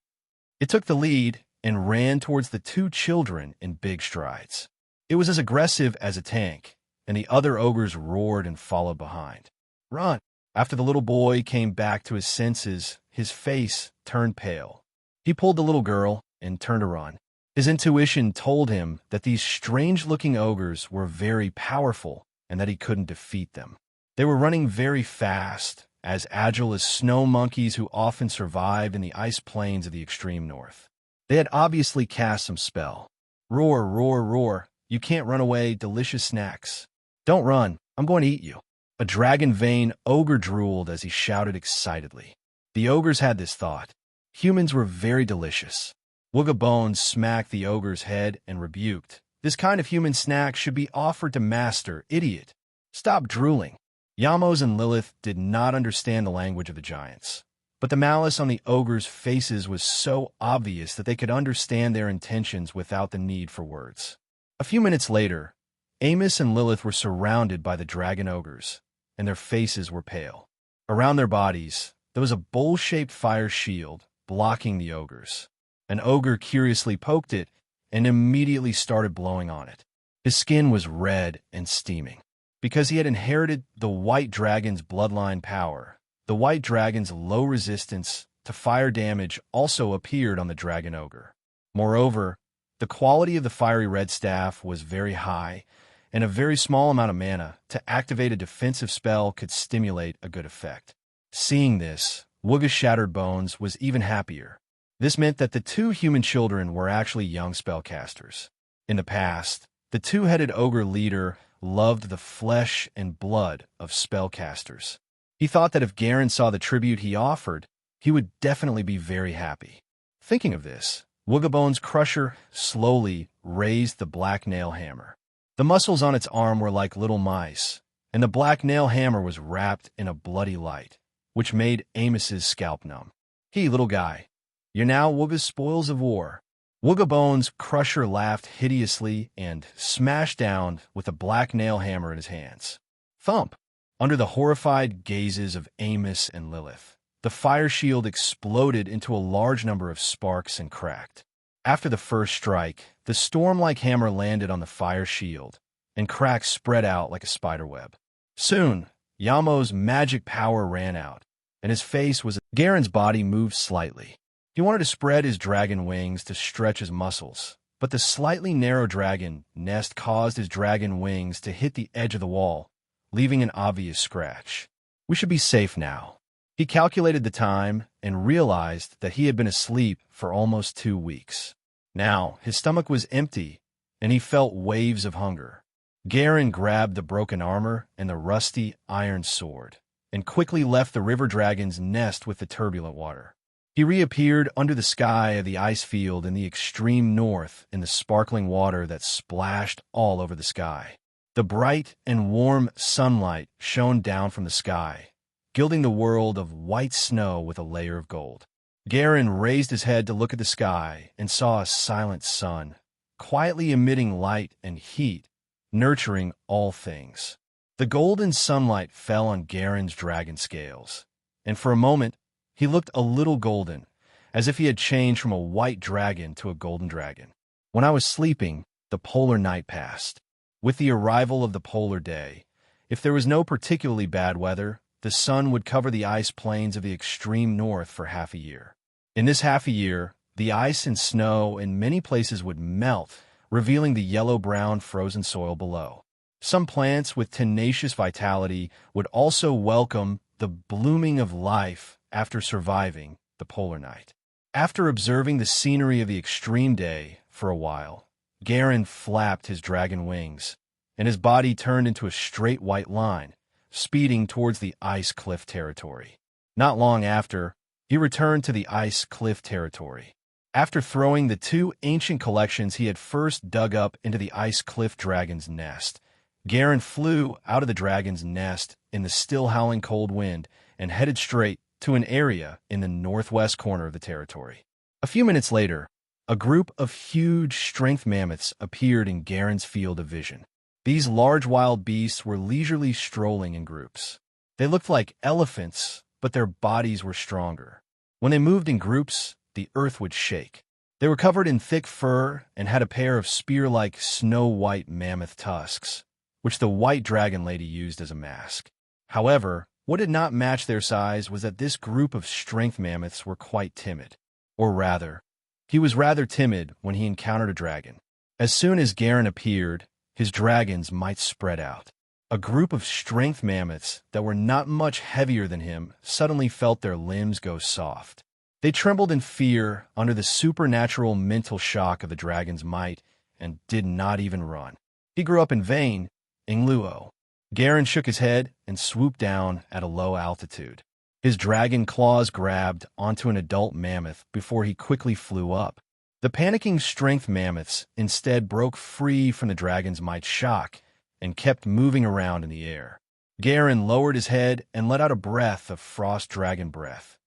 A: It took the lead and ran towards the two children in big strides. It was as aggressive as a tank, and the other ogres roared and followed behind. "Run!" After the little boy came back to his senses, his face turned pale. He pulled the little girl and turned to run. His intuition told him that these strange-looking ogres were very powerful and that he couldn't defeat them. They were running very fast, as agile as snow monkeys who often survive in the ice plains of the extreme north. They had obviously cast some spell. "Roar, roar, roar. You can't run away, delicious snacks. Don't run, I'm going to eat you." A dragon-vein ogre drooled as he shouted excitedly. The ogres had this thought. Humans were very delicious. Wooga Bones smacked the ogre's head and rebuked. "This kind of human snack should be offered to master, idiot. Stop drooling." Yamos and Lilith did not understand the language of the giants, but the malice on the ogres' faces was so obvious that they could understand their intentions without the need for words. A few minutes later, Amos and Lilith were surrounded by the dragon ogres, and their faces were pale. Around their bodies, there was a bowl-shaped fire shield blocking the ogres. An ogre curiously poked it and immediately started blowing on it. His skin was red and steaming. Because he had inherited the white dragon's bloodline power, the white dragon's low resistance to fire damage also appeared on the dragon ogre. Moreover, the quality of the fiery red staff was very high, and a very small amount of mana to activate a defensive spell could stimulate a good effect. Seeing this, Wooga Shattered Bones was even happier. This meant that the two human children were actually young spellcasters. In the past, the two-headed ogre leader loved the flesh and blood of spellcasters. He thought that if Garen saw the tribute he offered, he would definitely be very happy. Thinking of this, Woogabone's crusher slowly raised the black nail hammer. The muscles on its arm were like little mice, and the black nail hammer was wrapped in a bloody light, which made Amos's scalp numb. "Hey, little guy, you're now Wooga's spoils of war." Woogabone's crusher laughed hideously and smashed down with a black nail hammer in his hands. Thump! Under the horrified gazes of Amos and Lilith, the fire shield exploded into a large number of sparks and cracked. After the first strike, the storm-like hammer landed on the fire shield, and cracks spread out like a spiderweb. Soon, Yamo's magic power ran out, and his face was... Garen's body moved slightly. He wanted to spread his dragon wings to stretch his muscles, but the slightly narrow dragon nest caused his dragon wings to hit the edge of the wall, leaving an obvious scratch. We should be safe now. He calculated the time and realized that he had been asleep for almost 2 weeks. Now, his stomach was empty, and he felt waves of hunger. Garen grabbed the broken armor and the rusty iron sword, and quickly left the river dragon's nest with the turbulent water. He reappeared under the sky of the ice field in the extreme north in the sparkling water that splashed all over the sky. The bright and warm sunlight shone down from the sky, gilding the world of white snow with a layer of gold. Garen raised his head to look at the sky and saw a silent sun, quietly emitting light and heat, nurturing all things. The golden sunlight fell on Garen's dragon scales, and for a moment, he looked a little golden, as if he had changed from a white dragon to a golden dragon. When I was sleeping, the polar night passed. With the arrival of the polar day, if there was no particularly bad weather, the sun would cover the ice plains of the extreme north for half a year. In this half a year, the ice and snow in many places would melt, revealing the yellow-brown frozen soil below. Some plants with tenacious vitality would also welcome the blooming of life after surviving the polar night. After observing the scenery of the extreme day for a while, Garen flapped his dragon wings, and his body turned into a straight white line, speeding towards the ice cliff territory. Not long after, he returned to the ice cliff territory. After throwing the 2 ancient collections he had first dug up into the ice cliff dragon's nest, Garen flew out of the dragon's nest in the still howling cold wind and headed straight to an area in the northwest corner of the territory. A few minutes later, a group of huge strength mammoths appeared in Garen's field of vision. These large wild beasts were leisurely strolling in groups. They looked like elephants, but their bodies were stronger. When they moved in groups, the earth would shake. They were covered in thick fur and had a pair of spear-like snow-white mammoth tusks, which the white dragon lady used as a mask. However, what did not match their size was that this group of strength mammoths were quite timid. Or rather, he was rather timid when he encountered a dragon. As soon as Garen appeared, his dragons might spread out. A group of strength mammoths that were not much heavier than him suddenly felt their limbs go soft. They trembled in fear under the supernatural mental shock of the dragon's might and did not even run. He grew up in vain, Ingluo. Garen shook his head and swooped down at a low altitude. His dragon claws grabbed onto an adult mammoth before he quickly flew up. The panicking strength mammoths instead broke free from the dragon's might shock and kept moving around in the air. Garen lowered his head and let out a breath of frost dragon breath,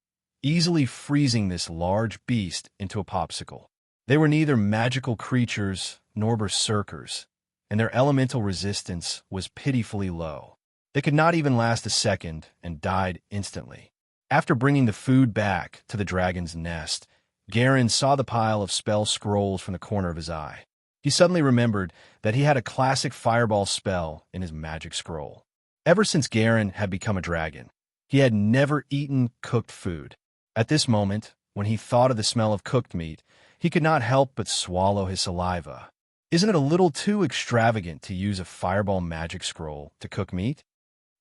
A: easily freezing this large beast into a popsicle. They were neither magical creatures nor berserkers, and their elemental resistance was pitifully low. They could not even last a second and died instantly. After bringing the food back to the dragon's nest, Garen saw the pile of spell scrolls from the corner of his eye. He suddenly remembered that he had a classic fireball spell in his magic scroll. Ever since Garen had become a dragon, he had never eaten cooked food. At this moment, when he thought of the smell of cooked meat, he could not help but swallow his saliva. Isn't it a little too extravagant to use a fireball magic scroll to cook meat?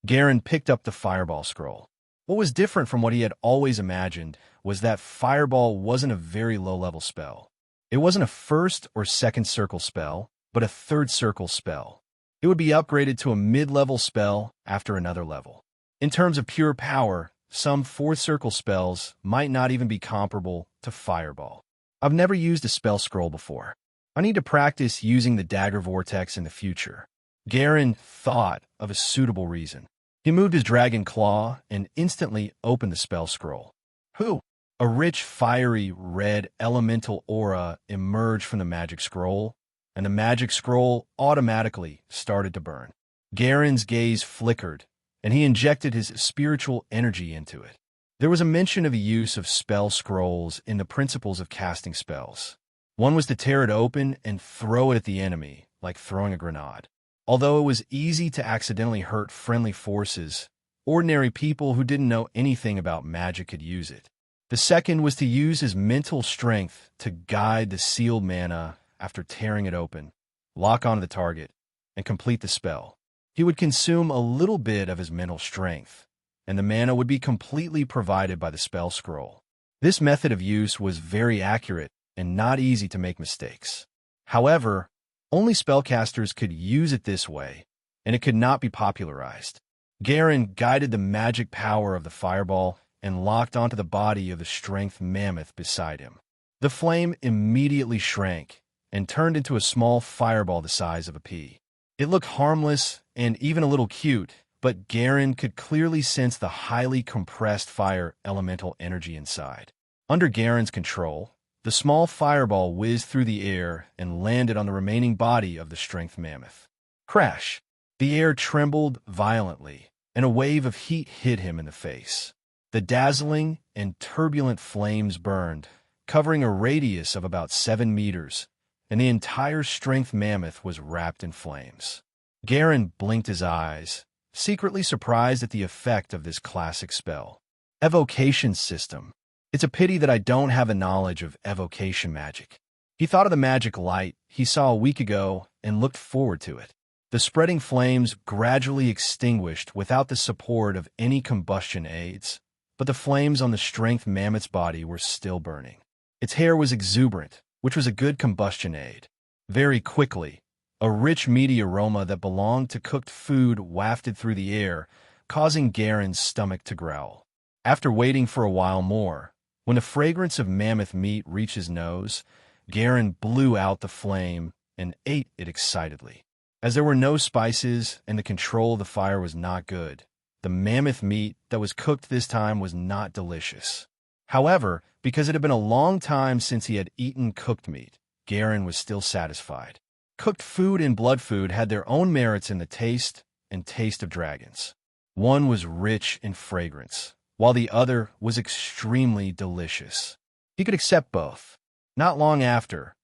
A: Garen picked up the fireball scroll. What was different from what he had always imagined was that fireball wasn't a very low-level spell. It wasn't a first or second circle spell, but a third circle spell. It would be upgraded to a mid-level spell after another level. In terms of pure power, some fourth circle spells might not even be comparable to fireball. I've never used a spell scroll before. I need to practice using the dagger vortex in the future. Garen thought of a suitable reason. He moved his dragon claw and instantly opened the spell scroll. Who? A rich, fiery, red elemental aura emerged from the magic scroll, and the magic scroll automatically started to burn. Garen's gaze flickered, and he injected his spiritual energy into it. There was a mention of the use of spell scrolls in the principles of casting spells. One was to tear it open and throw it at the enemy, like throwing a grenade. Although it was easy to accidentally hurt friendly forces, ordinary people who didn't know anything about magic could use it. The second was to use his mental strength to guide the sealed mana after tearing it open, lock onto the target, and complete the spell. He would consume a little bit of his mental strength, and the mana would be completely provided by the spell scroll. This method of use was very accurate and not easy to make mistakes. However, only spellcasters could use it this way, and it could not be popularized. Garen guided the magic power of the fireball and locked onto the body of the strength mammoth beside him. The flame immediately shrank and turned into a small fireball the size of a pea. It looked harmless and even a little cute, but Garen could clearly sense the highly compressed fire elemental energy inside. Under Garen's control, the small fireball whizzed through the air and landed on the remaining body of the strength mammoth. Crash! The air trembled violently, and a wave of heat hit him in the face. The dazzling and turbulent flames burned, covering a radius of about 7 meters, and the entire strength mammoth was wrapped in flames. Garen blinked his eyes, secretly surprised at the effect of this classic spell. Evocation system. It's a pity that I don't have a knowledge of evocation magic. He thought of the magic light he saw a week ago and looked forward to it. The spreading flames gradually extinguished without the support of any combustion aids, but the flames on the strength mammoth's body were still burning. Its hair was exuberant, which was a good combustion aid. Very quickly, a rich meaty aroma that belonged to cooked food wafted through the air, causing Garen's stomach to growl. After waiting for a while more, when the fragrance of mammoth meat reached his nose, Garen blew out the flame and ate it excitedly. As there were no spices and the control of the fire was not good, the mammoth meat that was cooked this time was not delicious. However, because it had been a long time since he had eaten cooked meat, Garen was still satisfied. Cooked food and blood food had their own merits in the taste and taste of dragons. One was rich in fragrance, while the other was extremely delicious. He could accept both. Not long after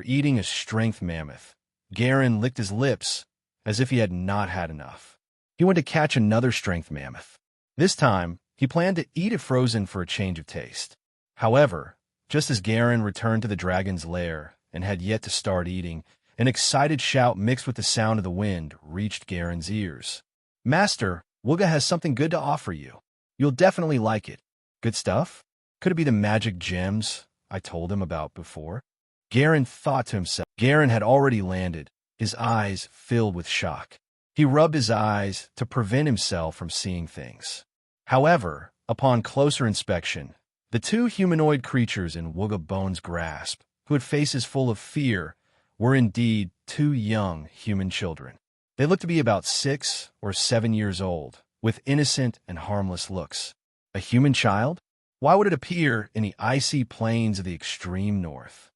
A: eating a strength mammoth, Garen licked his lips as if he had not had enough. He went to catch another strength mammoth. This time, he planned to eat it frozen for a change of taste. However, just as Garen returned to the dragon's lair and had yet to start eating, an excited shout mixed with the sound of the wind reached Garen's ears. "Master, Wooga has something good to offer you. You'll definitely like it." "Good stuff? Could it be the magic gems I told him about before?" Garen thought to himself. Garen had already landed, his eyes filled with shock. He rubbed his eyes to prevent himself from seeing things. However, upon closer inspection, the two humanoid creatures in Wooga Bone's grasp, who had faces full of fear, were indeed two young human children. They looked to be about 6 or 7 years old, with innocent and harmless looks. A human child? Why would it appear in the icy plains of the extreme north?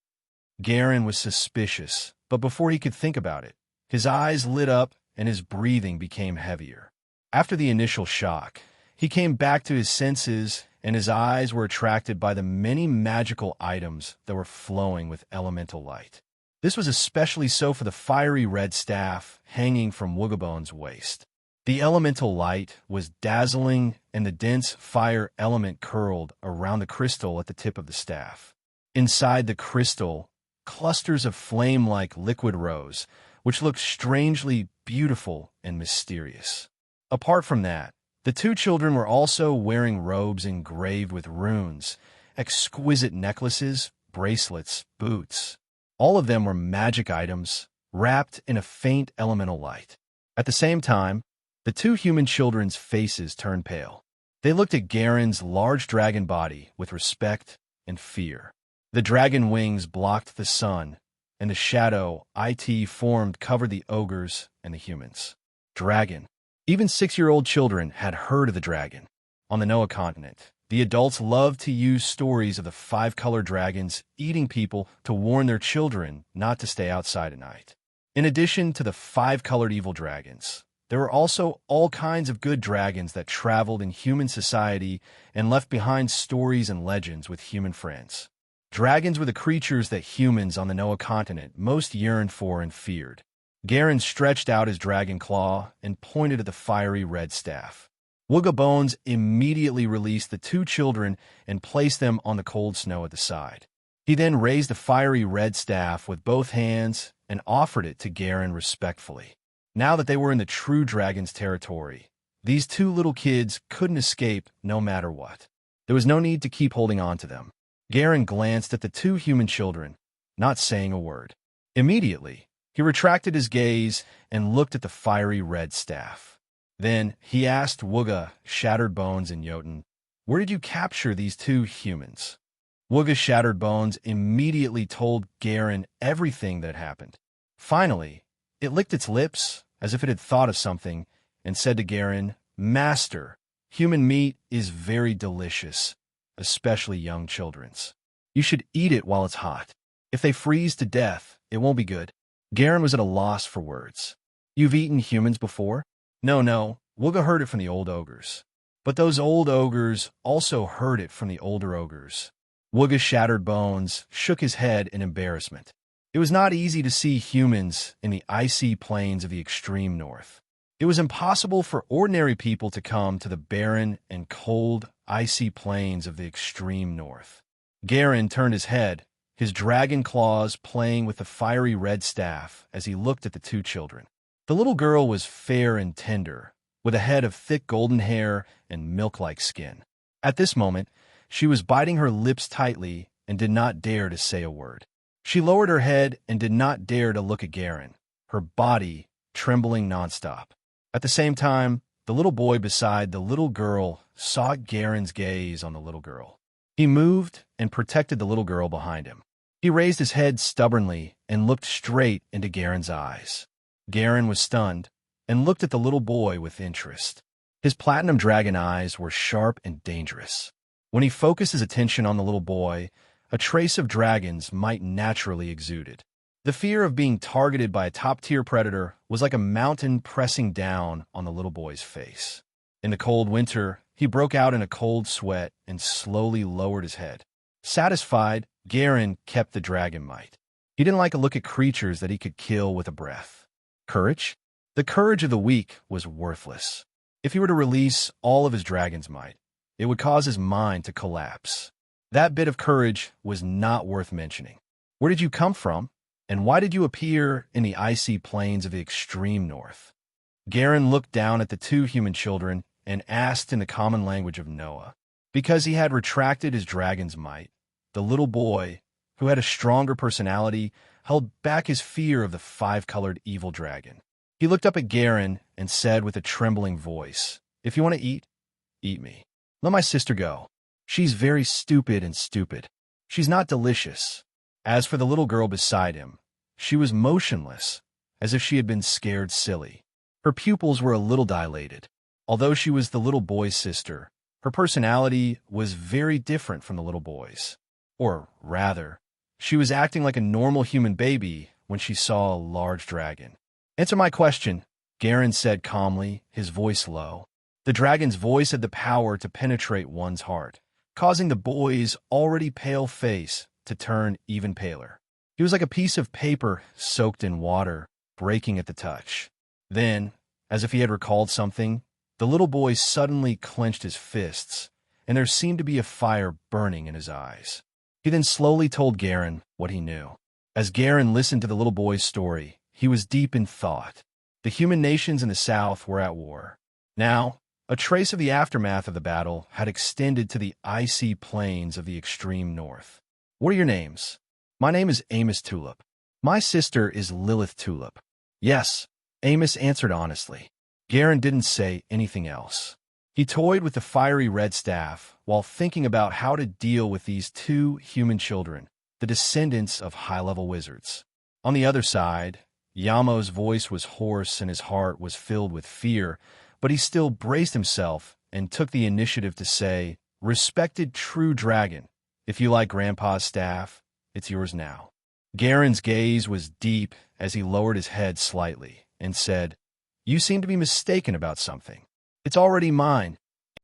A: Garen was suspicious, but before he could think about it, his eyes lit up and his breathing became heavier. After the initial shock, he came back to his senses and his eyes were attracted by the many magical items that were flowing with elemental light. This was especially so for the fiery red staff hanging from Woogabone's waist. The elemental light was dazzling and the dense fire element curled around the crystal at the tip of the staff. Inside the crystal, clusters of flame-like liquid rose, which looked strangely beautiful and mysterious. Apart from that, the two children were also wearing robes engraved with runes, exquisite necklaces, bracelets, boots. All of them were magic items, wrapped in a faint elemental light. At the same time, the two human children's faces turned pale. They looked at Garen's large dragon body with respect and fear. The dragon wings blocked the sun, and the shadow it formed covered the ogres and the humans. Dragon. Even 6-year-old children had heard of the dragon. On the Noah continent, the adults loved to use stories of the 5-color dragons eating people to warn their children not to stay outside at night. In addition to the 5-colored evil dragons, there were also all kinds of good dragons that traveled in human society and left behind stories and legends with human friends. Dragons were the creatures that humans on the Noah continent most yearned for and feared. Garen stretched out his dragon claw and pointed at the fiery red staff. Wooga Bones immediately released the two children and placed them on the cold snow at the side. He then raised the fiery red staff with both hands and offered it to Garen respectfully. Now that they were in the true dragon's territory, these two little kids couldn't escape no matter what. There was no need to keep holding on to them. Garen glanced at the two human children, not saying a word. Immediately, he retracted his gaze and looked at the fiery red staff. Then he asked Wooga, Shattered Bones, and Jotun, "Where did you capture these two humans?" Wooga Shattered Bones immediately told Garen everything that happened. Finally, it licked its lips as if it had thought of something and said to Garen, "Master, human meat is very delicious, especially young children's. You should eat it while it's hot. If they freeze to death, it won't be good." Garen was at a loss for words. "You've eaten humans before?" No, Wooga heard it from the old ogres. But those old ogres also heard it from the older ogres. Wooga Shattered Bones shook his head in embarrassment. It was not easy to see humans in the icy plains of the extreme north. It was impossible for ordinary people to come to the barren and cold, icy plains of the extreme north. Garen turned his head, his dragon claws playing with the fiery red staff as he looked at the two children. The little girl was fair and tender, with a head of thick golden hair and milk-like skin. At this moment, she was biting her lips tightly and did not dare to say a word. She lowered her head and did not dare to look at Garen, her body trembling nonstop. At the same time, the little boy beside the little girl saw Garen's gaze on the little girl. He moved and protected the little girl behind him. He raised his head stubbornly and looked straight into Garen's eyes. Garen was stunned and looked at the little boy with interest. His platinum dragon eyes were sharp and dangerous. When he focused his attention on the little boy, a trace of dragons might naturally exuded. The fear of being targeted by a top-tier predator was like a mountain pressing down on the little boy's face. In the cold winter, He broke out in a cold sweat and slowly lowered his head. Satisfied, Garen kept the dragon might. He didn't like a look at creatures that he could kill with a breath. Courage? The courage of the weak was worthless. If he were to release all of his dragon's might, it would cause his mind to collapse. That bit of courage was not worth mentioning. Where did you come from? And why did you appear in the icy plains of the extreme north? Garen looked down at the two human children and asked in the common language of Noah. Because he had retracted his dragon's might, the little boy, who had a stronger personality, held back his fear of the five-colored evil dragon. He looked up at Garen and said with a trembling voice, "If you want to eat, eat me. Let my sister go. She's very stupid and stupid. She's not delicious." As for the little girl beside him, she was motionless, as if she had been scared silly. Her pupils were a little dilated. Although she was the little boy's sister, her personality was very different from the little boy's. Or rather, she was acting like a normal human baby when she saw a large dragon. "Answer my question," Garen said calmly, his voice low. The dragon's voice had the power to penetrate one's heart, causing the boy's already pale face to turn even paler. He was like a piece of paper soaked in water, breaking at the touch. Then, as if he had recalled something, the little boy suddenly clenched his fists, and there seemed to be a fire burning in his eyes. He then slowly told Garen what he knew. As Garen listened to the little boy's story, he was deep in thought. The human nations in the south were at war. Now, a trace of the aftermath of the battle had extended to the icy plains of the extreme north. "What are your names?" "My name is Amos Tulip. My sister is Lilith Tulip." "Yes," Amos answered honestly. Garen didn't say anything else. He toyed with the fiery red staff while thinking about how to deal with these two human children, the descendants of high-level wizards. On the other side, Yamo's voice was hoarse and his heart was filled with fear, but he still braced himself and took the initiative to say, "Respected true dragon, if you like Grandpa's staff, it's yours now." Garen's gaze was deep as he lowered his head slightly and said, "You seem to be mistaken about something. It's already mine."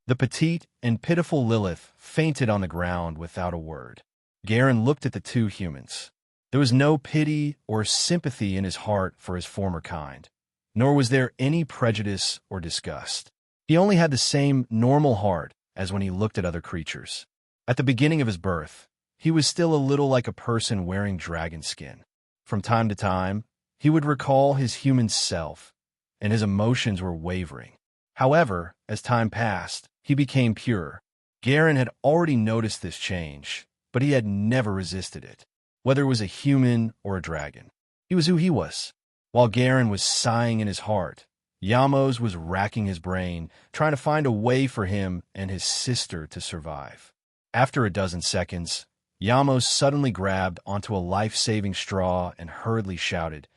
A: The petite and pitiful Lilith fainted on the ground without a word. Garen looked at the two humans. There was no pity or sympathy in his heart for his former kind, nor was there any prejudice or disgust. He only had the same normal heart as when he looked at other creatures. At the beginning of his birth, he was still a little like a person wearing dragon skin. From time to time, he would recall his human self, and his emotions were wavering. However, as time passed, he became pure. Garen had already noticed this change, but he had never resisted it, whether it was a human or a dragon. He was who he was. While Garen was sighing in his heart, Yamos was racking his brain, trying to find a way for him and his sister to survive. After a dozen seconds, Yamos suddenly grabbed onto a life-saving straw and hurriedly shouted,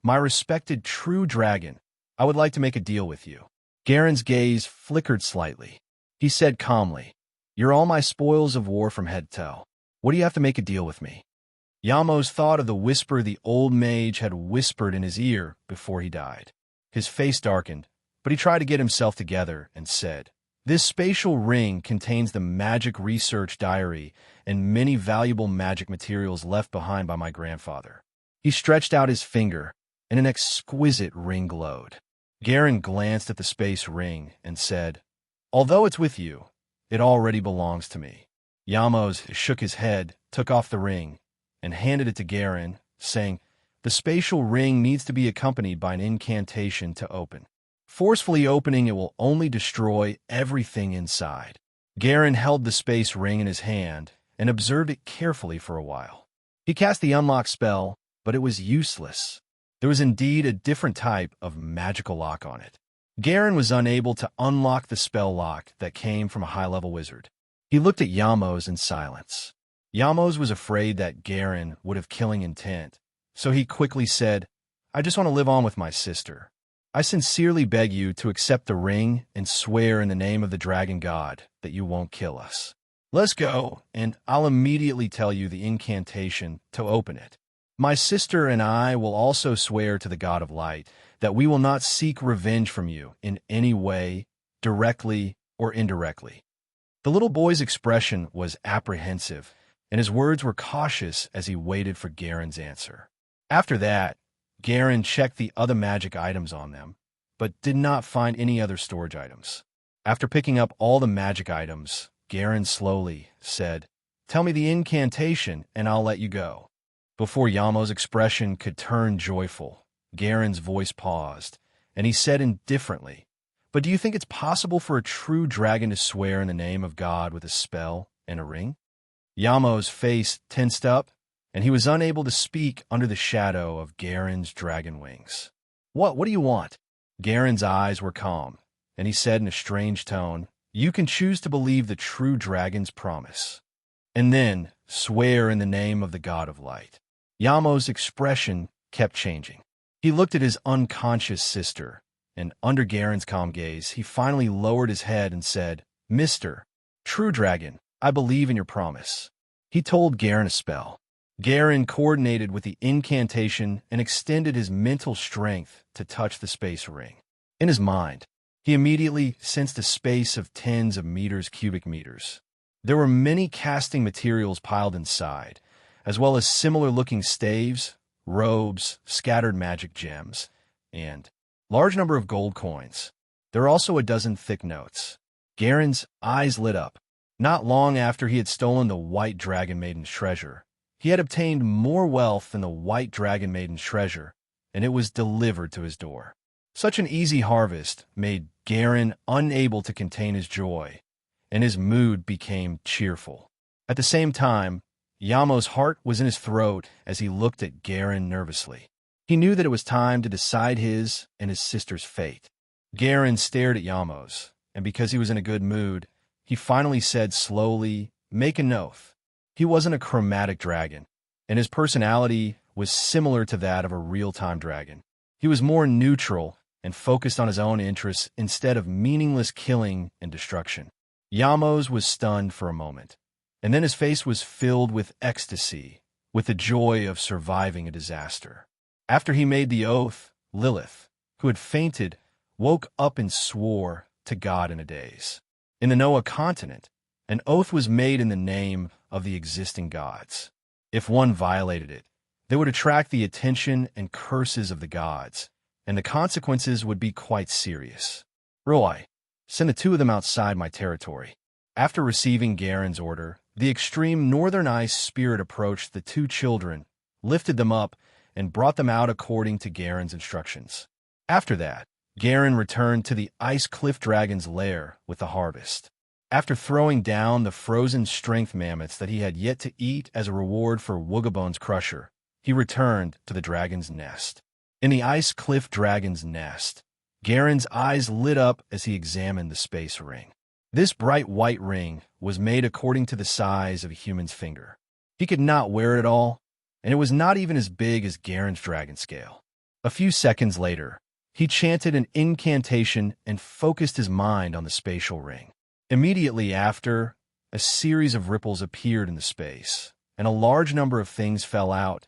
A: "My respected true dragon, I would like to make a deal with you." Garen's gaze flickered slightly. He said calmly, "You're all my spoils of war from head to toe. What do you have to make a deal with me?" Yamos thought of the whisper the old mage had whispered in his ear before he died. His face darkened, but he tried to get himself together and said, "This spatial ring contains the magic research diary and many valuable magic materials left behind by my grandfather." He stretched out his finger, and an exquisite ring glowed. Garen glanced at the space ring and said, "Although it's with you, it already belongs to me." Yamos shook his head, took off the ring, and handed it to Garen, saying, "The spatial ring needs to be accompanied by an incantation to open. Forcefully opening it will only destroy everything inside." Garen held the space ring in his hand and observed it carefully for a while. He cast the unlock spell, but it was useless. There was indeed a different type of magical lock on it. Garen was unable to unlock the spell lock that came from a high-level wizard. He looked at Yamos in silence. Yamos was afraid that Garen would have killing intent, so he quickly said, "I just want to live on with my sister. I sincerely beg you to accept the ring and swear in the name of the dragon god that you won't kill us. Let's go, and I'll immediately tell you the incantation to open it. My sister and I will also swear to the god of light that we will not seek revenge from you in any way, directly or indirectly. The little boy's expression was apprehensive, and his words were cautious as he waited for Garen's answer. After that, Garen checked the other magic items on them, but did not find any other storage items. After picking up all the magic items, Garen slowly said, "Tell me the incantation, and I'll let you go." Before Yamo's expression could turn joyful, Garen's voice paused, and he said indifferently, "But do you think it's possible for a true dragon to swear in the name of God with a spell and a ring?" Yamo's face tensed up, and he was unable to speak under the shadow of Garen's dragon wings. What do you want?" Garen's eyes were calm, and he said in a strange tone, "You can choose to believe the true dragon's promise, and then swear in the name of the God of Light." Yamo's expression kept changing. He looked at his unconscious sister, and under Garen's calm gaze, he finally lowered his head and said, "Mr. True Dragon, I believe in your promise." He told Garen a spell. Garen coordinated with the incantation and extended his mental strength to touch the space ring. In his mind, he immediately sensed a space of tens of cubic meters. There were many casting materials piled inside, as well as similar-looking staves, robes, scattered magic gems, and large number of gold coins. There were also a dozen thick notes. Garen's eyes lit up. Not long after he had stolen the White Dragon Maiden's treasure, he had obtained more wealth than the White Dragon Maiden's treasure, and it was delivered to his door. Such an easy harvest made Garen unable to contain his joy, and his mood became cheerful. At the same time, Yamo's heart was in his throat as he looked at Garen nervously. He knew that it was time to decide his and his sister's fate. Garen stared at Yamo's, and because he was in a good mood, he finally said slowly, "Make an oath." He wasn't a chromatic dragon, and his personality was similar to that of a real-time dragon. He was more neutral and focused on his own interests instead of meaningless killing and destruction. Yamo's was stunned for a moment, and then his face was filled with ecstasy, with the joy of surviving a disaster. After he made the oath, Lilith, who had fainted, woke up and swore to God in a daze. In the Noah continent, an oath was made in the name of the existing gods. If one violated it, they would attract the attention and curses of the gods, and the consequences would be quite serious. "Roy, send the two of them outside my territory." After receiving Garen's order, the extreme northern ice spirit approached the two children, lifted them up, and brought them out according to Garen's instructions. After that, Garen returned to the ice cliff dragon's lair with the harvest. After throwing down the frozen strength mammoths that he had yet to eat as a reward for Woogabone's crusher, he returned to the dragon's nest. In the ice cliff dragon's nest, Garen's eyes lit up as he examined the space ring. This bright white ring was made according to the size of a human's finger. He could not wear it at all, and it was not even as big as Garen's dragon scale. A few seconds later, he chanted an incantation and focused his mind on the spatial ring. Immediately after, a series of ripples appeared in the space, and a large number of things fell out,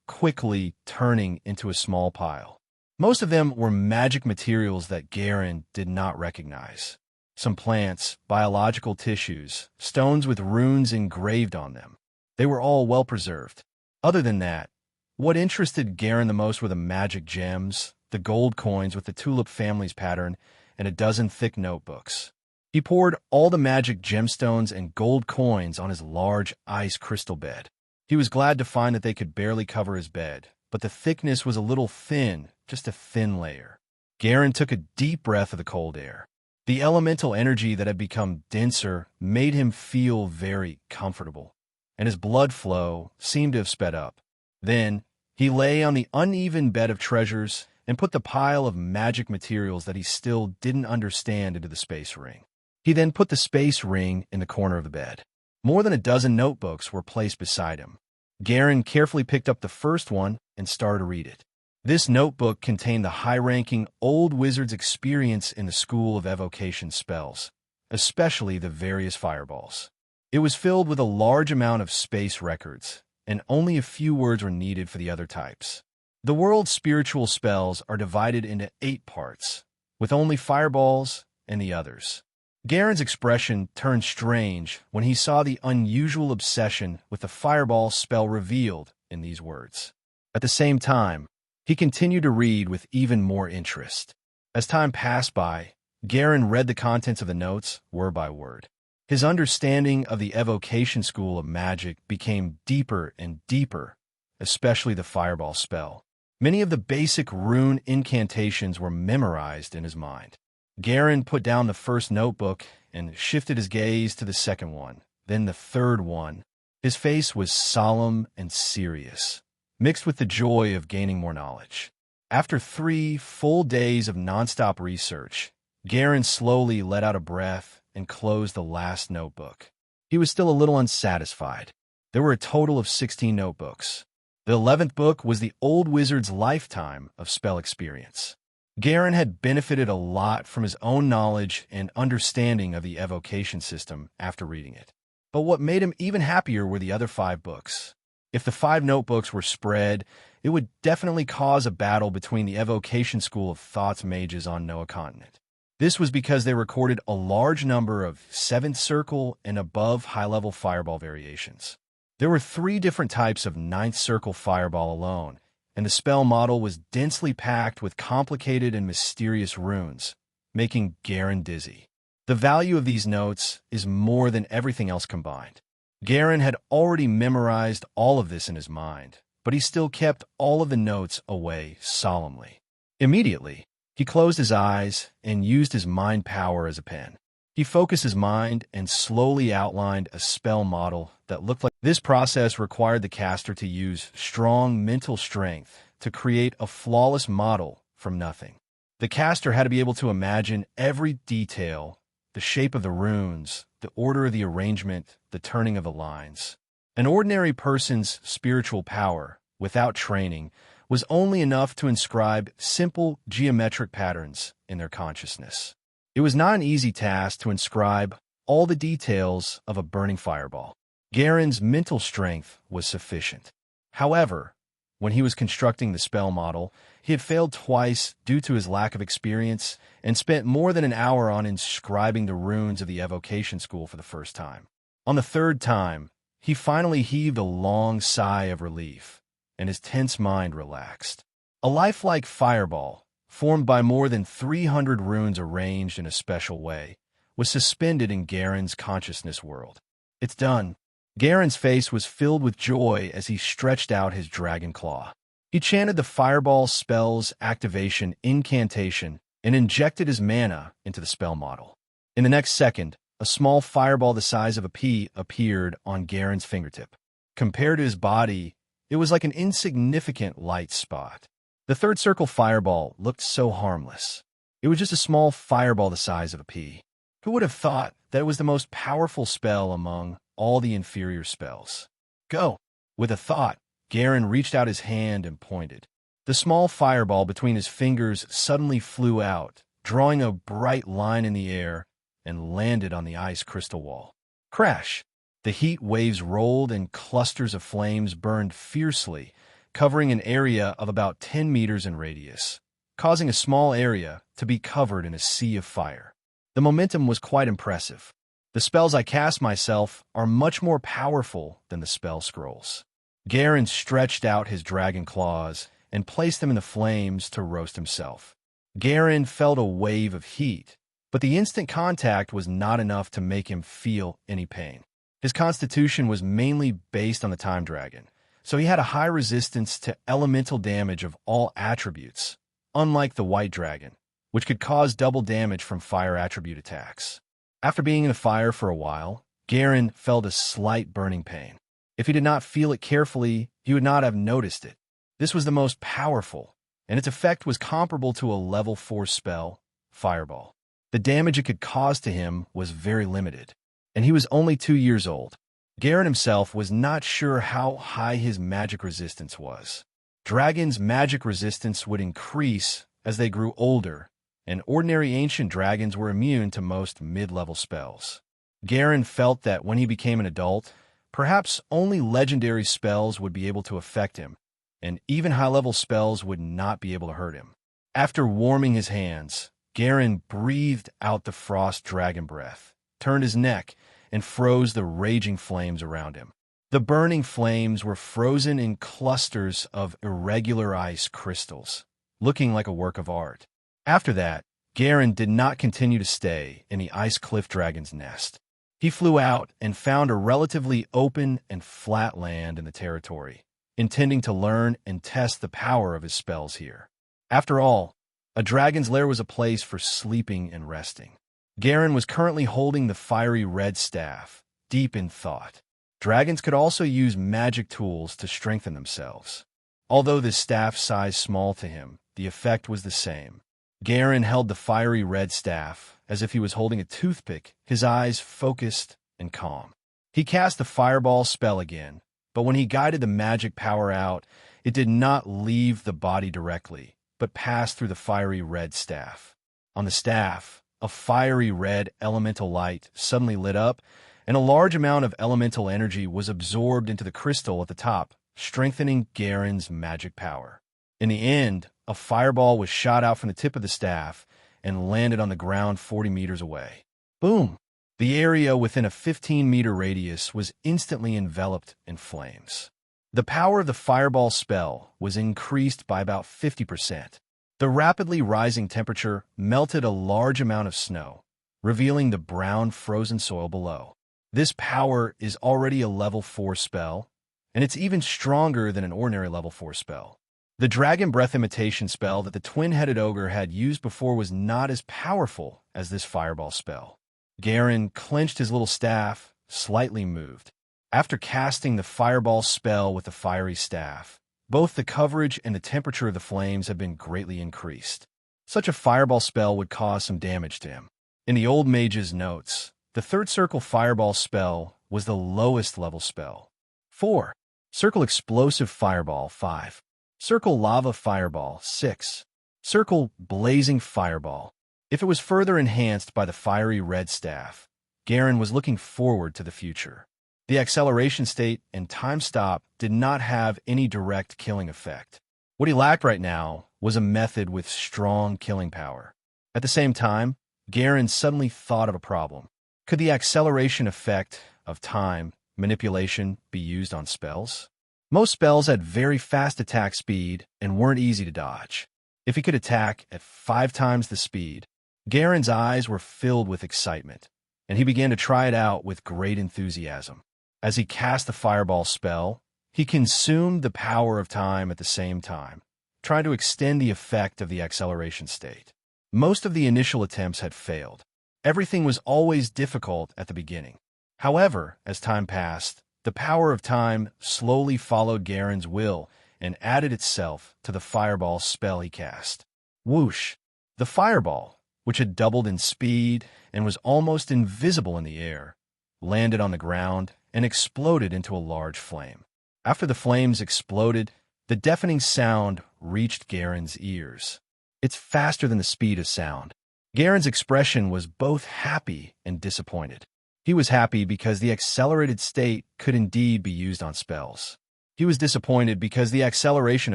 A: quickly turning into a small pile. Most of them were magic materials that Garen did not recognize. Some plants, biological tissues, stones with runes engraved on them. They were all well preserved. Other than that, what interested Garen the most were the magic gems, the gold coins with the tulip family's pattern, and a dozen thick notebooks. He poured all the magic gemstones and gold coins on his large ice crystal bed. He was glad to find that they could barely cover his bed, but the thickness was a little thin, just a thin layer. Garen took a deep breath of the cold air. The elemental energy that had become denser made him feel very comfortable, and his blood flow seemed to have sped up. Then, he lay on the uneven bed of treasures and put the pile of magic materials that he still didn't understand into the space ring. He then put the space ring in the corner of the bed. More than a dozen notebooks were placed beside him. Garen carefully picked up the first one and started to read it. This notebook contained the high-ranking old wizard's experience in the school of evocation spells, especially the various fireballs. It was filled with a large amount of space records, and only a few words were needed for the other types. The world's spiritual spells are divided into 8 parts, with only fireballs and the others. Garen's expression turned strange when he saw the unusual obsession with the fireball spell revealed in these words. At the same time, he continued to read with even more interest. As time passed by, Garen read the contents of the notes word by word. His understanding of the evocation school of magic became deeper and deeper, especially the fireball spell. Many of the basic rune incantations were memorized in his mind. Garen put down the first notebook and shifted his gaze to the second one, then the third one. His face was solemn and serious, mixed with the joy of gaining more knowledge. After 3 full days of nonstop research, Garen slowly let out a breath and closed the last notebook. He was still a little unsatisfied. There were a total of 16 notebooks. The 11th book was the old wizard's lifetime of spell experience. Garen had benefited a lot from his own knowledge and understanding of the evocation system after reading it. But what made him even happier were the other 5 books. If the 5 notebooks were spread, it would definitely cause a battle between the evocation school of Thought's mages on Noah Continent. This was because they recorded a large number of 7th circle and above high-level fireball variations. There were 3 different types of 9th circle fireball alone, and the spell model was densely packed with complicated and mysterious runes, making Garen dizzy. The value of these notes is more than everything else combined. Garen had already memorized all of this in his mind, but he still kept all of the notes away solemnly. Immediately, he closed his eyes and used his mind power as a pen. He focused his mind and slowly outlined a spell model that looked like. This process required the caster to use strong mental strength to create a flawless model from nothing. The caster had to be able to imagine every detail, the shape of the runes, the order of the arrangement, the turning of the lines. An ordinary person's spiritual power, without training, was only enough to inscribe simple geometric patterns in their consciousness. It was not an easy task to inscribe all the details of a burning fireball. Garen's mental strength was sufficient. However, when he was constructing the spell model, he had failed twice due to his lack of experience and spent more than an hour on inscribing the runes of the evocation school for the first time. On the 3rd time, he finally heaved a long sigh of relief, and his tense mind relaxed. A lifelike fireball, formed by more than 300 runes arranged in a special way, was suspended in Garen's consciousness world. It's done. Garen's face was filled with joy as he stretched out his dragon claw. He chanted the fireball spell's activation incantation and injected his mana into the spell model. In the next second, a small fireball the size of a pea appeared on Garen's fingertip. Compared to his body, it was like an insignificant light spot. The 3rd circle fireball looked so harmless. It was just a small fireball the size of a pea. Who would have thought that it was the most powerful spell among all the inferior spells? Go! With a thought, Garen reached out his hand and pointed. The small fireball between his fingers suddenly flew out, drawing a bright line in the air, and landed on the ice crystal wall. Crash! The heat waves rolled and clusters of flames burned fiercely, covering an area of about 10 meters in radius, causing a small area to be covered in a sea of fire. The momentum was quite impressive. The spells I cast myself are much more powerful than the spell scrolls. Garen stretched out his dragon claws and placed them in the flames to roast himself. Garen felt a wave of heat, but the instant contact was not enough to make him feel any pain. His constitution was mainly based on the time dragon, so he had a high resistance to elemental damage of all attributes, unlike the white dragon, which could cause double damage from fire attribute attacks. After being in the fire for a while, Garen felt a slight burning pain. If he did not feel it carefully, he would not have noticed it. This was the most powerful, and its effect was comparable to a level 4 spell, Fireball. The damage it could cause to him was very limited, and he was only 2 years old. Garen himself was not sure how high his magic resistance was. Dragons' magic resistance would increase as they grew older, and ordinary ancient dragons were immune to most mid-level spells. Garen felt that when he became an adult, perhaps only legendary spells would be able to affect him, and even high-level spells would not be able to hurt him. After warming his hands, Garen breathed out the frost dragon breath, turned his neck, and froze the raging flames around him. The burning flames were frozen in clusters of irregular ice crystals, looking like a work of art. After that, Garen did not continue to stay in the ice cliff dragon's nest. He flew out and found a relatively open and flat land in the territory, intending to learn and test the power of his spells here. After all, a dragon's lair was a place for sleeping and resting. Garen was currently holding the fiery red staff, deep in thought. Dragons could also use magic tools to strengthen themselves. Although the staff sized small to him, the effect was the same. Garen held the fiery red staff as if he was holding a toothpick, his eyes focused and calm. He cast the fireball spell again, but when he guided the magic power out, it did not leave the body directly, but passed through the fiery red staff. On the staff, a fiery red elemental light suddenly lit up, and a large amount of elemental energy was absorbed into the crystal at the top, strengthening Garen's magic power. In the end, a fireball was shot out from the tip of the staff and landed on the ground 40 meters away. Boom! The area within a 15-meter radius was instantly enveloped in flames. The power of the fireball spell was increased by about 50%. The rapidly rising temperature melted a large amount of snow, revealing the brown frozen soil below. This power is already a level 4 spell, and it's even stronger than an ordinary level 4 spell. The Dragon Breath imitation spell that the twin-headed ogre had used before was not as powerful as this fireball spell. Garen clenched his little staff, slightly moved. After casting the fireball spell with the fiery staff, both the coverage and the temperature of the flames have been greatly increased. Such a fireball spell would cause some damage to him. In the old mage's notes, the third circle fireball spell was the lowest level spell. 4. Circle explosive fireball 5. Circle lava fireball 6. Circle blazing fireball. If it was further enhanced by the fiery red staff, Garen was looking forward to the future. The acceleration state and time stop did not have any direct killing effect. What he lacked right now was a method with strong killing power. At the same time, Garen suddenly thought of a problem. Could the acceleration effect of time manipulation be used on spells? Most spells had very fast attack speed and weren't easy to dodge. If he could attack at 5 times the speed, Garen's eyes were filled with excitement, and he began to try it out with great enthusiasm. As he cast the fireball spell, he consumed the power of time at the same time, trying to extend the effect of the acceleration state. Most of the initial attempts had failed. Everything was always difficult at the beginning. However, as time passed, the power of time slowly followed Garen's will and added itself to the fireball spell he cast. Whoosh! The fireball, which had doubled in speed and was almost invisible in the air, landed on the ground and exploded into a large flame. After the flames exploded, the deafening sound reached Garen's ears. It's faster than the speed of sound. Garen's expression was both happy and disappointed. He was happy because the accelerated state could indeed be used on spells. He was disappointed because the acceleration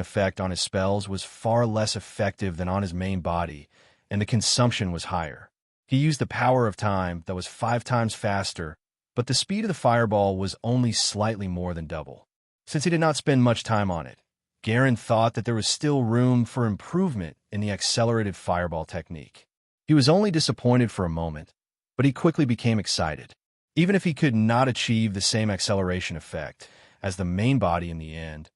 A: effect on his spells was far less effective than on his main body, and the consumption was higher. He used the power of time that was 5 times faster, but the speed of the fireball was only slightly more than double. Since he did not spend much time on it, Garen thought that there was still room for improvement in the accelerated fireball technique. He was only disappointed for a moment, but he quickly became excited. Even if he could not achieve the same acceleration effect as the main body in the end,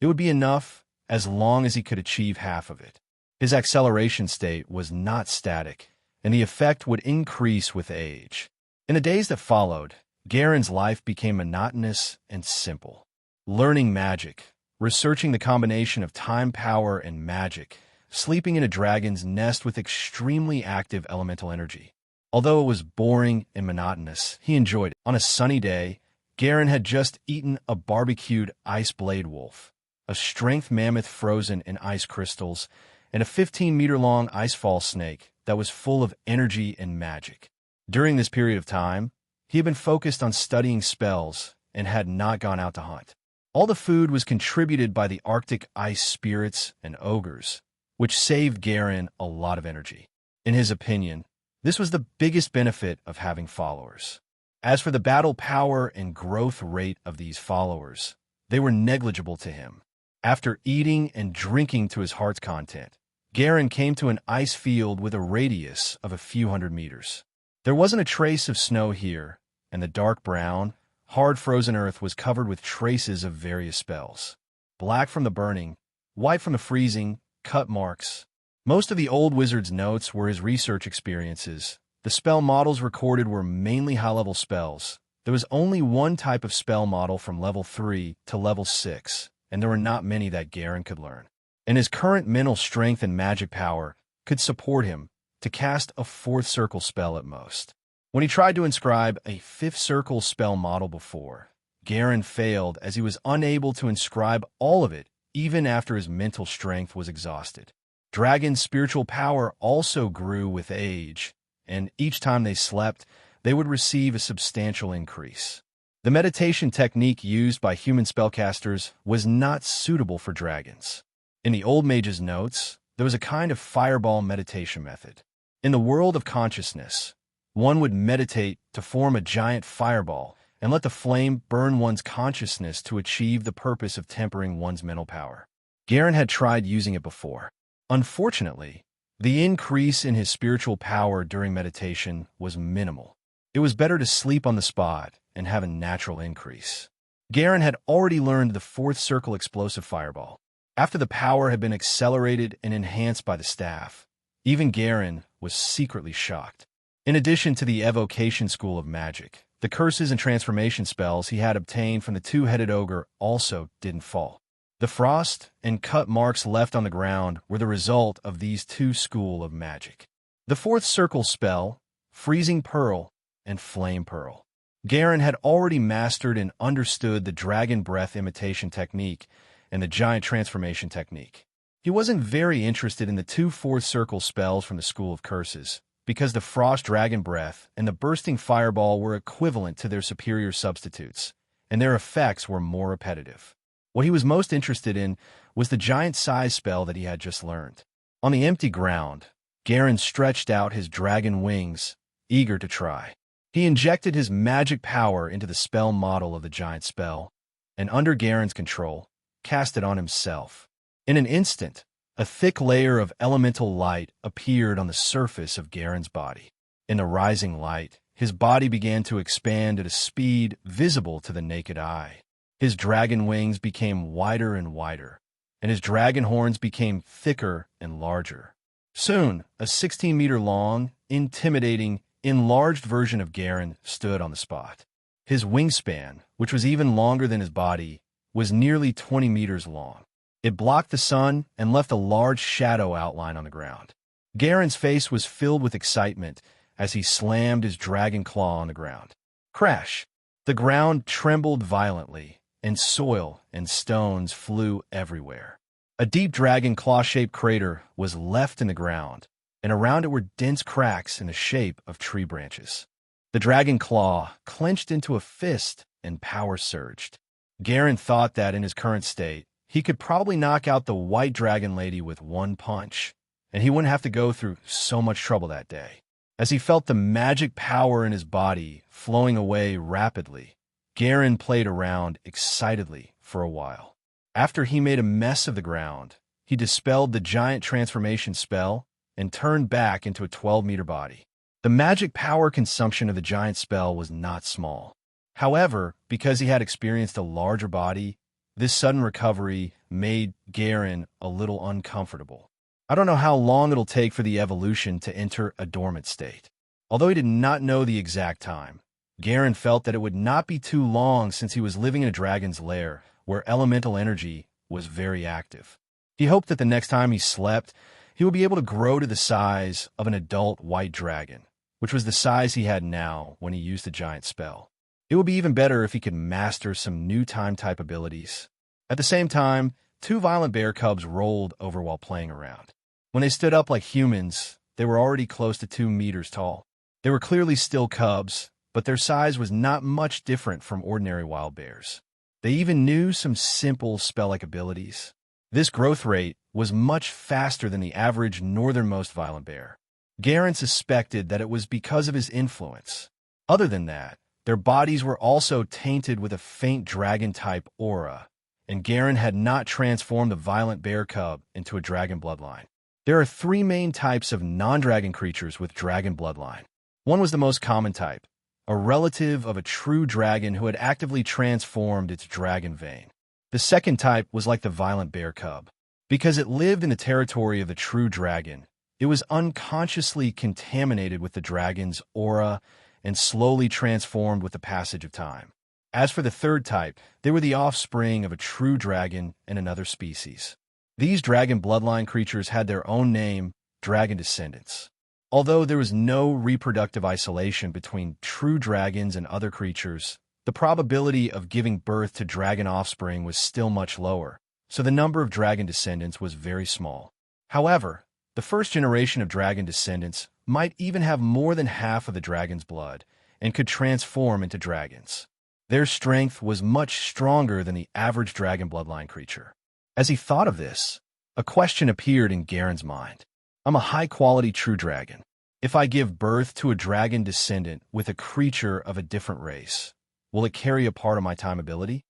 A: it would be enough as long as he could achieve half of it. His acceleration state was not static, and the effect would increase with age. In the days that followed, Garen's life became monotonous and simple. Learning magic, researching the combination of time power and magic, sleeping in a dragon's nest with extremely active elemental energy. Although it was boring and monotonous, he enjoyed it. On a sunny day, Garen had just eaten a barbecued ice blade wolf, a strength mammoth frozen in ice crystals, and a 15-meter-long icefall snake that was full of energy and magic. During this period of time, he had been focused on studying spells and had not gone out to hunt. All the food was contributed by the Arctic ice spirits and ogres, which saved Garen a lot of energy. In his opinion, this was the biggest benefit of having followers. As for the battle power and growth rate of these followers, they were negligible to him. After eating and drinking to his heart's content, Garen came to an ice field with a radius of a few hundred meters. There wasn't a trace of snow here, and the dark brown, hard frozen earth was covered with traces of various spells. Black from the burning, white from the freezing, cut marks. Most of the old wizard's notes were his research experiences. The spell models recorded were mainly high-level spells. There was only one type of spell model from level 3 to level 6, and there were not many that Garen could learn. And his current mental strength and magic power could support him to cast a 4th circle spell at most. When he tried to inscribe a 5th circle spell model before, Garen failed as he was unable to inscribe all of it even after his mental strength was exhausted. Dragon's spiritual power also grew with age, and each time they slept, they would receive a substantial increase. The meditation technique used by human spellcasters was not suitable for dragons. In the old mage's notes, there was a kind of fireball meditation method. In the world of consciousness, one would meditate to form a giant fireball and let the flame burn one's consciousness to achieve the purpose of tempering one's mental power. Garen had tried using it before. Unfortunately, the increase in his spiritual power during meditation was minimal. It was better to sleep on the spot and have a natural increase. Garen had already learned the 4th circle explosive fireball. After the power had been accelerated and enhanced by the staff, even Garen was secretly shocked. In addition to the evocation school of magic, the curses and transformation spells he had obtained from the two-headed ogre also didn't fall. The frost and cut marks left on the ground were the result of these two schools of magic. The 4th circle spell, Freezing Pearl, and Flame Pearl. Garen had already mastered and understood the dragon breath imitation technique and the giant transformation technique. He wasn't very interested in the two 4th circle spells from the School of Curses, because the frost dragon breath and the bursting fireball were equivalent to their superior substitutes, and their effects were more repetitive. What he was most interested in was the giant size spell that he had just learned. On the empty ground, Garen stretched out his dragon wings, eager to try. He injected his magic power into the spell model of the giant spell, and under Garen's control, cast it on himself. In an instant, a thick layer of elemental light appeared on the surface of Garen's body. In the rising light, his body began to expand at a speed visible to the naked eye. His dragon wings became wider and wider, and his dragon horns became thicker and larger. Soon, a 16-meter-long, intimidating, enlarged version of Garen stood on the spot. His wingspan, which was even longer than his body, was nearly 20 meters long. It blocked the sun and left a large shadow outline on the ground. Garen's face was filled with excitement as he slammed his dragon claw on the ground. Crash! The ground trembled violently, and soil and stones flew everywhere. A deep dragon claw-shaped crater was left in the ground, and around it were dense cracks in the shape of tree branches. The dragon claw clenched into a fist and power surged. Garen thought that in his current state, he could probably knock out the white dragon lady with one punch, and he wouldn't have to go through so much trouble that day. As he felt the magic power in his body flowing away rapidly, Garen played around excitedly for a while. After he made a mess of the ground, he dispelled the giant transformation spell and turned back into a 12-meter body. The magic power consumption of the giant spell was not small. However, because he had experienced a larger body, this sudden recovery made Garen a little uncomfortable. I don't know how long it'll take for the evolution to enter a dormant state. Although he did not know the exact time, Garen felt that it would not be too long since he was living in a dragon's lair where elemental energy was very active. He hoped that the next time he slept, he would be able to grow to the size of an adult white dragon, which was the size he had now when he used the giant spell. It would be even better if he could master some new time-type abilities. At the same time, two violent bear cubs rolled over while playing around. When they stood up like humans, they were already close to 2 meters tall. They were clearly still cubs, but their size was not much different from ordinary wild bears. They even knew some simple spell-like abilities. This growth rate was much faster than the average northernmost violent bear. Garen suspected that it was because of his influence. Other than that, their bodies were also tainted with a faint dragon-type aura, and Garen had not transformed the violent bear cub into a dragon bloodline. There are three main types of non-dragon creatures with dragon bloodline. One was the most common type, a relative of a true dragon who had actively transformed its dragon vein. The second type was like the violent bear cub. Because it lived in the territory of the true dragon, it was unconsciously contaminated with the dragon's aura and slowly transformed with the passage of time. As for the third type, they were the offspring of a true dragon and another species. These dragon bloodline creatures had their own name, dragon descendants. Although there was no reproductive isolation between true dragons and other creatures, the probability of giving birth to dragon offspring was still much lower, so the number of dragon descendants was very small. However, the first generation of dragon descendants might even have more than half of the dragon's blood and could transform into dragons. Their strength was much stronger than the average dragon bloodline creature. As he thought of this, a question appeared in Garen's mind. I'm a high-quality true dragon. If I give birth to a dragon descendant with a creature of a different race, will it carry a part of my time ability?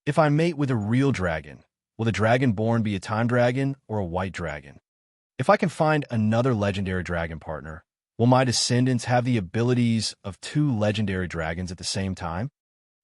A: If I mate with a real dragon, will the dragon born be a time dragon or a white dragon? If I can find another legendary dragon partner, will my descendants have the abilities of two legendary dragons at the same time?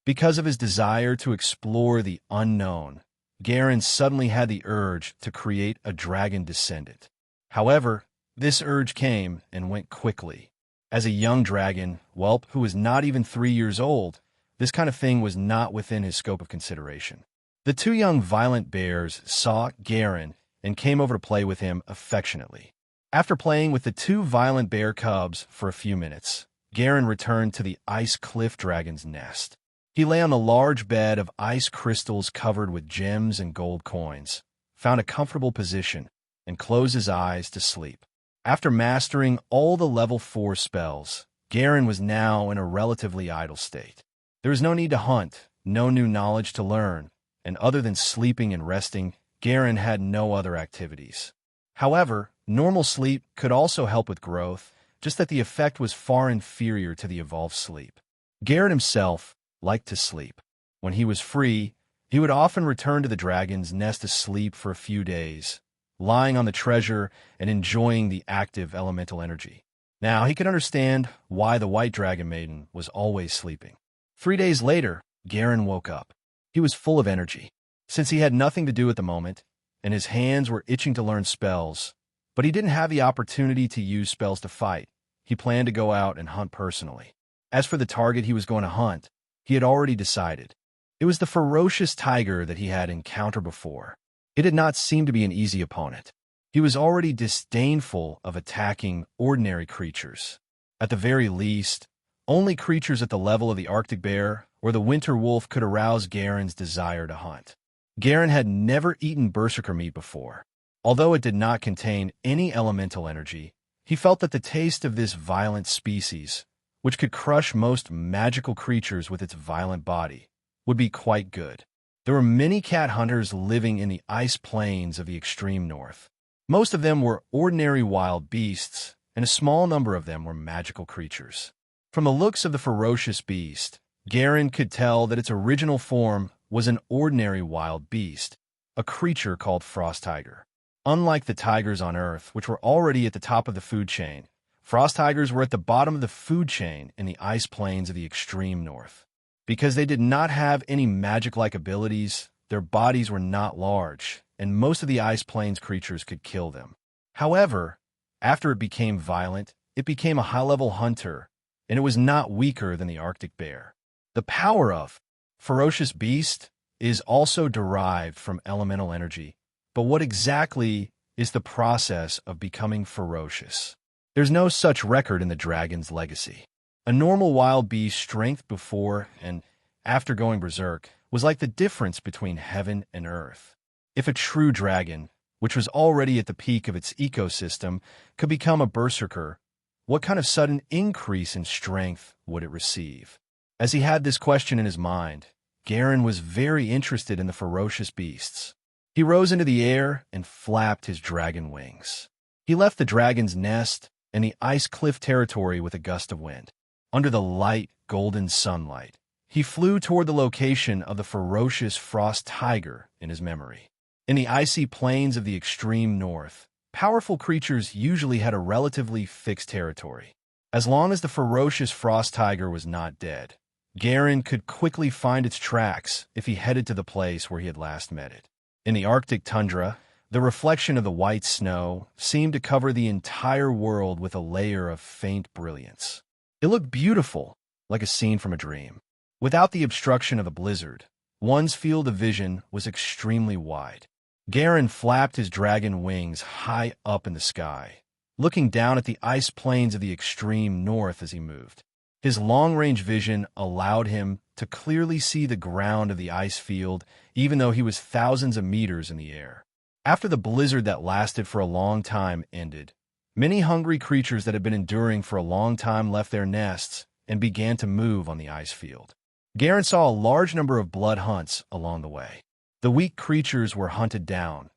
A: Because of his desire to explore the unknown, Garen suddenly had the urge to create a dragon descendant. However, this urge came and went quickly. As a young dragon whelp who was not even 3 years old, this kind of thing was not within his scope of consideration. The two young violent bears saw Garen and came over to play with him affectionately. After playing with the two violent bear cubs for a few minutes, Garen returned to the ice cliff dragon's nest. He lay on a large bed of ice crystals covered with gems and gold coins, found a comfortable position, and closed his eyes to sleep. After mastering all the level 4 spells, Garen was now in a relatively idle state. There was no need to hunt, no new knowledge to learn, and other than sleeping and resting, Garen had no other activities. However, normal sleep could also help with growth, just that the effect was far inferior to the evolved sleep. Garen himself liked to sleep. When he was free, he would often return to the dragon's nest to sleep for a few days, lying on the treasure and enjoying the active elemental energy. Now, he could understand why the white dragon maiden was always sleeping. 3 days later, Garen woke up. He was full of energy. Since he had nothing to do at the moment, and his hands were itching to learn spells, but he didn't have the opportunity to use spells to fight, he planned to go out and hunt personally. As for the target he was going to hunt, he had already decided. It was the ferocious tiger that he had encountered before. It did not seem to be an easy opponent. He was already disdainful of attacking ordinary creatures. At the very least, only creatures at the level of the Arctic bear or the winter wolf could arouse Garen's desire to hunt. Garen had never eaten berserker meat before. Although it did not contain any elemental energy, he felt that the taste of this violent species, which could crush most magical creatures with its violent body, would be quite good. There were many cat hunters living in the ice plains of the extreme north. Most of them were ordinary wild beasts, and a small number of them were magical creatures. From the looks of the ferocious beast, Garen could tell that its original form was an ordinary wild beast, a creature called frost tiger. Unlike the tigers on Earth, which were already at the top of the food chain, frost tigers were at the bottom of the food chain in the ice plains of the extreme north. Because they did not have any magic-like abilities, their bodies were not large, and most of the ice plains creatures could kill them. However, after it became violent, it became a high-level hunter, and it was not weaker than the Arctic bear. The power of ferocious beast is also derived from elemental energy, but what exactly is the process of becoming ferocious? There's no such record in the dragon's legacy. A normal wild beast's strength before and after going berserk was like the difference between heaven and earth. If a true dragon, which was already at the peak of its ecosystem, could become a berserker, what kind of sudden increase in strength would it receive? As he had this question in his mind, Garen was very interested in the ferocious beasts. He rose into the air and flapped his dragon wings. He left the dragon's nest and the ice cliff territory with a gust of wind. Under the light, golden sunlight, he flew toward the location of the ferocious frost tiger in his memory. In the icy plains of the extreme north, powerful creatures usually had a relatively fixed territory. As long as the ferocious frost tiger was not dead, Garen could quickly find its tracks if he headed to the place where he had last met it. In the Arctic tundra, the reflection of the white snow seemed to cover the entire world with a layer of faint brilliance. It looked beautiful, like a scene from a dream. Without the obstruction of a blizzard, one's field of vision was extremely wide. Garen flapped his dragon wings high up in the sky, looking down at the ice plains of the extreme north as he moved. His long-range vision allowed him to clearly see the ground of the ice field, even though he was thousands of meters in the air. After the blizzard that lasted for a long time ended, many hungry creatures that had been enduring for a long time left their nests and began to move on the ice field. Garen saw a large number of blood hunts along the way. The weak creatures were hunted down,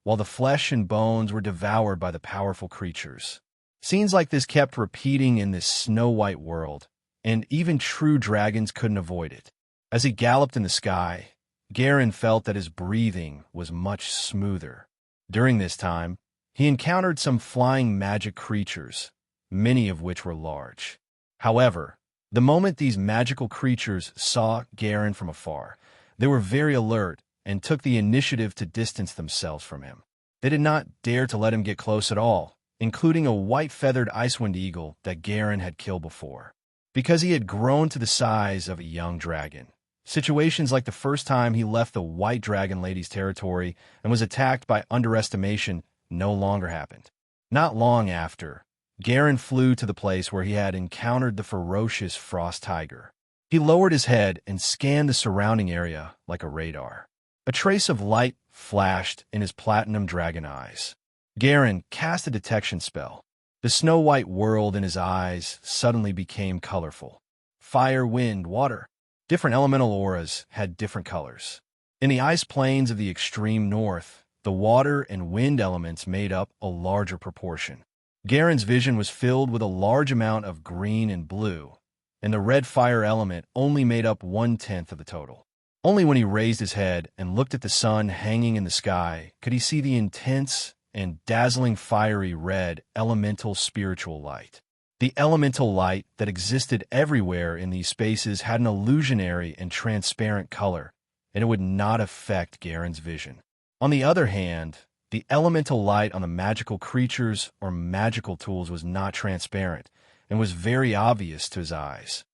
A: while the flesh and bones were devoured by the powerful creatures. Scenes like this kept repeating in this snow-white world, and even true dragons couldn't avoid it. As he galloped in the sky, Garen felt that his breathing was much smoother. During this time, he encountered some flying magic creatures, many of which were large. However, the moment these magical creatures saw Garen from afar, they were very alert and took the initiative to distance themselves from him. They did not dare to let him get close at all, including a white-feathered icewind eagle that Garen had killed before. Because he had grown to the size of a young dragon, situations like the first time he left the white dragon lady's territory and was attacked by underestimation no longer happened. Not long after, Garen flew to the place where he had encountered the ferocious frost tiger. He lowered his head and scanned the surrounding area like a radar. A trace of light flashed in his platinum dragon eyes. Garen cast a detection spell. The snow-white world in his eyes suddenly became colorful. Fire, wind, water. Different elemental auras had different colors. In the ice plains of the extreme north, the water and wind elements made up a larger proportion. Garen's vision was filled with a large amount of green and blue, and the red fire element only made up 1/10 of the total. Only when he raised his head and looked at the sun hanging in the sky could he see the intense and dazzling fiery red elemental spiritual light. The elemental light that existed everywhere in these spaces had an illusionary and transparent color, and it would not affect Garen's vision. On the other hand, the elemental light on the magical creatures or magical tools was not transparent and was very obvious to his eyes.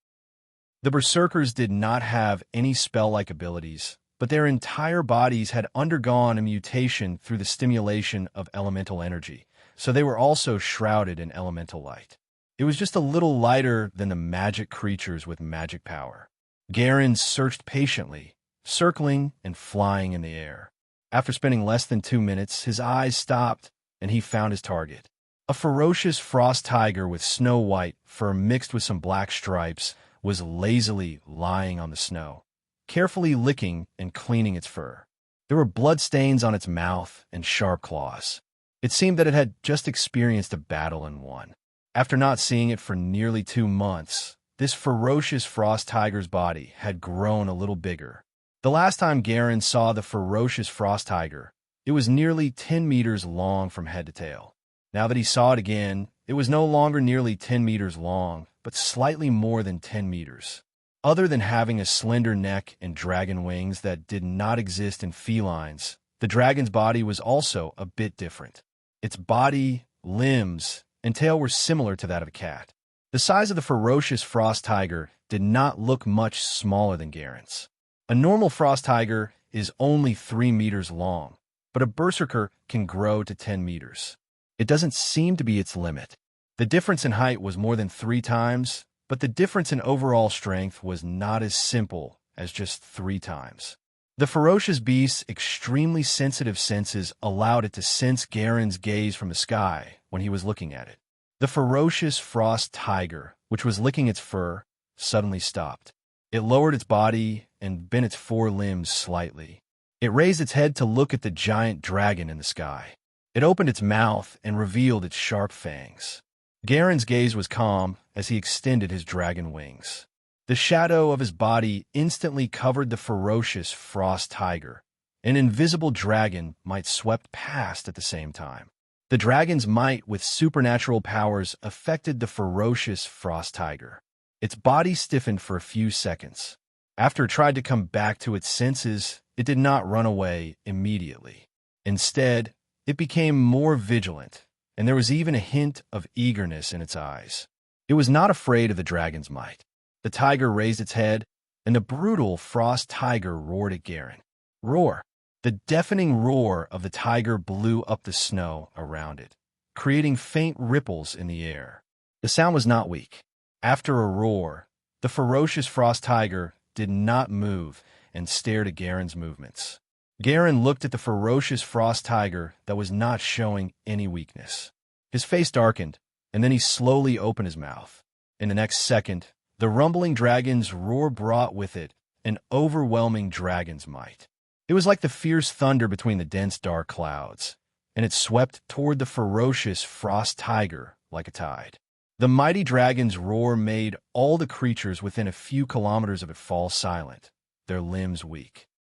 A: The berserkers did not have any spell-like abilities, but their entire bodies had undergone a mutation through the stimulation of elemental energy, so they were also shrouded in elemental light. It was just a little lighter than the magic creatures with magic power. Garen searched patiently, circling and flying in the air. After spending less than 2 minutes, his eyes stopped and he found his target. A ferocious frost tiger with snow-white fur mixed with some black stripes was lazily lying on the snow, carefully licking and cleaning its fur. There were bloodstains on its mouth and sharp claws. It seemed that it had just experienced a battle and won. After not seeing it for nearly 2 months, this ferocious frost tiger's body had grown a little bigger. The last time Garen saw the ferocious frost tiger, it was nearly 10 meters long from head to tail. Now that he saw it again, it was no longer nearly 10 meters long, but slightly more than 10 meters. Other than having a slender neck and dragon wings that did not exist in felines, the dragon's body was also a bit different. Its body, limbs, and tail were similar to that of a cat. The size of the ferocious frost tiger did not look much smaller than Garen's. A normal frost tiger is only 3 meters long, but a berserker can grow to 10 meters. It doesn't seem to be its limit. The difference in height was more than 3 times, but the difference in overall strength was not as simple as just 3 times. The ferocious beast's extremely sensitive senses allowed it to sense Garen's gaze from the sky when he was looking at it. The ferocious frost tiger, which was licking its fur, suddenly stopped. It lowered its body and bent its 4 limbs slightly. It raised its head to look at the giant dragon in the sky. It opened its mouth and revealed its sharp fangs. Garen's gaze was calm as he extended his dragon wings. The shadow of his body instantly covered the ferocious frost tiger. An invisible dragon might swept past at the same time. The dragon's might with supernatural powers affected the ferocious frost tiger. Its body stiffened for a few seconds. After it tried to come back to its senses, it did not run away immediately. Instead, it became more vigilant, and there was even a hint of eagerness in its eyes. It was not afraid of the dragon's might. The tiger raised its head, and the brutal frost tiger roared at Garen. Roar! The deafening roar of the tiger blew up the snow around it, creating faint ripples in the air. The sound was not weak. After a roar, the ferocious frost tiger did not move and stared at Garen's movements. Garen looked at the ferocious frost tiger that was not showing any weakness. His face darkened, and then he slowly opened his mouth. In the next second, the rumbling dragon's roar brought with it an overwhelming dragon's might. It was like the fierce thunder between the dense dark clouds, and it swept toward the ferocious frost tiger like a tide. The mighty dragon's roar made all the creatures within a few kilometers of it fall silent, their limbs weak.